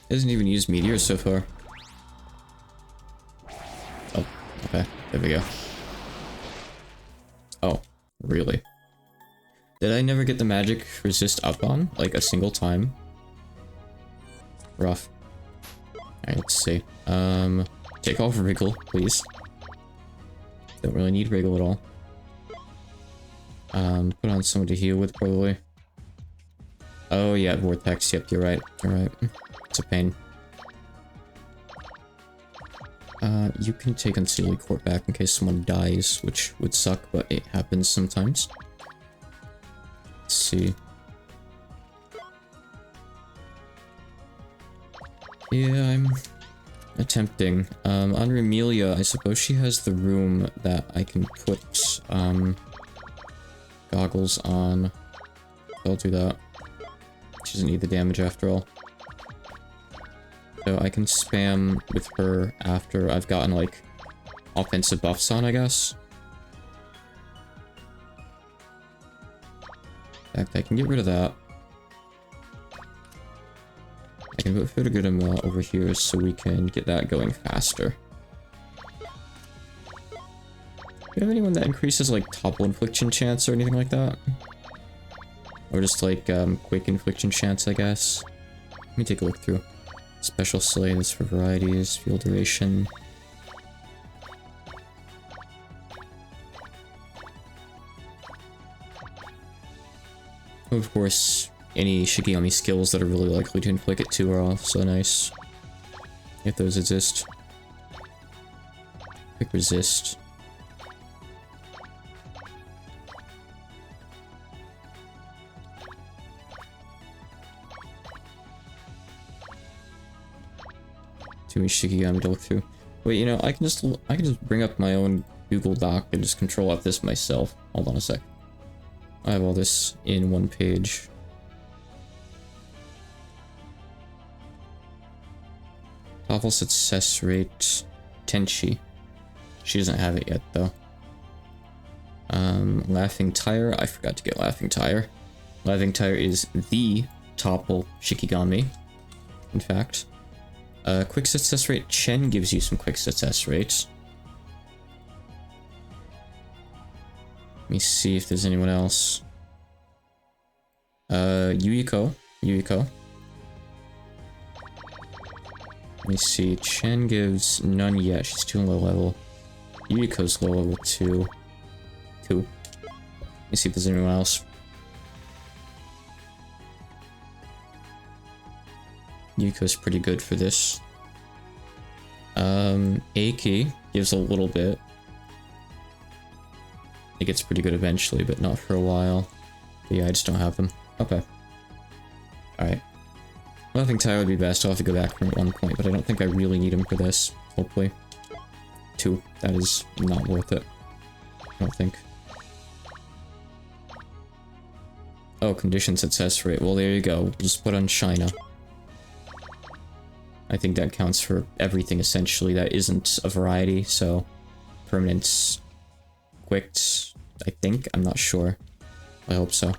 Hasn't even used Meteor so far. Oh, okay. There we go. Oh, really? Did I never get the magic resist up on? Like a single time? Rough. Alright, let's see. Take off Wriggle, please. Don't really need Wriggle at all. Put on someone to heal with, probably. Oh yeah, Vortex, yep, you're right. You're right. It's a pain. You can take Unseelie Court back in case someone dies, which would suck, but it happens sometimes. Let's see. Yeah, I'm Attempting. On Remelia, I suppose she has the room that I can put, goggles on. I'll do that. She doesn't need the damage after all. So I can spam with her after I've gotten, like, offensive buffs on, I guess. In fact, I can get rid of that. I can put Fudaguruma over here so we can get that going faster. Do you have anyone that increases, like, topple infliction chance or anything like that? Or just, like, quick infliction chance, I guess? Let me take a look through. Special Slay, this for varieties, field duration. Of course, any Shikigami skills that are really likely to inflict it too are also nice. If those exist. Quick resist. Too many Shikigami to look through. Wait, you know, I can just bring up my own Google Doc and just control out this myself. Hold on a sec. I have all this in one page. Topple success rate. Tenchi. She doesn't have it yet, though. Laughing Tire. I forgot to get Laughing Tire. Laughing Tire is the Topple Shikigami. In fact. Quick success rate. Chen gives you some quick success rates. Let me see if there's anyone else. Yuiko. Let me see. Chen gives none yet. She's too low level. Yuiko's low level 2. Let me see if there's anyone else. Yuiko's pretty good for this. Eiki gives a little bit. It gets pretty good eventually, but not for a while. But yeah, I just don't have them. Okay. Alright. Well, I think Tire would be best. I'll have to go back from at one point, but I don't think I really need him for this. Hopefully. 2. That is not worth it. I don't think. Oh, condition success rate. Well, there you go. We'll just put on China. I think that counts for everything, essentially. That isn't a variety, so... Permanence... Quicked, I think. I'm not sure. I hope so.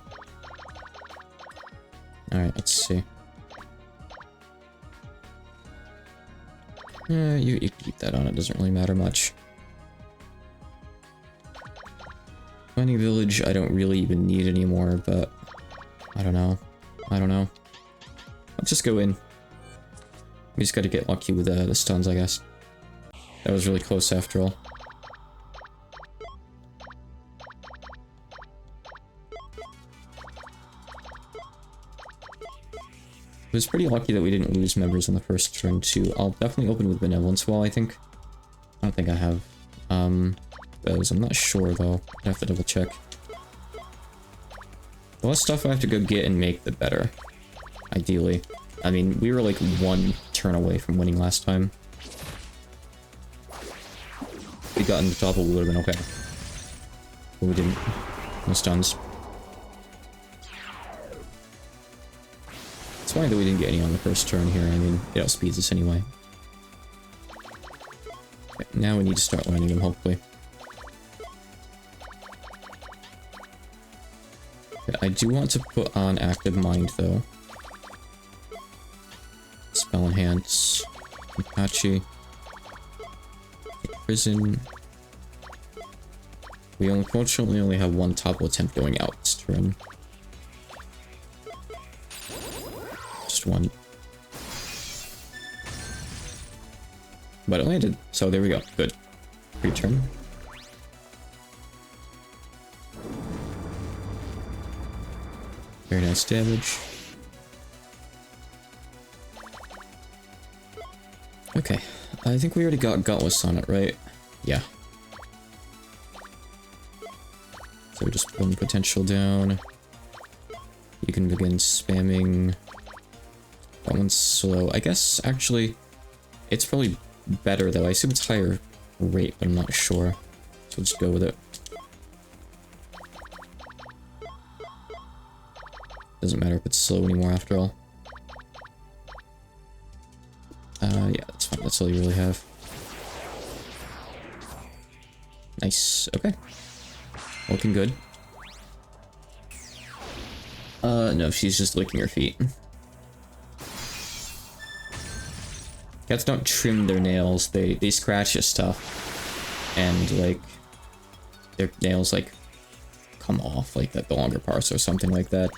Alright, let's see. Yeah, you can keep that on. It doesn't really matter much. Mining Village, I don't really even need anymore, but... I don't know. Let's just go in. We just gotta get lucky with the stuns, I guess. That was really close after all. It was pretty lucky that we didn't lose members on the first turn, too. I'll definitely open with Benevolence Wall, I think. I don't think I have, those. I'm not sure, though. I have to double check. The less stuff I have to go get and make, the better. Ideally. I mean, we were like one turn away from winning last time. If we got in the topple, we would have been okay. But we didn't. No stuns. It's funny that we didn't get any on the first turn here. I mean, it outspeeds us anyway. Okay, now we need to start landing them, hopefully. Okay, I do want to put on Active Mind, though. Spell Enhance. Itachi. Prison. We unfortunately only have one topple attempt going out this turn. Just one. But it landed, so there we go. Good. Return. Very nice damage. Okay, I think we already got Gutless on it, right? Yeah. So we just put one potential down. You can begin spamming. That one's slow. I guess, actually, it's probably better, though. I assume it's higher rate, but I'm not sure. So we'll just go with it. Doesn't matter if it's slow anymore, after all. Yeah, that's fine. That's all you really have. Nice. Okay. Looking good. No, she's just licking her feet. Cats don't trim their nails, they scratch your stuff. And, like, their nails, like, come off, like, the longer parts or something like that.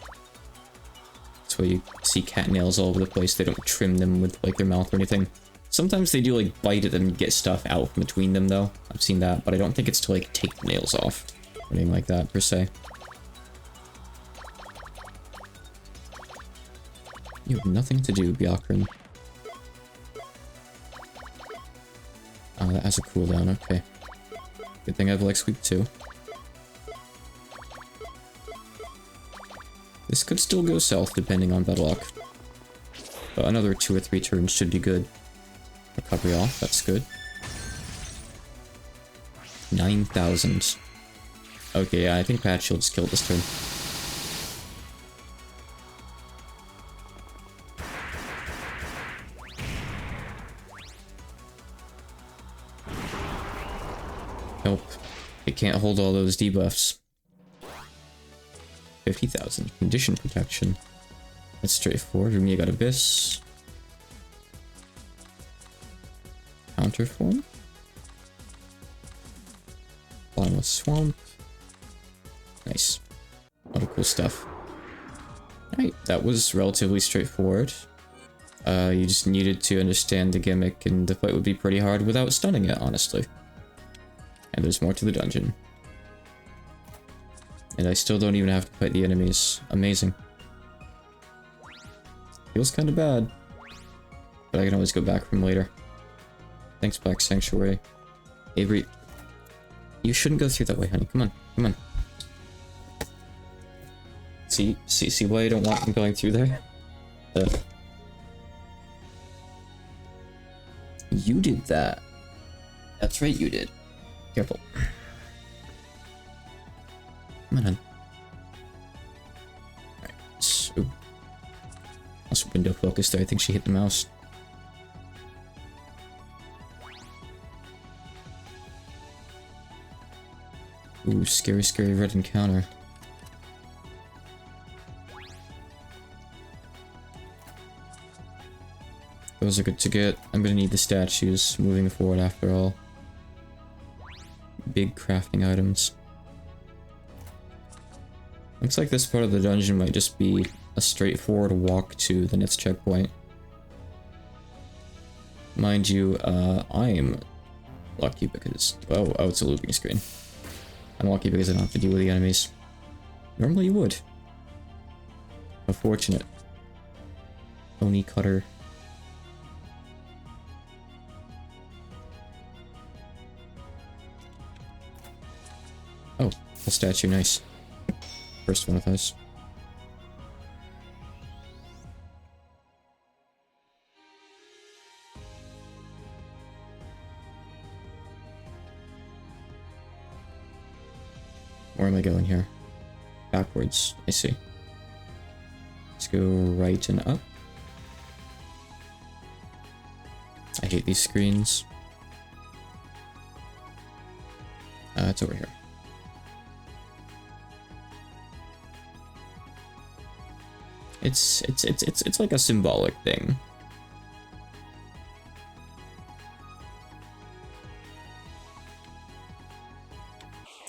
That's why you see cat nails all over the place. They don't trim them with, like, their mouth or anything. Sometimes they do, like, bite at them and get stuff out from between them, though. I've seen that, but I don't think it's to, like, take the nails off. Or anything like that, per se. You have nothing to do, Byakurin. Oh, that has a cooldown, okay. Good thing I have Leg Sweep too. This could still go south depending on bad luck. But another 2 or 3 turns should be good. Recovery off, that's good. 9,000. Okay, yeah, I think Patch Shield's killed this turn. Nope. It can't hold all those debuffs. 50,000. Condition protection. That's straightforward. Rumia got Abyss. Counter form. Bottomless Swamp. Nice. A lot of cool stuff. Alright, that was relatively straightforward. You just needed to understand the gimmick and the fight would be pretty hard without stunning it, honestly. And there's more to the dungeon. And I still don't even have to fight the enemies. Amazing. Feels kind of bad. But I can always go back from later. Thanks, Black Sanctuary. Avery, you shouldn't go through that way, honey. Come on, come on. See why I don't want him going through there? You did that. That's right, you did. Careful. Come on, hon. Alright, so... Also window focus there, I think she hit the mouse. Ooh, scary, scary red encounter. Those are good to get. I'm gonna need the statues moving forward after all. Big crafting items. Looks like this part of the dungeon might just be a straightforward walk to the next checkpoint. Mind you, I'm lucky because... Oh, it's a looping screen. I'm lucky because I don't have to deal with the enemies. Normally you would. How fortunate. Oni Cutter. Oh, full statue, nice. First one of those. Where am I going here? Backwards, I see. Let's go right and up. I hate these screens. It's over here. It's like a symbolic thing.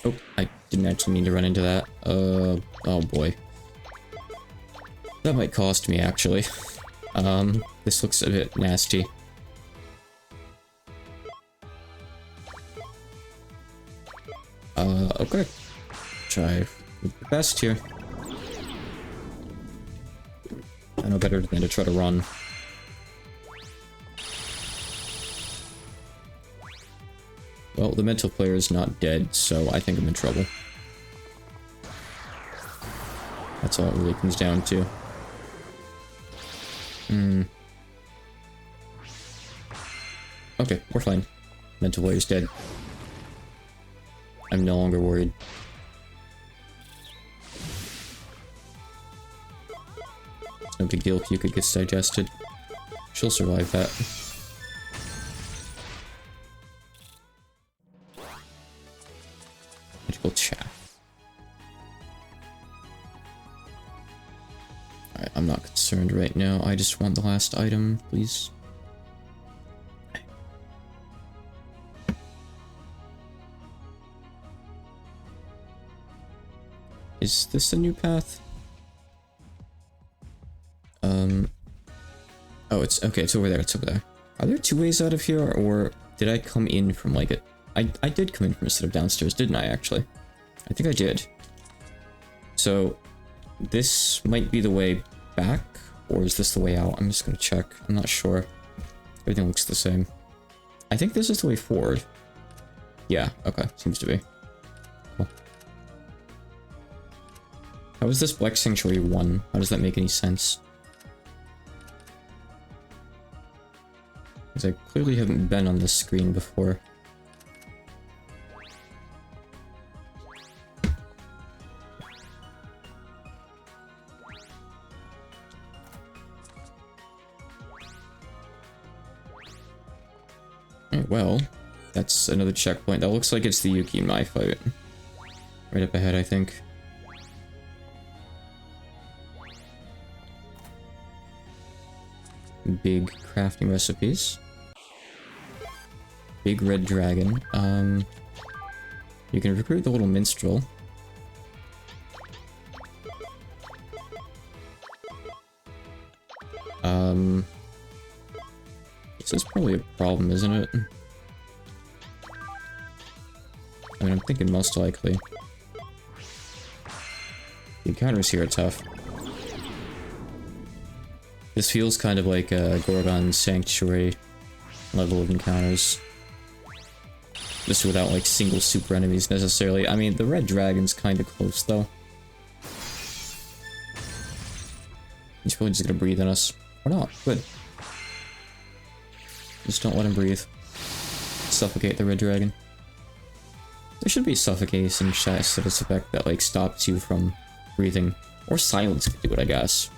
Oh, I didn't actually mean to run into that. Oh boy. That might cost me, actually. This looks a bit nasty. Okay. Try the best here. I know better than to try to run. Well, the mental player is not dead, so I think I'm in trouble. That's all it really comes down to. Okay, we're fine. Mental Warrior's dead. I'm no longer worried. It's no big deal if Yuka gets digested. She'll survive that. Magical chaff. Alright, I'm not concerned right now. I just want the last item, please. Is this a new path? Oh, it's okay. It's over there. It's over there. Are there two ways out of here, or did I come in from like it? I did come in from a set of downstairs, didn't I? Actually, I think I did. So this might be the way back, or is this the way out? I'm just gonna check. I'm not sure. Everything looks the same. I think this is the way forward. Yeah. Okay. Seems to be. Cool. How is this Black Sanctuary 1? How does that make any sense? Because I clearly haven't been on this screen before. Alright, well, that's another checkpoint. That looks like it's the Yuki and Mai fight. Right up ahead, I think. Big crafting recipes. Big red dragon. You can recruit the little minstrel. This is probably a problem, isn't it? I mean, I'm thinking most likely. The encounters here are tough. This feels kind of like a Gorgon Sanctuary level of encounters. Just without like single super enemies necessarily. I mean, the red dragon's kind of close though. He's probably just gonna breathe on us. Or not. Good. Just don't let him breathe. Suffocate the red dragon. There should be suffocation status effect that like stops you from breathing. Or silence could do it, I guess.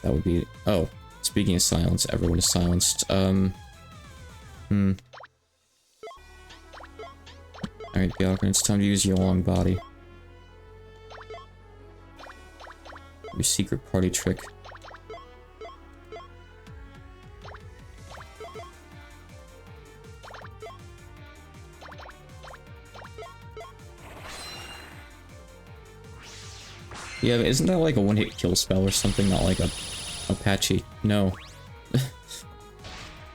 That would be... Oh, speaking of silence, everyone is silenced. Alright, Byakuran, it's time to use your long body. Your secret party trick. Yeah, but isn't that like a one-hit kill spell or something? Not like a Apache. No.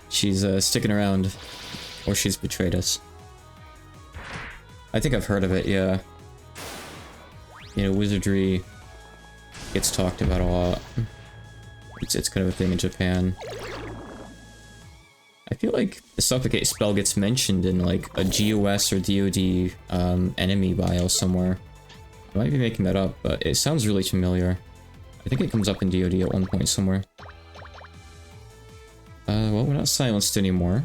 She's sticking around. Or she's betrayed us. I think I've heard of it, yeah. You know, wizardry gets talked about a lot. It's kind of a thing in Japan. I feel like the Suffocate spell gets mentioned in like a GOS or DoD enemy bio somewhere. I might be making that up, but it sounds really familiar. I think it comes up in DoD at one point somewhere. Well, we're not silenced anymore.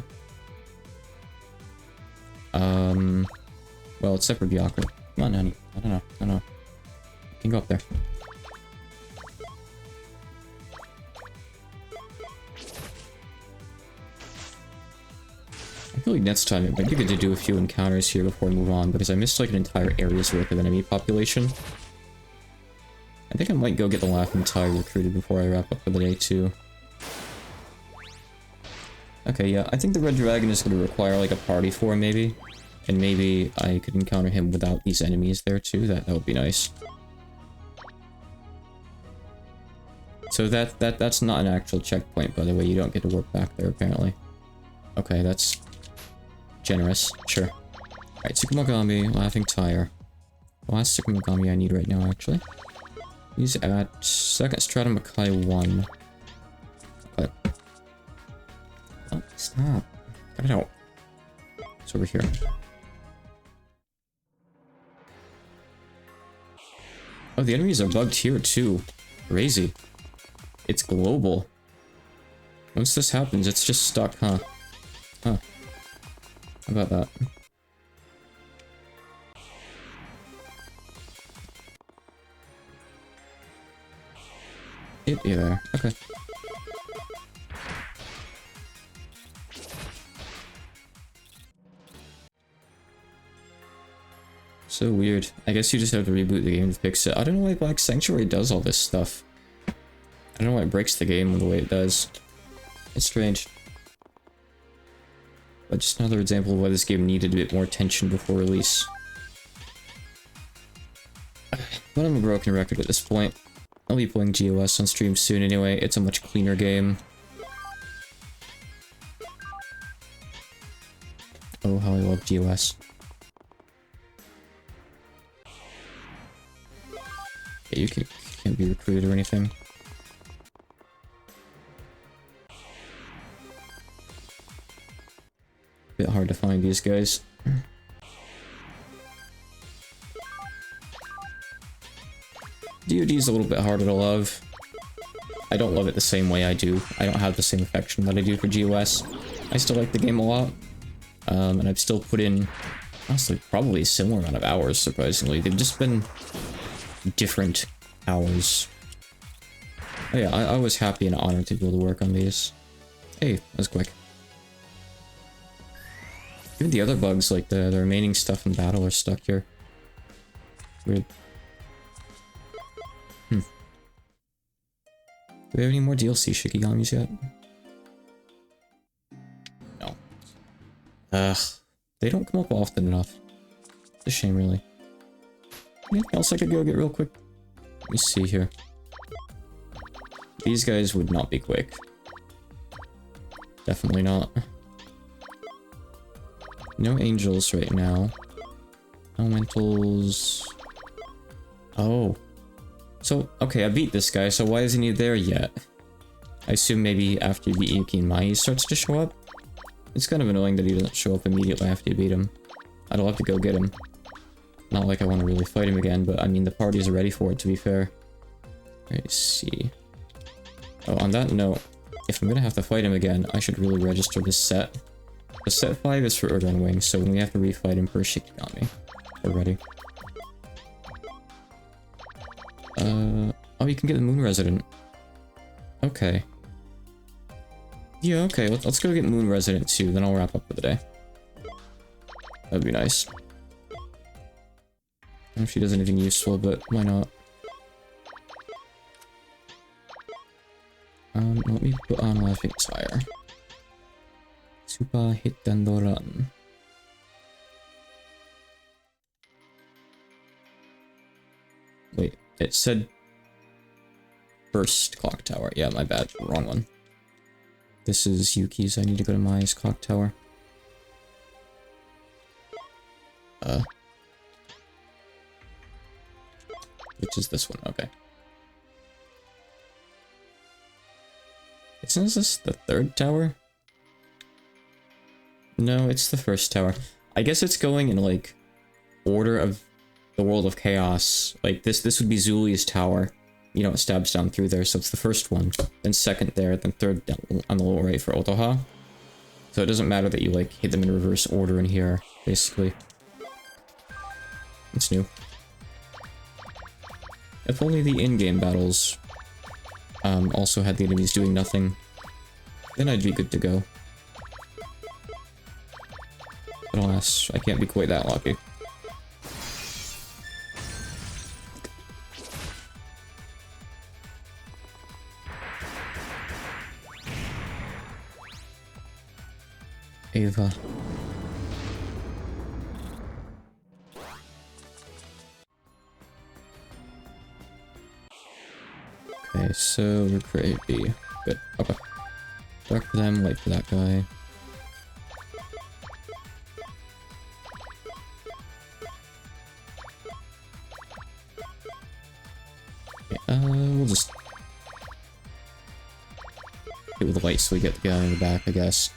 Well, except for Byakuran. Come on, honey. I don't know. You can go up there. I feel like next time it might be good to do a few encounters here before we move on, because I missed like an entire area's worth of enemy population. I think I might go get the Laughing Tire recruited before I wrap up for the day too. Okay, yeah, I think the Red Dragon is going to require like a party for maybe. And maybe I could encounter him without these enemies there too, that would be nice. So that's not an actual checkpoint, by the way, you don't get to work back there apparently. Okay, that's generous, sure. Alright, Tsukumogami, Laughing Tire. The last Tsukumogami I need right now, actually. He's at second Stratum Makai 1. Okay. Oh, stop. Cut it out. It's over here. Oh, the enemies are bugged here too. Crazy. It's global. Once this happens, it's just stuck, huh? Huh. How about that? Hit you there. Okay. So weird. I guess you just have to reboot the game to fix it. I don't know why Black Sanctuary does all this stuff. I don't know why it breaks the game the way it does. It's strange. But just another example of why this game needed a bit more attention before release. But I'm a broken record at this point. I'll be playing GOS on stream soon anyway. It's a much cleaner game. Oh, how I love GOS. Yeah, you can't be recruited or anything. Bit hard to find these guys. DoD's a little bit harder to love. I don't love it the same way I do. I don't have the same affection that I do for GOS. I still like the game a lot. And I've still put in, honestly, probably a similar amount of hours, surprisingly. They've just been different hours. Oh yeah, I was happy and honored to be able to work on these. Hey, that was quick. Even the other bugs, like the remaining stuff in battle, are stuck here. Weird. Do we have any more DLC Shikigamis yet? No. Ugh. They don't come up often enough. It's a shame, really. Anything else I could go get real quick? Let me see here. These guys would not be quick. Definitely not. No angels right now. Elementals. Oh. So, okay, I beat this guy, so why isn't he there yet? I assume maybe after you beat Yuki and Mai, he starts to show up? It's kind of annoying that he doesn't show up immediately after you beat him. I'd love to go get him. Not like I want to really fight him again, but I mean, the parties are ready for it, to be fair. Let's see. Oh, on that note, if I'm gonna have to fight him again, I should really register this set. The set 5 is for Urdran Wing, so when we have to refight him per Shikigami, we're ready. Oh, you can get the Moon Resident. Okay. Yeah, okay, let's go get Moon Resident too, then I'll wrap up for the day. That'd be nice. I don't know if she does anything useful, but why not? Let me put on Laughing Tire. Super Hit and Run. Wait, it said First Clock Tower. Yeah, my bad. Wrong one. This is Yuki's. I need to go to Mai's Clock Tower. Which is this one? Okay. Isn't this the third tower? No, it's the first tower. I guess it's going in, like, order of the World of Chaos. Like, this would be Zulia's tower. You know, it stabs down through there, so it's the first one. Then second there, then third down on the lower right for Otoha. So it doesn't matter that you, like, hit them in reverse order in here, basically. It's new. If only the in-game battles also had the enemies doing nothing, then I'd be good to go. But alas, I can't be quite that lucky. Ava. Okay, so recruit B. Good. Okay. Dark for them, light for that guy. Okay, we'll just hit with the light so we get the guy in the back, I guess.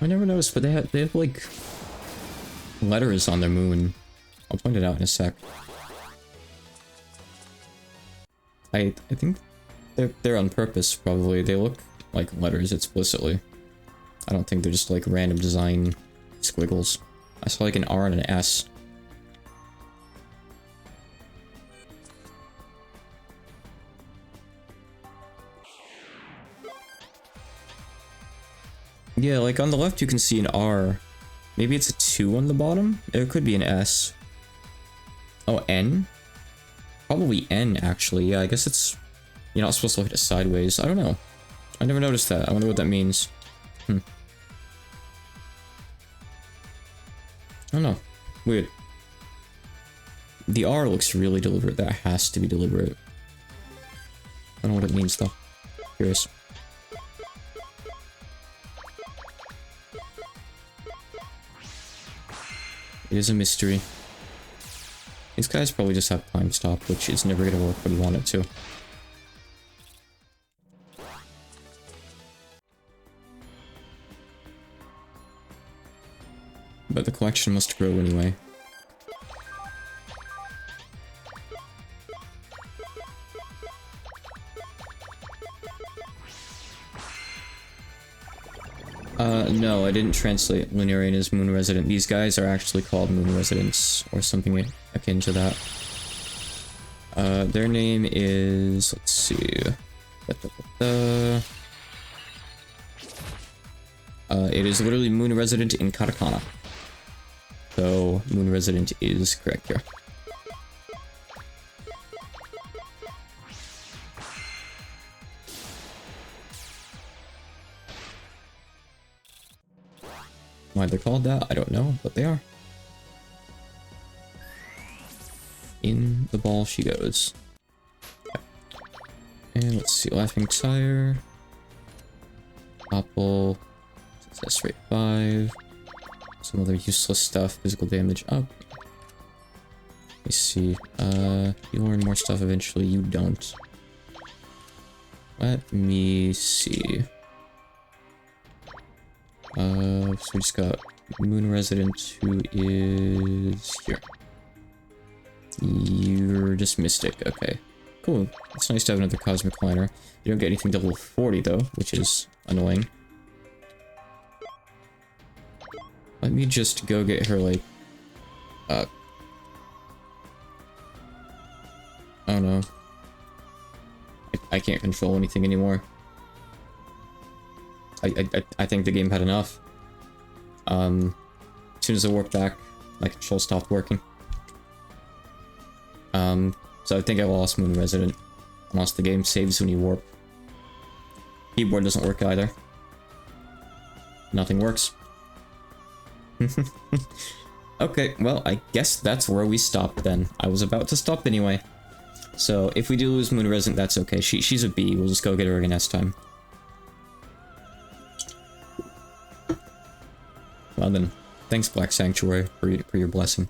I never noticed, but they have like letters on their moon. I'll point it out in a sec. I think they're on purpose, probably. They look like letters explicitly. I don't think they're just like random design squiggles. I saw like an R and an S. Yeah, like on the left you can see an R. Maybe it's a 2 on the bottom? It could be an S. Oh, N? Probably N, actually. Yeah, I guess it's... You're not supposed to look at it sideways. I don't know. I never noticed that. I wonder what that means. I don't know. Weird. The R looks really deliberate. That has to be deliberate. I don't know what it means, though. Curious. It is a mystery. These guys probably just have time stop, which is never gonna work, but you want it to. But the collection must grow anyway. No, I didn't translate Lunarian as Moon Resident. These guys are actually called Moon Residents, or something akin to that. Their name is... let's see... it is literally Moon Resident in katakana. So, Moon Resident is correct here. Why they're called that, I don't know, but they are. In the ball she goes. Okay. And let's see, Laughing Tire. Apple. Success rate 5. Some other useless stuff. Physical damage up. Let me see. You learn more stuff eventually, you don't. Let me see. So we just got Moon Resident, who is here. You're just Mystic, okay. Cool. It's nice to have another Cosmic Liner. You don't get anything to level 40 though, which is annoying. Let me just go get her, like... oh no. I can't control anything anymore. I think the game had enough. As soon as I warped back, my control stopped working. So I think I lost Moon Resident. Unless the game saves when you warp. Keyboard doesn't work either. Nothing works. Okay, well, I guess that's where we stopped then. I was about to stop anyway. So if we do lose Moon Resident, that's okay. She's a B. We'll just go get her again next time. Well then, thanks Black Sanctuary for your blessing.